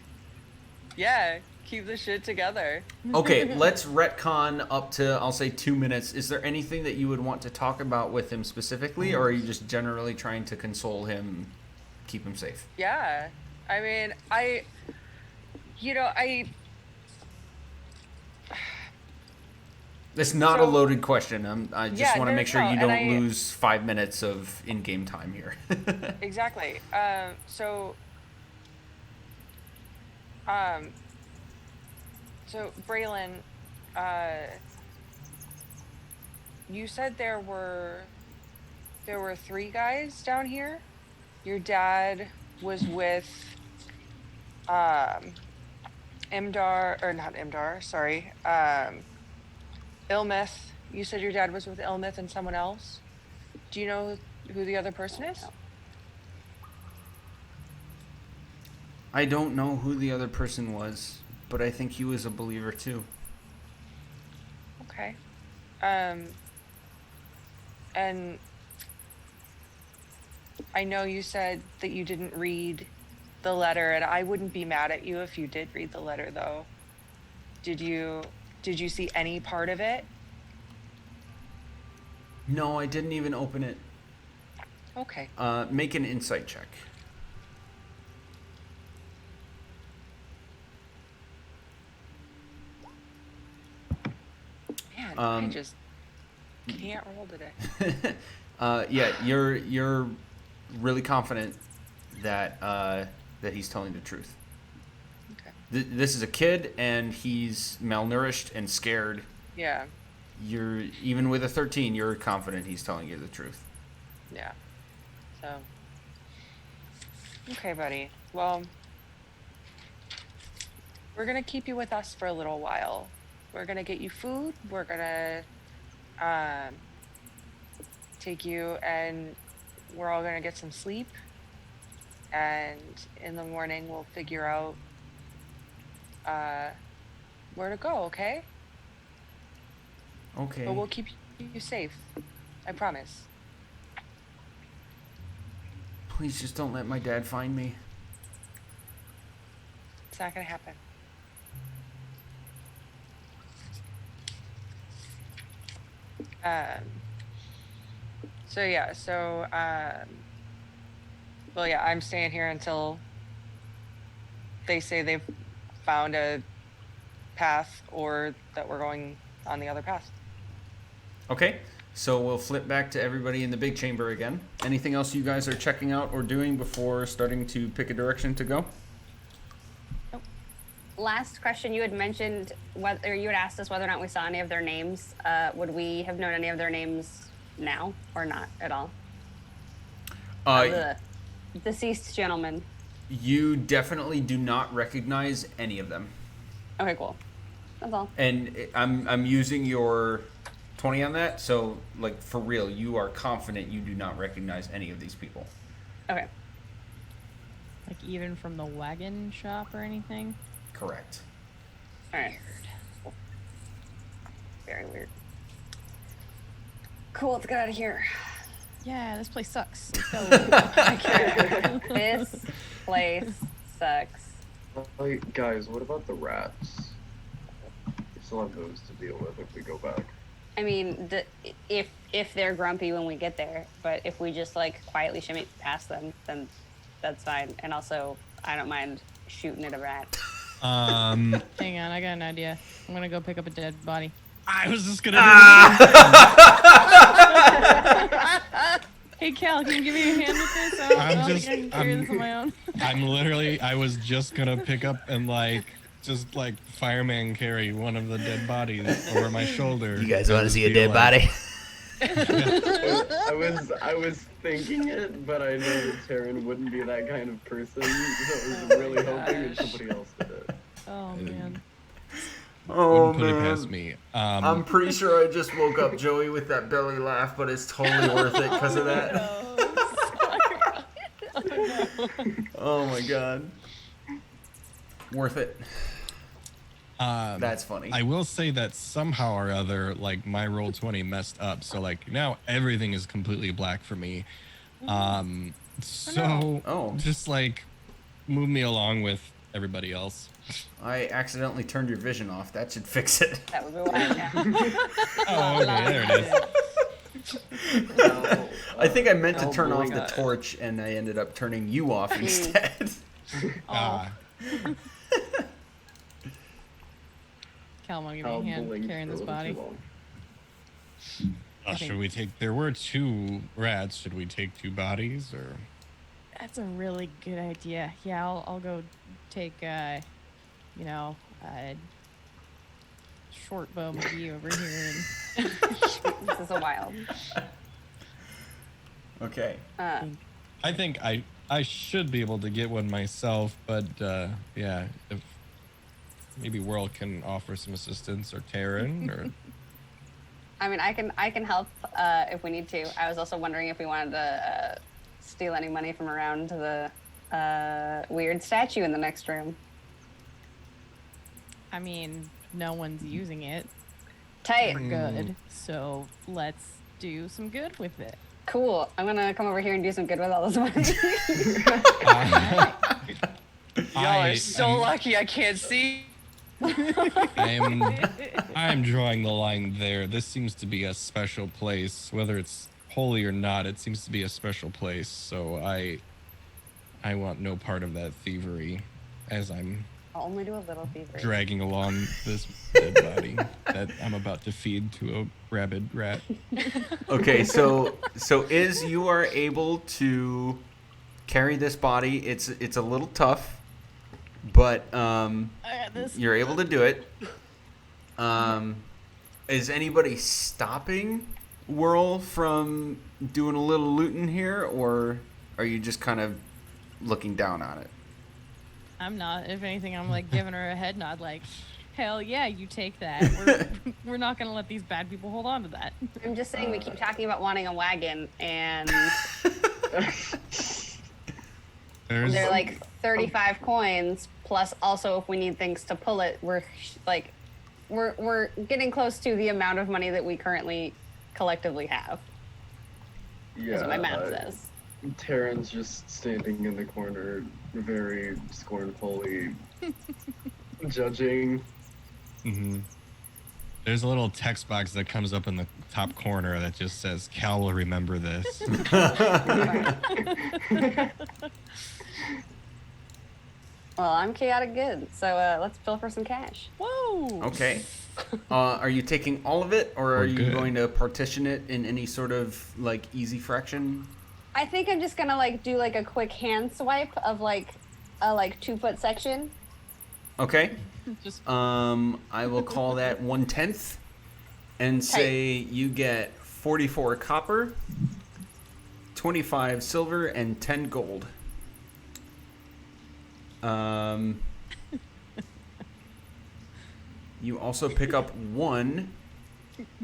yeah, keep the shit together. Okay, let's retcon up to, I'll say, 2 minutes. Is there anything that you would want to talk about with him specifically, or are you just generally trying to console him, keep him safe? Yeah, I mean, I It's not a So- loaded question. I just Yeah, want to no, make sure no, you and don't I- lose 5 minutes of in-game time here. exactly. So Braelin, you said there were 3 guys down here. Your dad was with Imdar, or not Imdar, sorry. Ilmith. You said your dad was with Ilmith and someone else. Do you know who the other person is? I don't know who the other person was, but I think he was a believer too. Okay. And I know you said that you didn't read the letter, and I wouldn't be mad at you if you did read the letter, though. Did you see any part of it? No, I didn't even open it. Okay. Make an insight check. Man, I just can't roll today. Yeah, you're really confident that that he's telling the truth. Okay. This is a kid, and he's malnourished and scared. Yeah. You're even with a 13, you're confident he's telling you the truth. Yeah. So. Okay, buddy. Well, we're gonna keep you with us for a little while. We're gonna get you food. We're gonna take you, and we're all gonna get some sleep. And in the morning, we'll figure out where to go. Okay? Okay. But we'll keep you safe. I promise. Please just don't let my dad find me. It's not gonna happen. Well, yeah, I'm staying here until they say they've found a path or that we're going on the other path. Okay, so we'll flip back to everybody in the big chamber again. Anything else you guys are checking out or doing before starting to pick a direction to go? Last question, you had mentioned whether you had asked us whether or not we saw any of their names. Would we have known any of their names now or not at all? The deceased gentleman. You definitely do not recognize any of them. Okay, cool. That's all. And I'm using your 20 on that, so like for real, you are confident you do not recognize any of these people. Okay. Like even from the wagon shop or anything? Correct. All right. Very weird. Cool, let's get out of here. Yeah, this place sucks. Let's go. This place sucks. Like, guys, what about the rats? We still have those to deal with if we go back. I mean, if they're grumpy when we get there, but if we just like quietly shimmy past them, then that's fine. And also, I don't mind shooting at a rat. Hang on, I got an idea. I'm gonna go pick up a dead body. I was just gonna. Hey Cal, can you give me a hand with this? I don't think I can carry this on my own. I was just gonna pick up and just fireman carry one of the dead bodies over my shoulder. You guys want to see a dead body? I was thinking it, but I know that Taryn wouldn't be that kind of person, so I was really hoping that somebody else did it. Oh man. Oh Wouldn't put it past me. I'm pretty sure I just woke up Joey with that belly laugh, but it's totally worth it because of that. Oh my god. Worth it. That's funny. I will say that somehow or other, my roll 20 messed up. So now everything is completely black for me. Just move me along with everybody else. I accidentally turned your vision off. That should fix it. That would be why. Yeah. Oh, okay, there it is. I think I meant to turn off the torch, and I ended up turning you off instead. Cal, want to give me a hand carrying this body? Should we take? There were 2 rats. Should we take 2 bodies or? That's a really good idea. Yeah, I'll go take short bow McGee over here and This is a wild. Okay. I think I should be able to get one myself, but yeah, if maybe Whirl can offer some assistance or Taryn or. I mean, I can help if we need to. I was also wondering if we wanted to steal any money from around the weird statue in the next room. I mean, no one's using it Tight. for good, so let's do some good with it. Cool. I'm gonna come over here and do some good with all this money. Y'all are so lucky I can't see. I'm drawing the line there. This seems to be a special place, whether it's holy or not. It seems to be a special place. So I want no part of that thievery, as I'm I'll only do a little thievery. dragging along this dead body that I'm about to feed to a rabid rat. Okay, so Iz, you are able to carry this body. It's a little tough, but I got this. you're able to do it. Is anybody stopping Whirl from doing a little looting here, or are you just kind of looking down on it? I'm not. If anything, I'm like giving her a head nod, like, hell yeah, you take that. We're not gonna let these bad people hold on to that. I'm just saying we keep talking about wanting a wagon, and There's they're like 35 coins, plus also if we need things to pull it, we're getting close to the amount of money that we currently collectively have. Yeah. That's what my math says. Taryn's just standing in the corner, very scornfully judging. hmm There's a little text box that comes up in the top corner that just says, "Cal will remember this." Well, I'm chaotic good, so let's pilfer some cash. Whoa. Okay. Are you taking all of it, or are We're you good. going to partition it in any sort of like easy fraction? I think I'm just gonna like do like a quick hand swipe of like a 2-foot section. Okay. Just I will call that 1/10, and say you get 44 copper, 25 silver, and 10 gold. You also pick up 1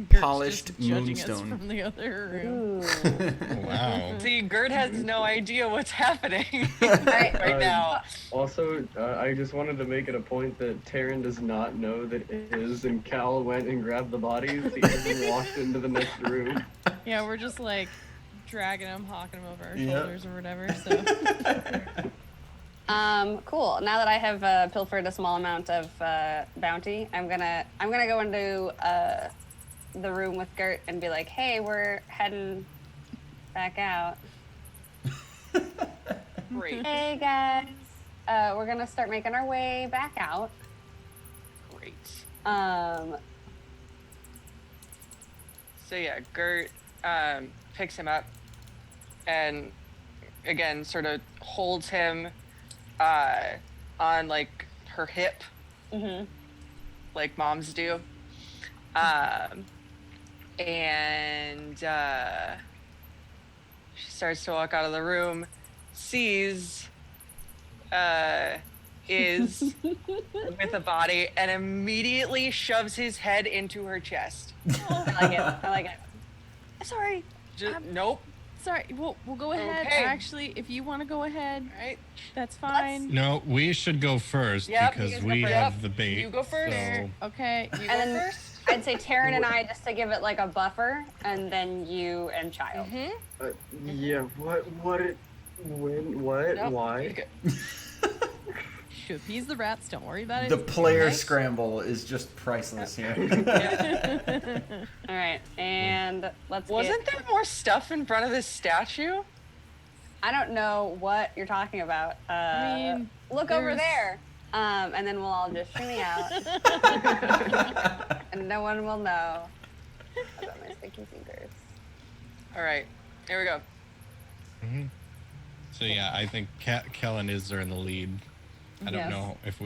Gert's polished just judging us moonstone. from the other room. Ooh. Wow. See, Gert has no idea what's happening Right. right now. Also, I just wanted to make it a point that Taryn does not know that Iz and Cal went and grabbed the bodies. He hasn't walked into the next room. Yeah, we're just like dragging them, hawking them over our Yeah. shoulders or whatever. So Cool. Now that I have pilfered a small amount of bounty, I'm gonna go into the room with Gert and be like, "Hey, we're heading back out. Great. Hey guys, we're gonna start making our way back out. Great. So yeah, Gert picks him up and again sort of holds him on like her hip, Mm-hmm. like moms do. And she starts to walk out of the room, sees Iz with a body, and immediately shoves his head into her chest. I like it. Sorry. Nope. sorry, we'll go ahead. Okay. Actually, if you want to go ahead, Right. that's fine. No, we should go first Yep, you because guys go we first. have Yep, the bait. you go first. So Okay. You And go then first. I'd say Taryn and I just to give it like a buffer, and then you and Child. Mm-hmm. Yeah, when, what, Nope. why? To appease the rats, don't worry about it. The player Okay? scramble is just priceless here. All right, and let's. Wasn't there more stuff in front of this statue? I don't know what you're talking about. I mean, look over there's- there, and then we'll all just shimmy out, and no one will know about my sticky fingers. All right, here we go. Mhm. So yeah, I think Kel and Iz are in the lead. I don't Yes. know if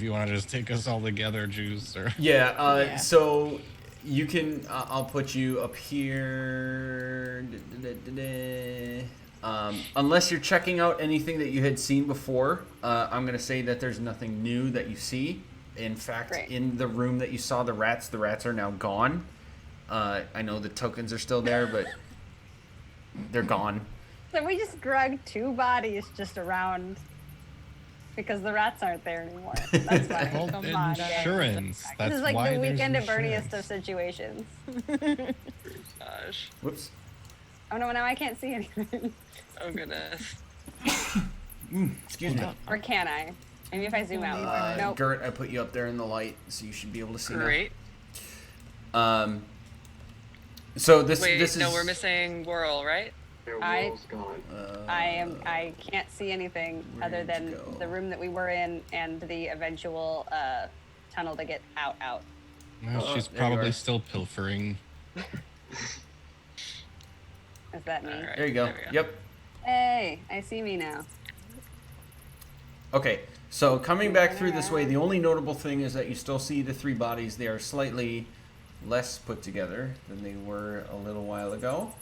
you want to just take us all together, Juice, or Yeah, Yeah. so you can, I'll put you up here. Unless you're checking out anything that you had seen before, I'm going to say that there's nothing new that you see. In fact, Great. in the room that you saw the rats are now gone. I know the tokens are still there, but they're gone. So we just drug 2 bodies just around because the rats aren't there anymore. That's fine. well, Come on, guys. insurance. That's This is like why the there's weekend at Berniest of insurance. situations. Gosh, Whoops. Oh no, now I can't see anything. oh goodness. Excuse me. Or can I? Maybe if I zoom out more. Nope. Gert, I put you up there in the light, so you should be able to see Great. now. So this Wait, this no, is we're missing Whirl, right? Their I- world's gone. I can't see anything other Ready to than go. the room that we were in and the eventual tunnel to get out. Well, Oh, she's there you probably are. still pilfering. Is that me? All right, There you go. we go. Yep. Hey, I see me now. Okay, so coming back through this way, the only notable thing is that you still see the 3 bodies. They are slightly less put together than they were a little while ago.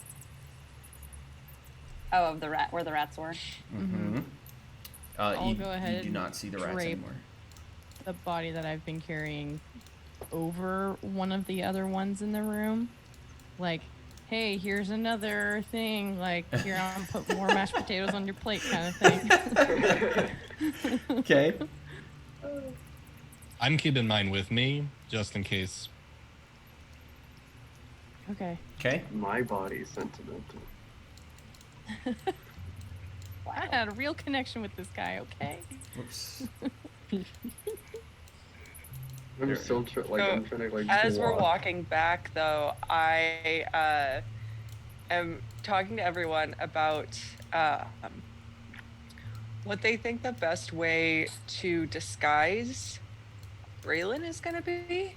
Oh, of the rat, where the rats were. Mm-hmm. I'll you, go ahead you do and not see the rats drape anymore. the body that I've been carrying over one of the other ones in the room. Like, hey, here's another thing. Like, here, I'll put more mashed potatoes on your plate kind of thing. Okay. I'm keeping mine with me just in case. Okay. Okay. My body's sentimental. I had a real connection with this guy, okay? Whoops. I'm still I'm trying to like. As we're block. walking back, though, I am talking to everyone about what they think the best way to disguise Braelin is going to be.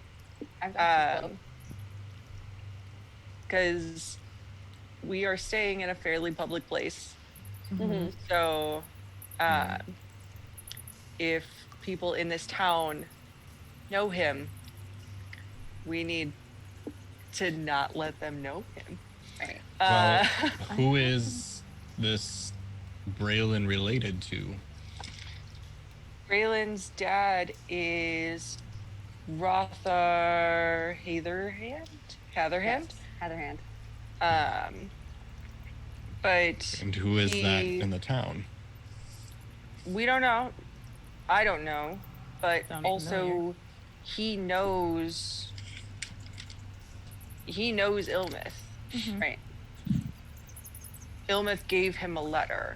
I've got you. Because we are staying in a fairly public place. Mhm. So if people in this town know him, we need to not let them know him. Right. Well, who is this Braelin related to? Braelin's dad is Rothar Hatherhand. Hatherhand. But And who is that in the town? we don't know. I don't know. But Sounds also familiar. he knows Ilmith. Right. Ilmith gave him a letter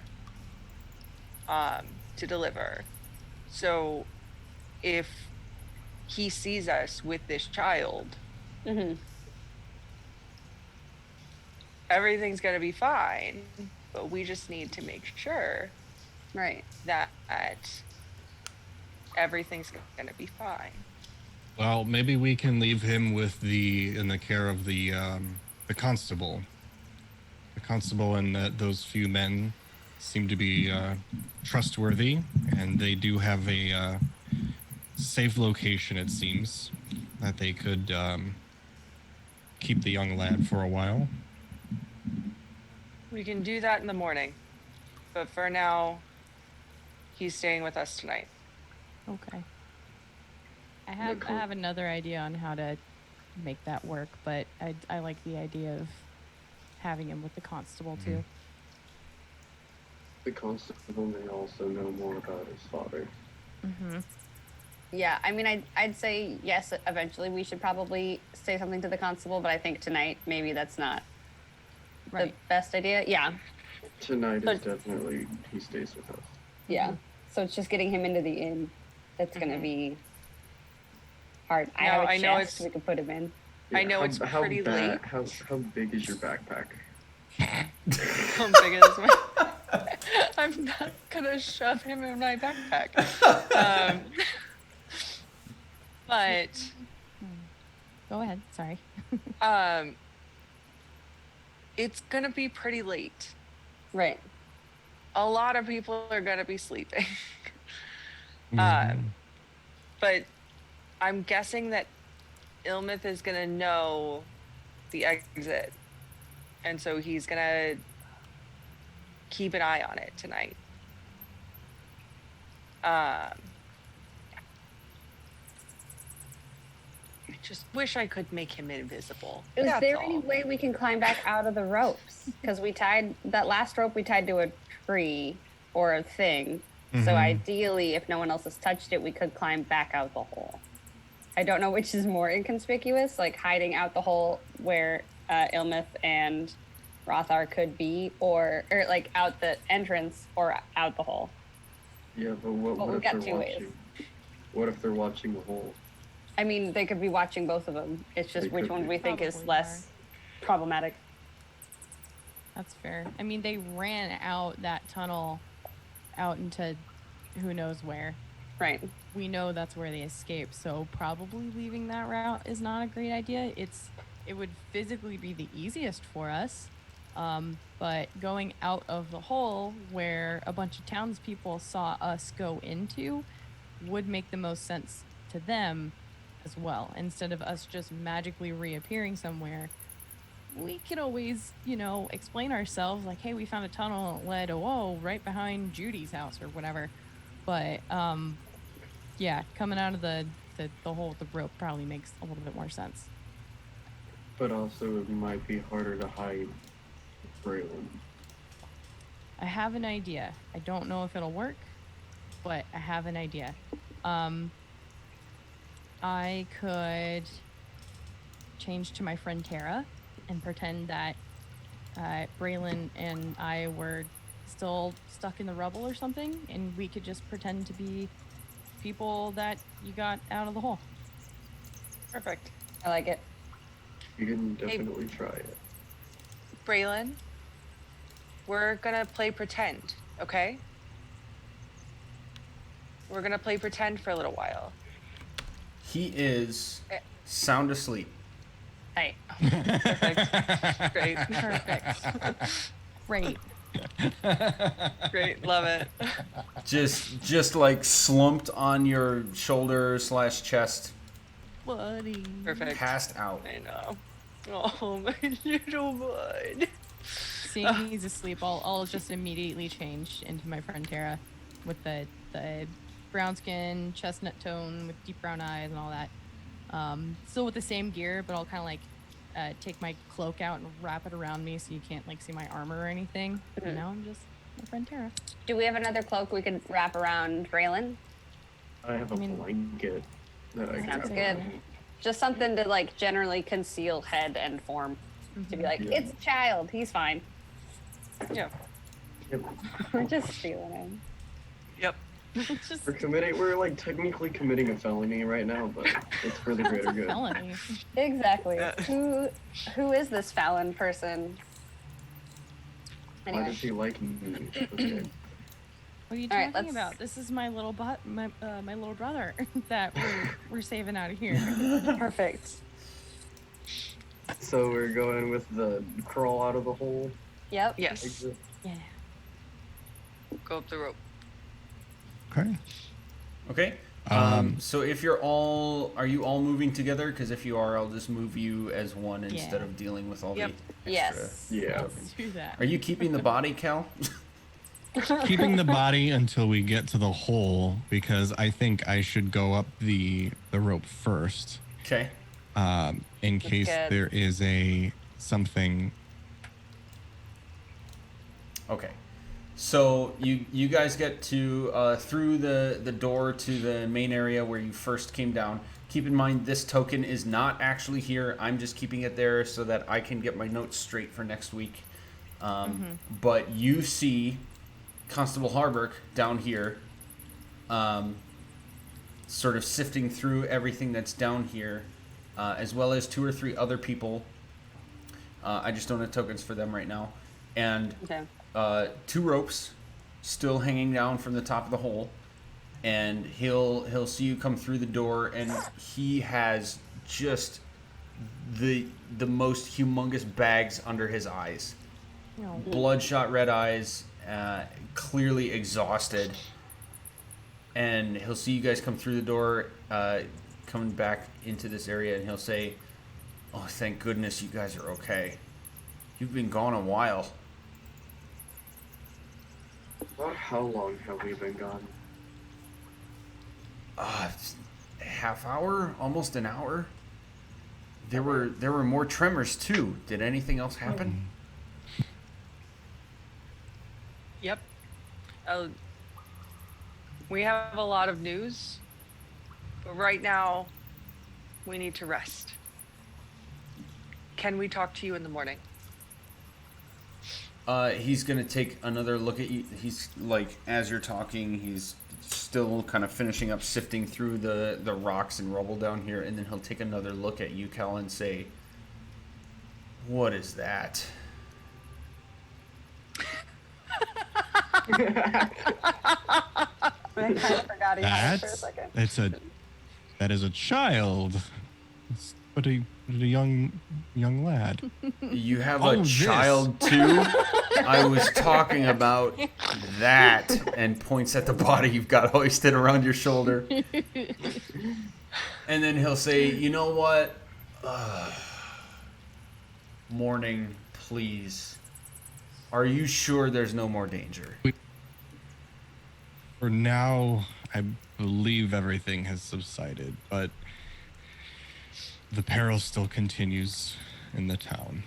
to deliver. So if he sees us with this child, Mm-hmm. everything's going to be fine, but we just need to make sure Right. that everything's going to be fine. Well, maybe we can leave him in the care of the constable. The constable and those few men seem to be trustworthy, and they do have a safe location, it seems, that they could keep the young lad for a while. We can do that in the morning. But for now, he's staying with us tonight. Okay. I have another idea on how to make that work, but I like the idea of having him with the constable too. The constable may also know more about his father. Mm-hmm. Yeah, I mean, I'd say yes. Eventually, we should probably say something to the constable, but I think tonight maybe that's not Right. the best idea. Yeah, Tonight is But- definitely he stays with us. yeah. So it's just getting him into the inn that's gonna be hard. I have a I know chest we could put him in. I know it's pretty late. How big is your backpack? How big is my... I'm not gonna shove him in my backpack. But Go ahead. Sorry. it's gonna be pretty late. Right. A lot of people are gonna be sleeping. Mhm. But I'm guessing that Ilmith is gonna know the exit, and so he's gonna keep an eye on it tonight. I just wish I could make him invisible. Is That's there all. any way we can climb back out of the ropes? Because we tied that last rope we tied to a tree or a thing. So Mhm. ideally, if no one else has touched it, we could climb back out the hole. I don't know which is more inconspicuous, like hiding out the hole where Ilmith and Rothar could be, or like out the entrance or out the hole. Yeah, but what Well, we've if got they're 2 ways. watching? What if they're watching the hole? I mean, they could be watching both of them. It's just They which could one be. we think is Probably less problematic. That's fair. I mean, they ran out that tunnel out into who knows where. Right. We know that's where they escaped, so probably leaving that route is not a great idea. It would physically be the easiest for us, but going out of the hole where a bunch of townspeople saw us go into would make the most sense to them as well. Instead of us just magically reappearing somewhere, we could always, explain ourselves like, hey, we found a tunnel that led, right behind Judy's house or whatever. But yeah, coming out of the hole with the rope probably makes a little bit more sense. But also, it might be harder to hide Braelin. I have an idea. I don't know if it'll work, but I have an idea. I could change to my friend Tara and pretend that Braelin and I were still stuck in the rubble or something, and we could just pretend to be people that you got out of the hole. Perfect. I like it. You can definitely try it. Braelin, we're gonna play pretend, okay? We're gonna play pretend for a little while. He is sound asleep. Hey. Perfect. Great. Perfect. Great. Great. Love it. Just like slumped on your shoulder / chest, Buddy. Perfect. passed out. I know. Oh, my little bud. Seeing he's asleep, I'll just immediately change into my friend Tara with the brown skin, chestnut tone with deep brown eyes and all that. Still with the same gear, but I'll kind of like take my cloak out and wrap it around me so you can't like see my armor or anything. Mm-hmm. And now I'm just my friend Tara. Do we have another cloak we could wrap around Braelin? I have a I mean- blanket that I can Sounds wrap good. around. Just something to like generally conceal head and form. To be like, Yeah. it's a child, he's fine. Yeah. Yep. We're just stealing him. Yep. Just We're like technically committing a felony right now, but it's for the greater good. felony. Exactly. Yeah. Who is this Fallon person? Why Anyway, does he like me? Okay. What are you All right, talking let's- about? This is my little my little brother that we're saving out of here. perfect. So we're going with the crawl out of the hole Yep. Yes. exit. Yeah. Go up the rope. Okay. Okay. So if are you all moving together? Because if you are, I'll just move you as one instead Yeah. of dealing with all Yep. the extra. Yes. Yeah. Let's do that. Are you keeping the body, Cal? Keeping the body until we get to the hole because I think I should go up the rope first. Okay. In case good. there is something. Okay. So you guys get to through the door to the main area where you first came down. Keep in mind this token is not actually here. I'm just keeping it there so that I can get my notes straight for next week. But you see Constable Harburg down here, sort of sifting through everything that's down here, as well as 2 or 3 other people. I just don't have tokens for them right now. And Okay. 2 ropes still hanging down from the top of the hole, and he'll see you come through the door, and he has just the most humongous bags under his eyes, No. bloodshot red eyes, clearly exhausted, and he'll see you guys come through the door, coming back into this area, and he'll say, "Oh, thank goodness you guys are okay. You've been gone a while." About how long have we been gone? Half hour, almost an hour. There were more tremors too. Did anything else happen? Yep. We have a lot of news, but right now we need to rest. Can we talk to you in the morning? He's gonna take another look at you. He's like, as you're talking, he's still kind of finishing up sifting through the rocks and rubble down here, and then he'll take another look at you, Cal, and say, "What is that?" I kind of forgot he had it for a second. That is a child. But a young lad. You have Oh, a this. child too? I was talking about that, and points at the body you've got hoisted around your shoulder. And then he'll say, "You know what? Morning, please. Are you sure there's no more danger?" For now, I believe everything has subsided, but the peril still continues in the town.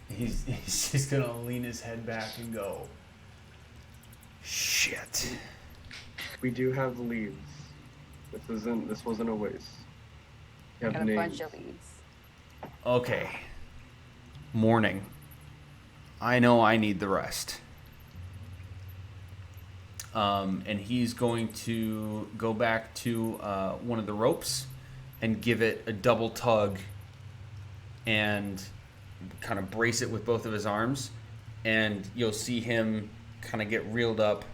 He's just gonna lean his head back and go, shit. We do have leads. This wasn't a waste. We have Got a names. bunch of leads. Okay. Morning. I know I need the rest. And he's going to go back to one of the ropes and give it a double tug and kind of brace it with both of his arms. And you'll see him kind of get reeled up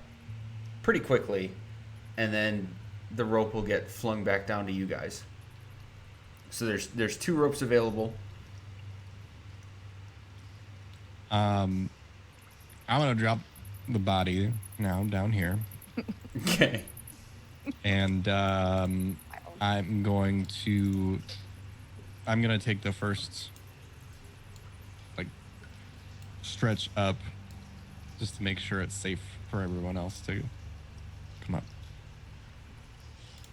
pretty quickly. And then the rope will get flung back down to you guys. So there's 2 ropes available. I'm gonna drop the body now down here, Okay. and I'm gonna take the first like stretch up, just to make sure it's safe for everyone else to come up.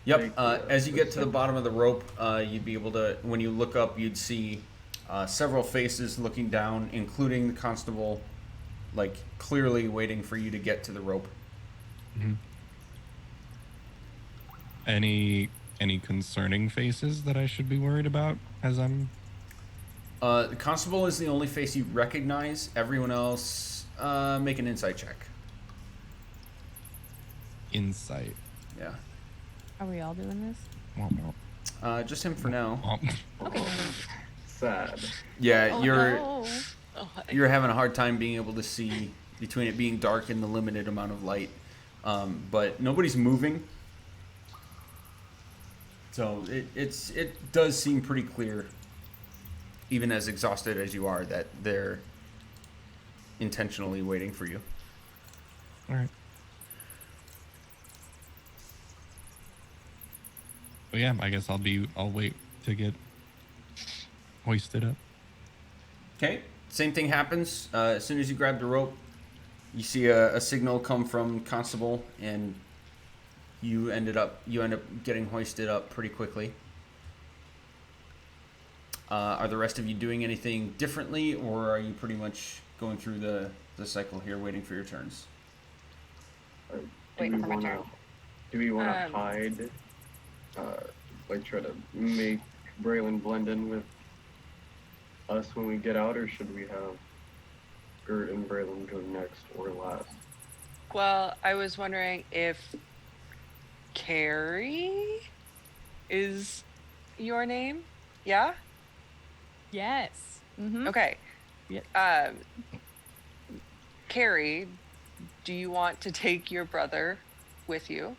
Yep. As you get to the bottom of the rope, you'd be able to, when you look up, you'd see several faces looking down, including the constable, like clearly waiting for you to get to the rope. Mm-hmm. Any concerning faces that I should be worried about as I'm? The constable is the only face you recognize. Everyone else, make an insight check. Insight. Yeah. Are we all doing this? Womp womp. Just him for now. Womp. Okay. Sad. Yeah, Oh, you're no. you're having a hard time being able to see between it being dark and the limited amount of light. But nobody's moving. So it does seem pretty clear, even as exhausted as you are, that they're intentionally waiting for you. All right. Well, yeah, I guess I'll wait to get hoisted up. Okay. Same thing happens. As soon as you grab the rope, you see a signal come from constable, and you end up getting hoisted up pretty quickly. Are the rest of you doing anything differently, or are you pretty much going through the cycle here, waiting for your turns? Waiting for my turn. Do we want to hide? Like try to make Braelin blend in with us when we get out, or should we have Gert and Braelin go next or last? Well, I was wondering if Carrie is your name? Yeah? Yes. Mm-hmm. Okay. Yeah. Carrie, do you want to take your brother with you?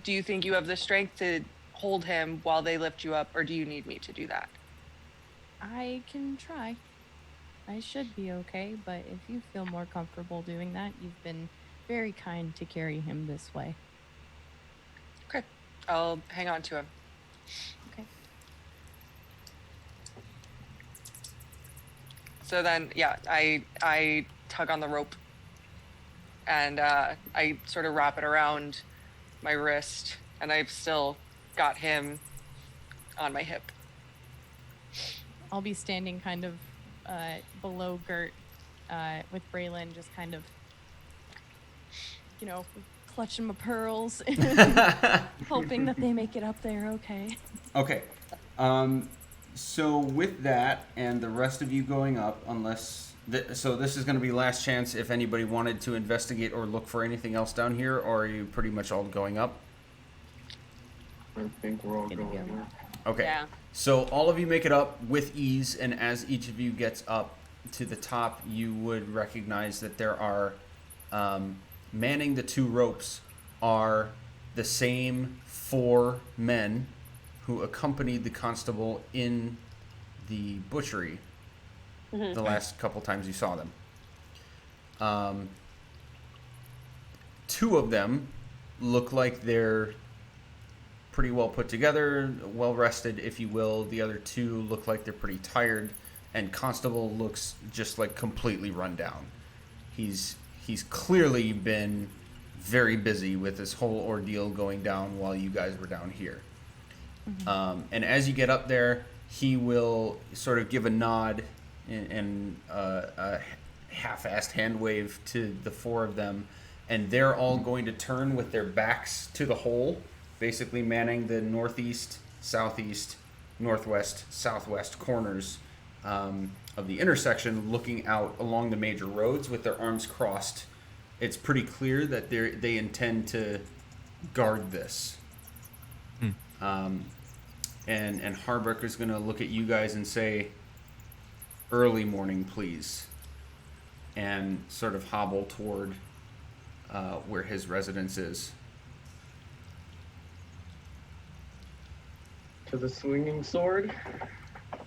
Do you think you have the strength to hold him while they lift you up, or do you need me to do that? I can try. I should be okay, but if you feel more comfortable doing that, you've been very kind to carry him this way. Okay. I'll hang on to him. Okay. So then, yeah, I tug on the rope, and I sort of wrap it around my wrist, and I've still got him on my hip. I'll be standing kind of below Gert with Braelin, just kind of, clutching my pearls, hoping that they make it up there okay. Okay. So with that and the rest of you going up, unless... so this is going to be last chance if anybody wanted to investigate or look for anything else down here, or are you pretty much all going up? I think we're all Gonna going go. there. Okay. Yeah. So all of you make it up with ease, and as each of you gets up to the top, you would recognize that there are, manning the 2 ropes are the same 4 men who accompanied the constable in the butchery the last couple times you saw them. 2 of them look like they're pretty well put together, well rested, if you will. The other 2 look like they're pretty tired, and Constable looks just like completely run down. He's clearly been very busy with this whole ordeal going down while you guys were down here. And as you get up there, he will sort of give a nod and a half-assed hand wave to the four of them, and they're all going to turn with their backs to the hole, basically manning the northeast, southeast, northwest, southwest corners of the intersection, looking out along the major roads with their arms crossed. It's pretty clear that they intend to guard this. And Harbuck is going to look at you guys and say, "Early morning, please," and sort of hobble toward where his residence is. To the swinging sword.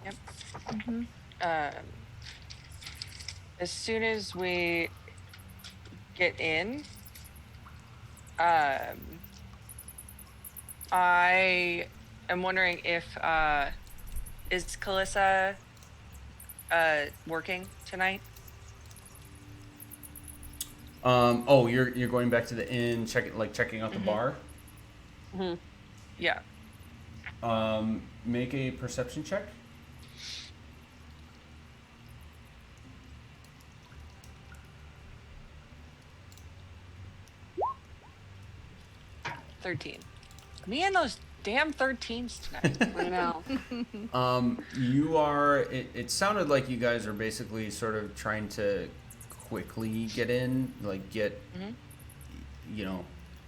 Yep. Mm-hmm. As soon as we get in, I am wondering if is Kalissa working tonight? Oh, you're going back to the inn, checking out the bar. Yeah. Make a perception check. $13. Me and those damn 13s tonight. I know. You are. It sounded like you guys are basically sort of trying to quickly get in, like get,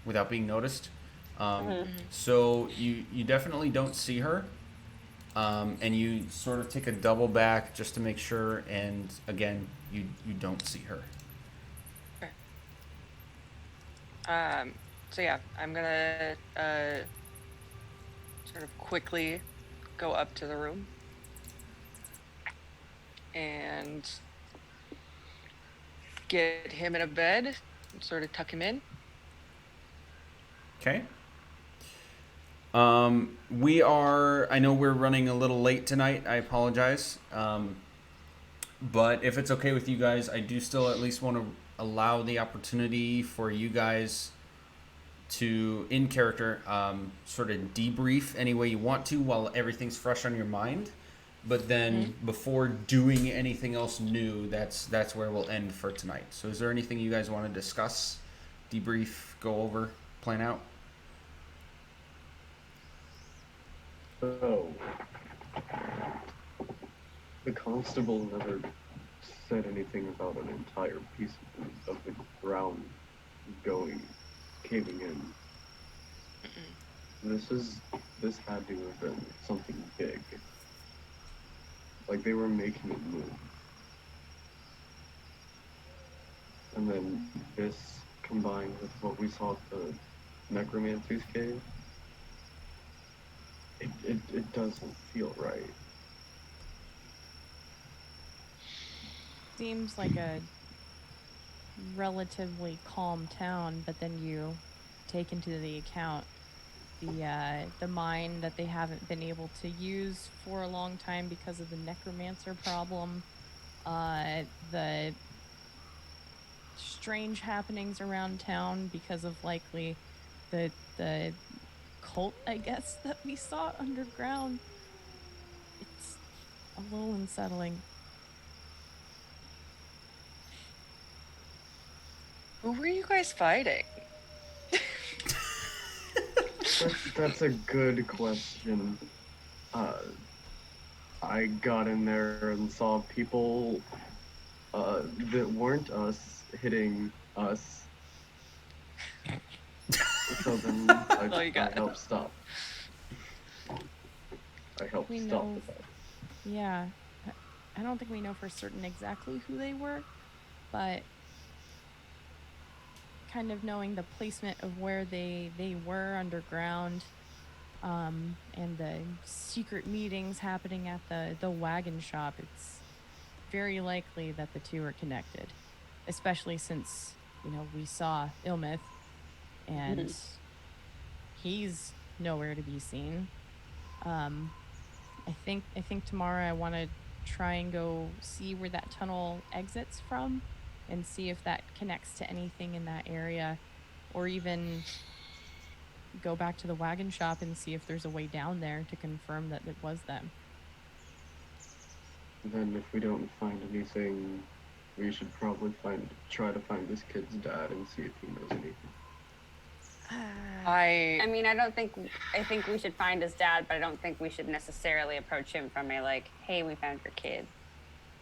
without being noticed. So you definitely don't see her, and you sort of take a double back just to make sure, and again, you don't see her. Okay. So yeah, I'm gonna sort of quickly go up to the room and get him in a bed, and sort of tuck him in. Okay. I know we're running a little late tonight. I apologize. But if it's okay with you guys, I do still at least want to allow the opportunity for you guys to, in character, sort of debrief any way you want to while everything's fresh on your mind. But then before doing anything else new, that's where we'll end for tonight. So is there anything you guys want to discuss, debrief, go over, plan out? So, the constable never said anything about an entire piece of the ground caving in. This had to have been something big. Like they were making it move. And then this combined with what we saw at the necromancer's cave, it doesn't feel right. Seems like a relatively calm town, but then you take into the account the mine that they haven't been able to use for a long time because of the necromancer problem, the strange happenings around town because of likely the cult, I guess, that we saw underground. It's a little unsettling. Who were you guys fighting? That's a good question. I got in there and saw people that weren't us hitting us. So then I helped stop. I helped We stop know- that. Yeah, I don't think we know for certain exactly who they were, but kind of knowing the placement of where they were underground, and the secret meetings happening at the wagon shop, it's very likely that the two are connected, especially since, we saw Ilmith and he's nowhere to be seen. I think tomorrow I want to try and go see where that tunnel exits from and see if that connects to anything in that area, or even go back to the wagon shop and see if there's a way down there to confirm that it was them. Then if we don't find anything, we should probably try to find this kid's dad and see if he knows anything. I mean, I think we should find his dad, but I don't think we should necessarily approach him from a like, hey, we found your kid.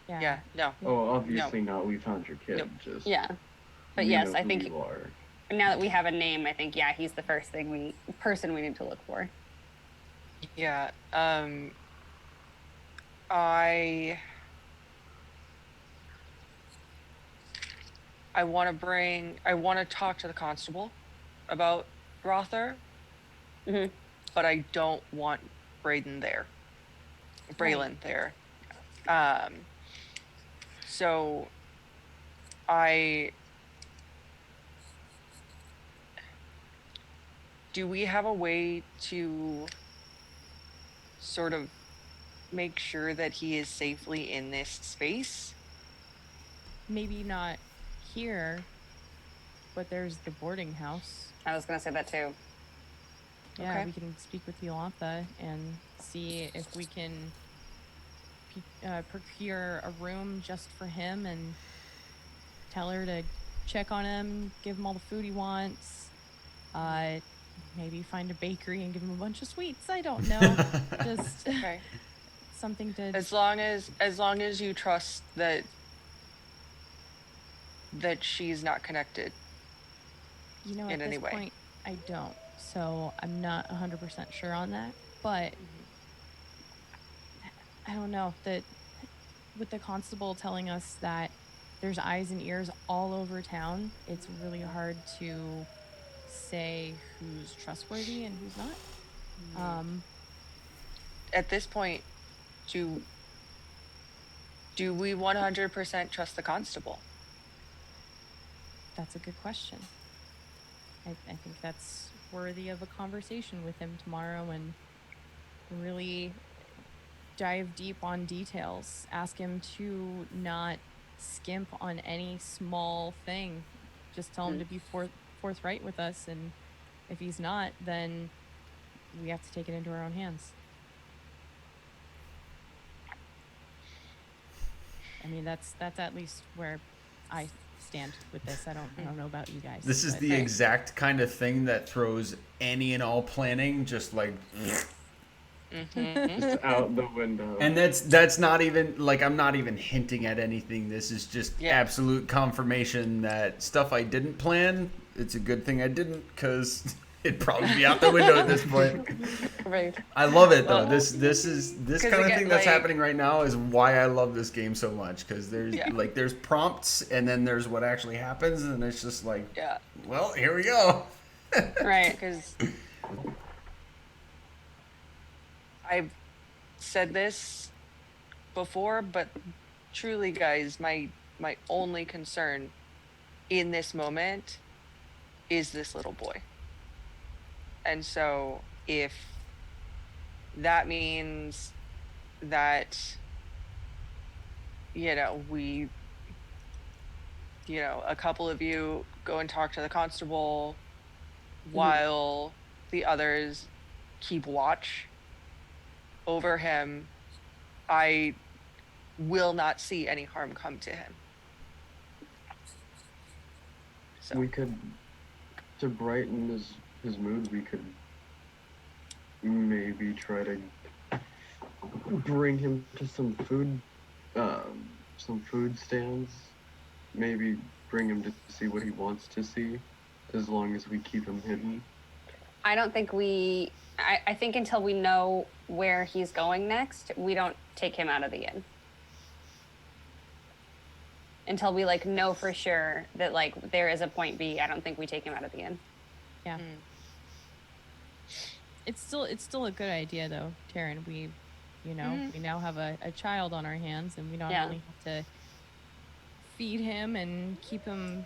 Yeah, no. Oh, obviously not. We found your kid. Nope. Just Yeah. But we yes, know I who think you are. now that we have a name, I think, yeah, he's the first person we need to look for. Yeah. I want to talk to the constable about Rother, Mhm. but I don't want Braelin there. So do we have a way to sort of make sure that he is safely in this space? Maybe not here, but there's the boarding house. I was gonna say that too. Yeah, Okay. we can speak with Yolantha and see if we can procure a room just for him and tell her to check on him, give him all the food he wants. Maybe find a bakery and give him a bunch of sweets. I don't know. Just Okay. something to. As long as you trust that she's not connected. You know, in at any this way. point, I don't. So I'm not 100% sure on that. But I don't know that with the constable telling us that there's eyes and ears all over town, it's really hard to say who's trustworthy and who's not. At this point, do we 100% trust the constable? That's a good question. I think that's worthy of a conversation with him tomorrow and really dive deep on details. Ask him to not skimp on any small thing. Just tell him to be forthright with us, and if he's not, then we have to take it into our own hands. I mean, that's at least where I stand with this. I don't know about you guys. This is but- the exact kind of thing that throws any and all planning just like. Just out the window. And that's not even like I'm not even hinting at anything. This is just Yeah. absolute confirmation that stuff I didn't plan. It's a good thing I didn't, because it'd probably be out the window at this point. Right. I love it though. Well, This kind of 'cause thing again, that's like- happening right now is why I love this game so much. Because there's Yeah. there's prompts and then there's what actually happens, and it's just like, Yeah. well, here we go. Right. Because I've said this before, but truly, guys, my only concern in this moment is this little boy. And so if that means that, we, a couple of you go and talk to the constable while the others keep watch over him, I will not see any harm come to him. So We could, to brighten his mood, we could maybe try to bring him to some food stands. Maybe bring him to see what he wants to see, as long as we keep him hidden. I don't think I think until we know where he's going next, we don't take him out of the inn. Until we know for sure that there is a point B, I don't think we take him out of the inn. Yeah. It's still a good idea though, Taryn. We now have a child on our hands, and we not Yeah. only have to feed him and keep him,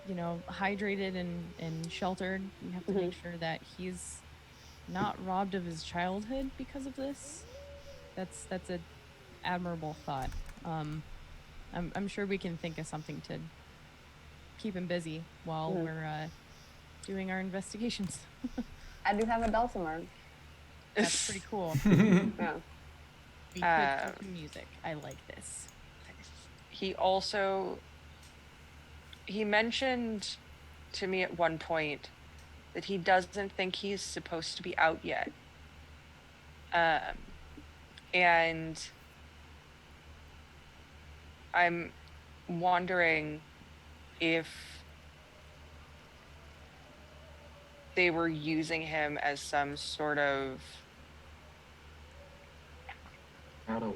hydrated and sheltered. We have to make sure that he's not robbed of his childhood because of this. That's a admirable thought. I'm sure we can think of something to keep him busy while we're doing our investigations. I do have a dulcimer. That's pretty cool. Yeah. We could do music. I like this. He mentioned to me at one point that he doesn't think he's supposed to be out yet. And I'm wondering if they were using him as some sort of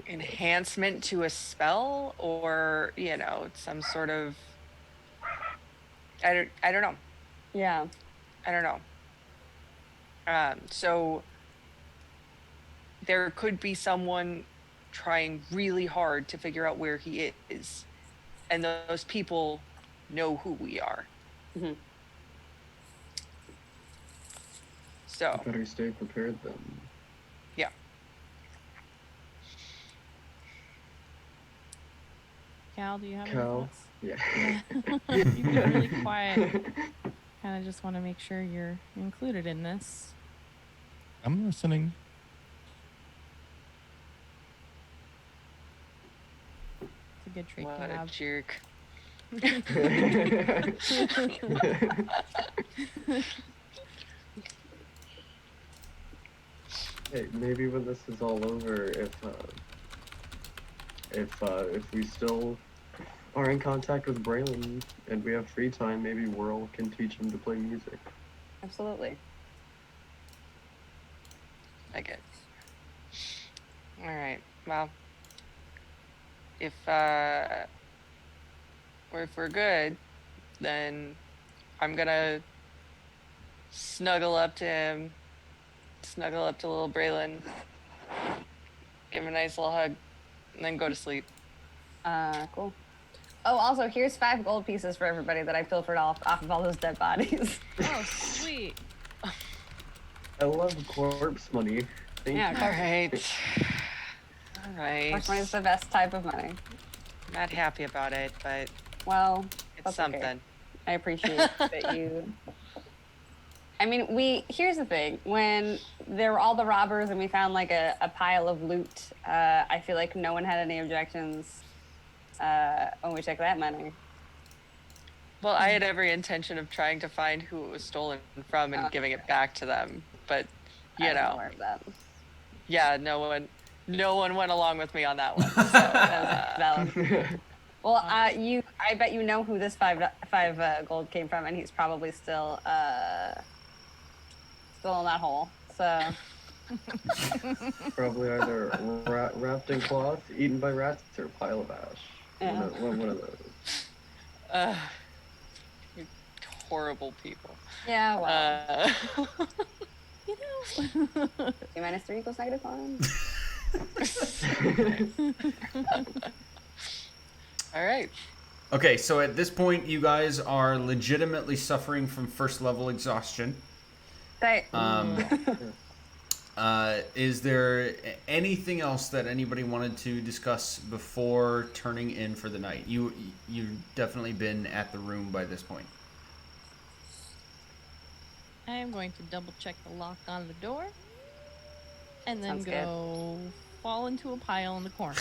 enhancement to a spell, or some sort of I don't know. Yeah. I don't know. So there could be someone trying really hard to figure out where he is, and those people know who we are. Mm-hmm. So Better stay prepared then. yeah. Cal, do you have any Cal? thoughts? Yeah. You've been really quiet. Kind of just want to make sure you're included in this. I'm listening. It's a good trait What to a have. jerk. Hey, maybe when this is all over, if we still are in contact with Braelin and we have free time, maybe Whirl can teach him to play music. Absolutely. I get. All right. Well, if we're good, then I'm gonna snuggle up to him, snuggle up to little Braelin, give him a nice little hug, and then go to sleep. Cool. Oh, also, here's 5 gold pieces for everybody that I pilfered off of all those dead bodies. Oh, sweet. I love corpse money. Thank Yeah, you. All right. All right. Corpse money is the best type of money. Not happy about it, but Well, it's that's something. okay. I appreciate that you. I mean, here's the thing. When there were all the robbers and we found like a pile of loot, I feel like no one had any objections when we took that money. Well, I had every intention of trying to find who it was stolen from and giving it back to them, but I wasn't aware of that. yeah, no one went along with me on that one. So, That was valid. Well, I bet you know who this five gold came from, and he's probably still in that hole. So Probably either wrapped in cloth, eaten by rats, or a pile of ash. Yeah. One of those. you horrible people. yeah, well, You know. 2 minus 3 equals -1. All right. Okay, so at this point, you guys are legitimately suffering from first level exhaustion. Right. Is there anything else that anybody wanted to discuss before turning in for the night? You've definitely been at the room by this point. I am going to double check the lock on the door and then Sounds good. go fall into a pile in the corner.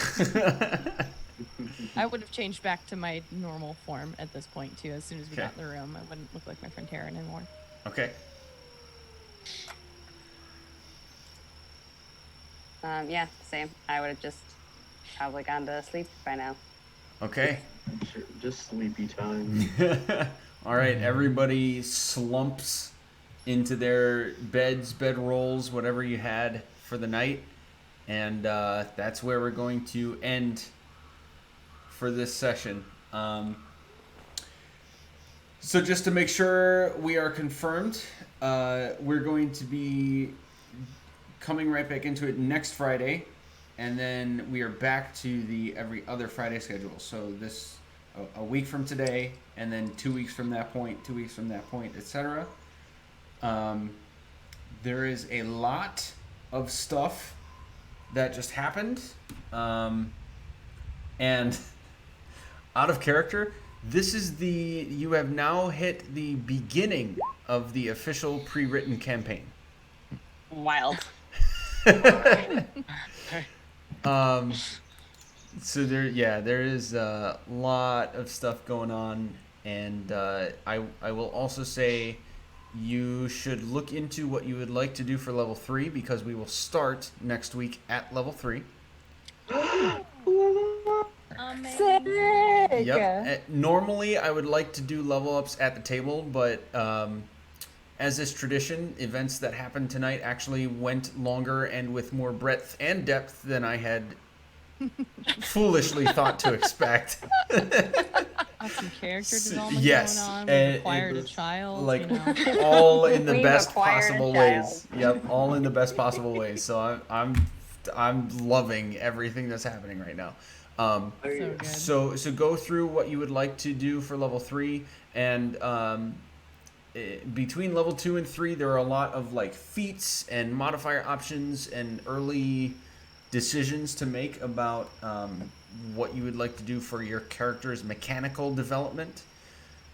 I would have changed back to my normal form at this point too. As soon as we got in the room, I wouldn't look like my friend Taryn anymore. Okay. Yeah, same. I would have just probably gone to sleep by now. Okay. Sure, just sleepy time. All right, everybody slumps into their beds, bedrolls, whatever you had for the night. And that's where we're going to end for this session. So just to make sure we are confirmed, we're going to be coming right back into it next Friday. And then we are back to the every other Friday schedule. So this a week from today, and then 2 weeks from that point, 2 weeks from that point, etc. There is a lot of stuff that just happened, and out of character, You have now hit the beginning of the official pre-written campaign. Wild. So there is a lot of stuff going on, and I will also say you should look into what you would like to do for level 3, because we will start next week at level 3. Amazing. Sick. Yep. Normally, I would like to do level ups at the table, but as is tradition, events that happened tonight actually went longer and with more breadth and depth than I had foolishly thought to expect. Some character development Yes, going on. and We acquired it a was child. like you know. all in the We've best acquired a possible child. ways. Yep, all in the best possible ways. So I'm loving everything that's happening right now. So good. So go through what you would like to do for level 3, and between level 2 and 3 there are a lot of like feats and modifier options and early decisions to make about what you would like to do for your character's mechanical development.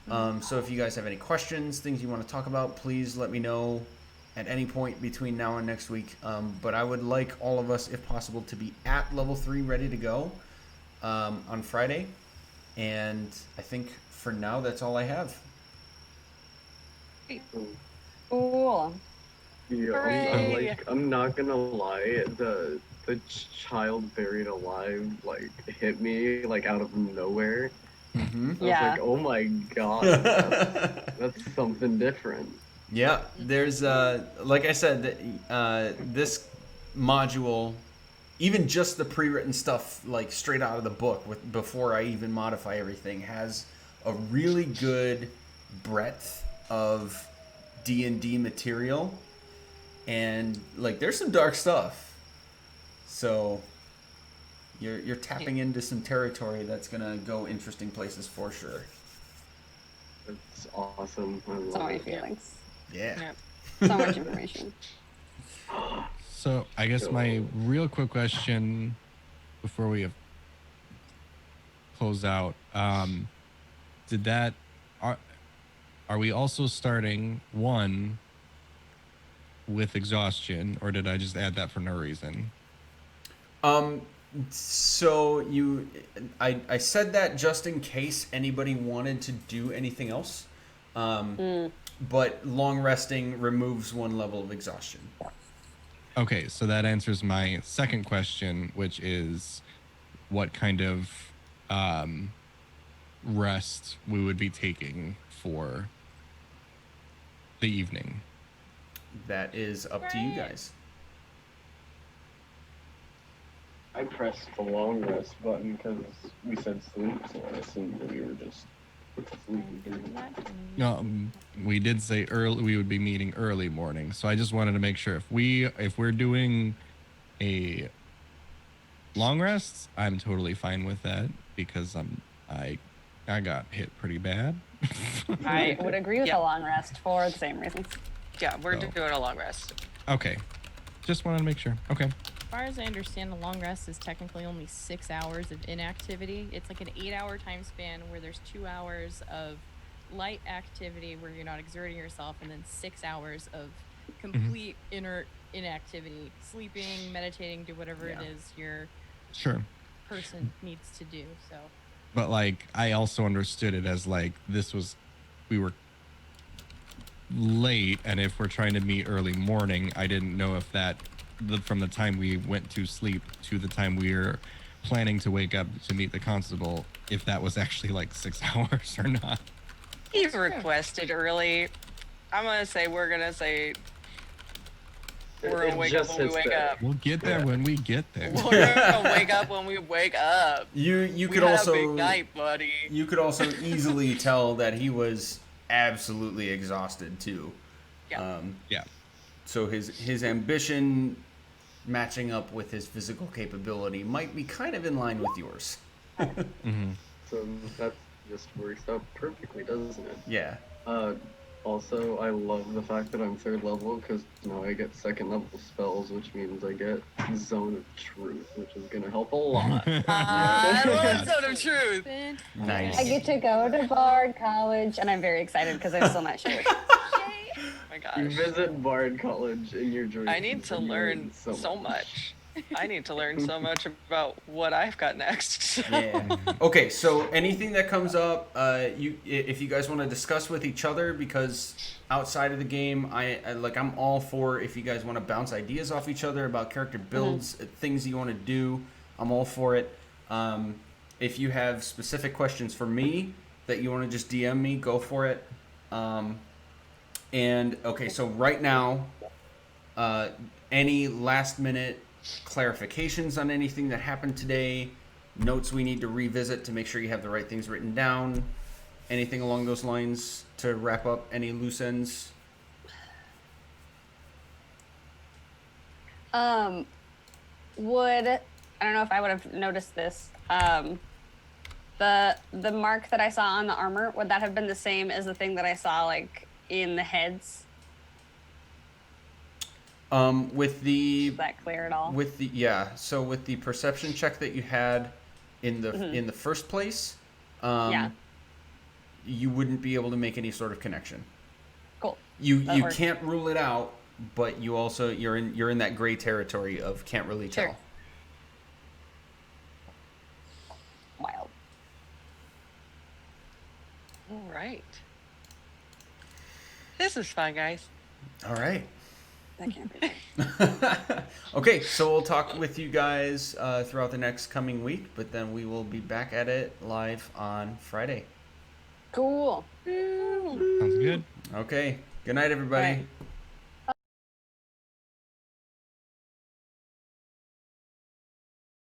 So if you guys have any questions, things you want to talk about, please let me know at any point between now and next week. But I would like all of us, if possible, to be at level 3 ready to go on Friday. And I think for now that's all I have. Cool. Yeah, Hooray. I'm not gonna lie. The child buried alive hit me out of nowhere. Mm-hmm. I Yeah. was like, oh my god, that's something different. Yeah, there's like I said, this module, even just the pre-written stuff, like straight out of the book, before I even modify everything, has a really good breadth of D&D material, and like there's some dark stuff. So you're tapping into some territory that's gonna go interesting places for sure. It's awesome. I love So many it. feelings. Yeah. So much information. So I guess my real quick question before we have closed out, did that are we also starting one with exhaustion, or did I just add that for no reason? So I said that just in case anybody wanted to do anything else. But long resting removes one level of exhaustion. Okay, so that answers my second question, which is what kind of rest we would be taking for the evening. That is up to you guys. I pressed the long rest button because we said sleep, so I assumed that we were just sleeping. No, we did say early. We would be meeting early morning, so I just wanted to make sure if we're doing a long rest, I'm totally fine with that because I got hit pretty bad. I would agree with Yeah. a long rest for the same reasons. Yeah, we're So- doing a long rest. Okay, just wanted to make sure. Okay. As far as I understand, the long rest is technically only 6 hours of inactivity. It's like an 8-hour time span where there's 2 hours of light activity where you're not exerting yourself, and then 6 hours of complete inert inactivity, sleeping, meditating, do whatever it is your Sure. person needs to do. So But like I also understood it as like we were late, and if we're trying to meet early morning, I didn't know if that from the time we went to sleep to the time we were planning to wake up to meet the constable, if that was actually like 6 hours or not. He requested early. We're gonna wake up when we wake up. We'll get there when we get there. We're gonna wake up when we wake up. You We could had also a big night, buddy. you could also easily tell that he was absolutely exhausted too. Yeah. Yeah. So his ambition matching up with his physical capability might be kind of in line with yours. Mm-hmm. So that just works out perfectly, doesn't it? Yeah. Also, I love the fact that I'm 3rd level because now I get 2nd level spells, which means I get Zone of Truth, which is gonna help a lot. I love Zone of Truth. Nice. I get to go to Bard College, and I'm very excited because I'm still not sure. Oh my You gosh. visit Bard College in your dreams. I need to and you learn so much. I need to learn so much about what I've got next. Yeah. Okay, so anything that comes up, if you guys want to discuss with each other, because outside of the game, I'm all for if you guys want to bounce ideas off each other about character builds, things you want to do, I'm all for it. If you have specific questions for me that you want to just DM me, go for it. And okay, so right now, any last minute clarifications on anything that happened today, notes we need to revisit to make sure you have the right things written down, anything along those lines to wrap up any loose ends? I don't know if I would have noticed this. The mark that I saw on the armor, would that have been the same as the thing that I saw like in the heads? Is that clear at all? So with the perception check that you had in the first place, you wouldn't be able to make any sort of connection. Cool. You can't rule it out, but you also you're in that gray territory of can't really tell. Sure. Wild. All right. This is fun, guys. All right. That can't be right. Okay, so we'll talk with you guys throughout the next coming week, but then we will be back at it live on Friday. Cool. Sounds good. Okay. Good night, everybody. All right.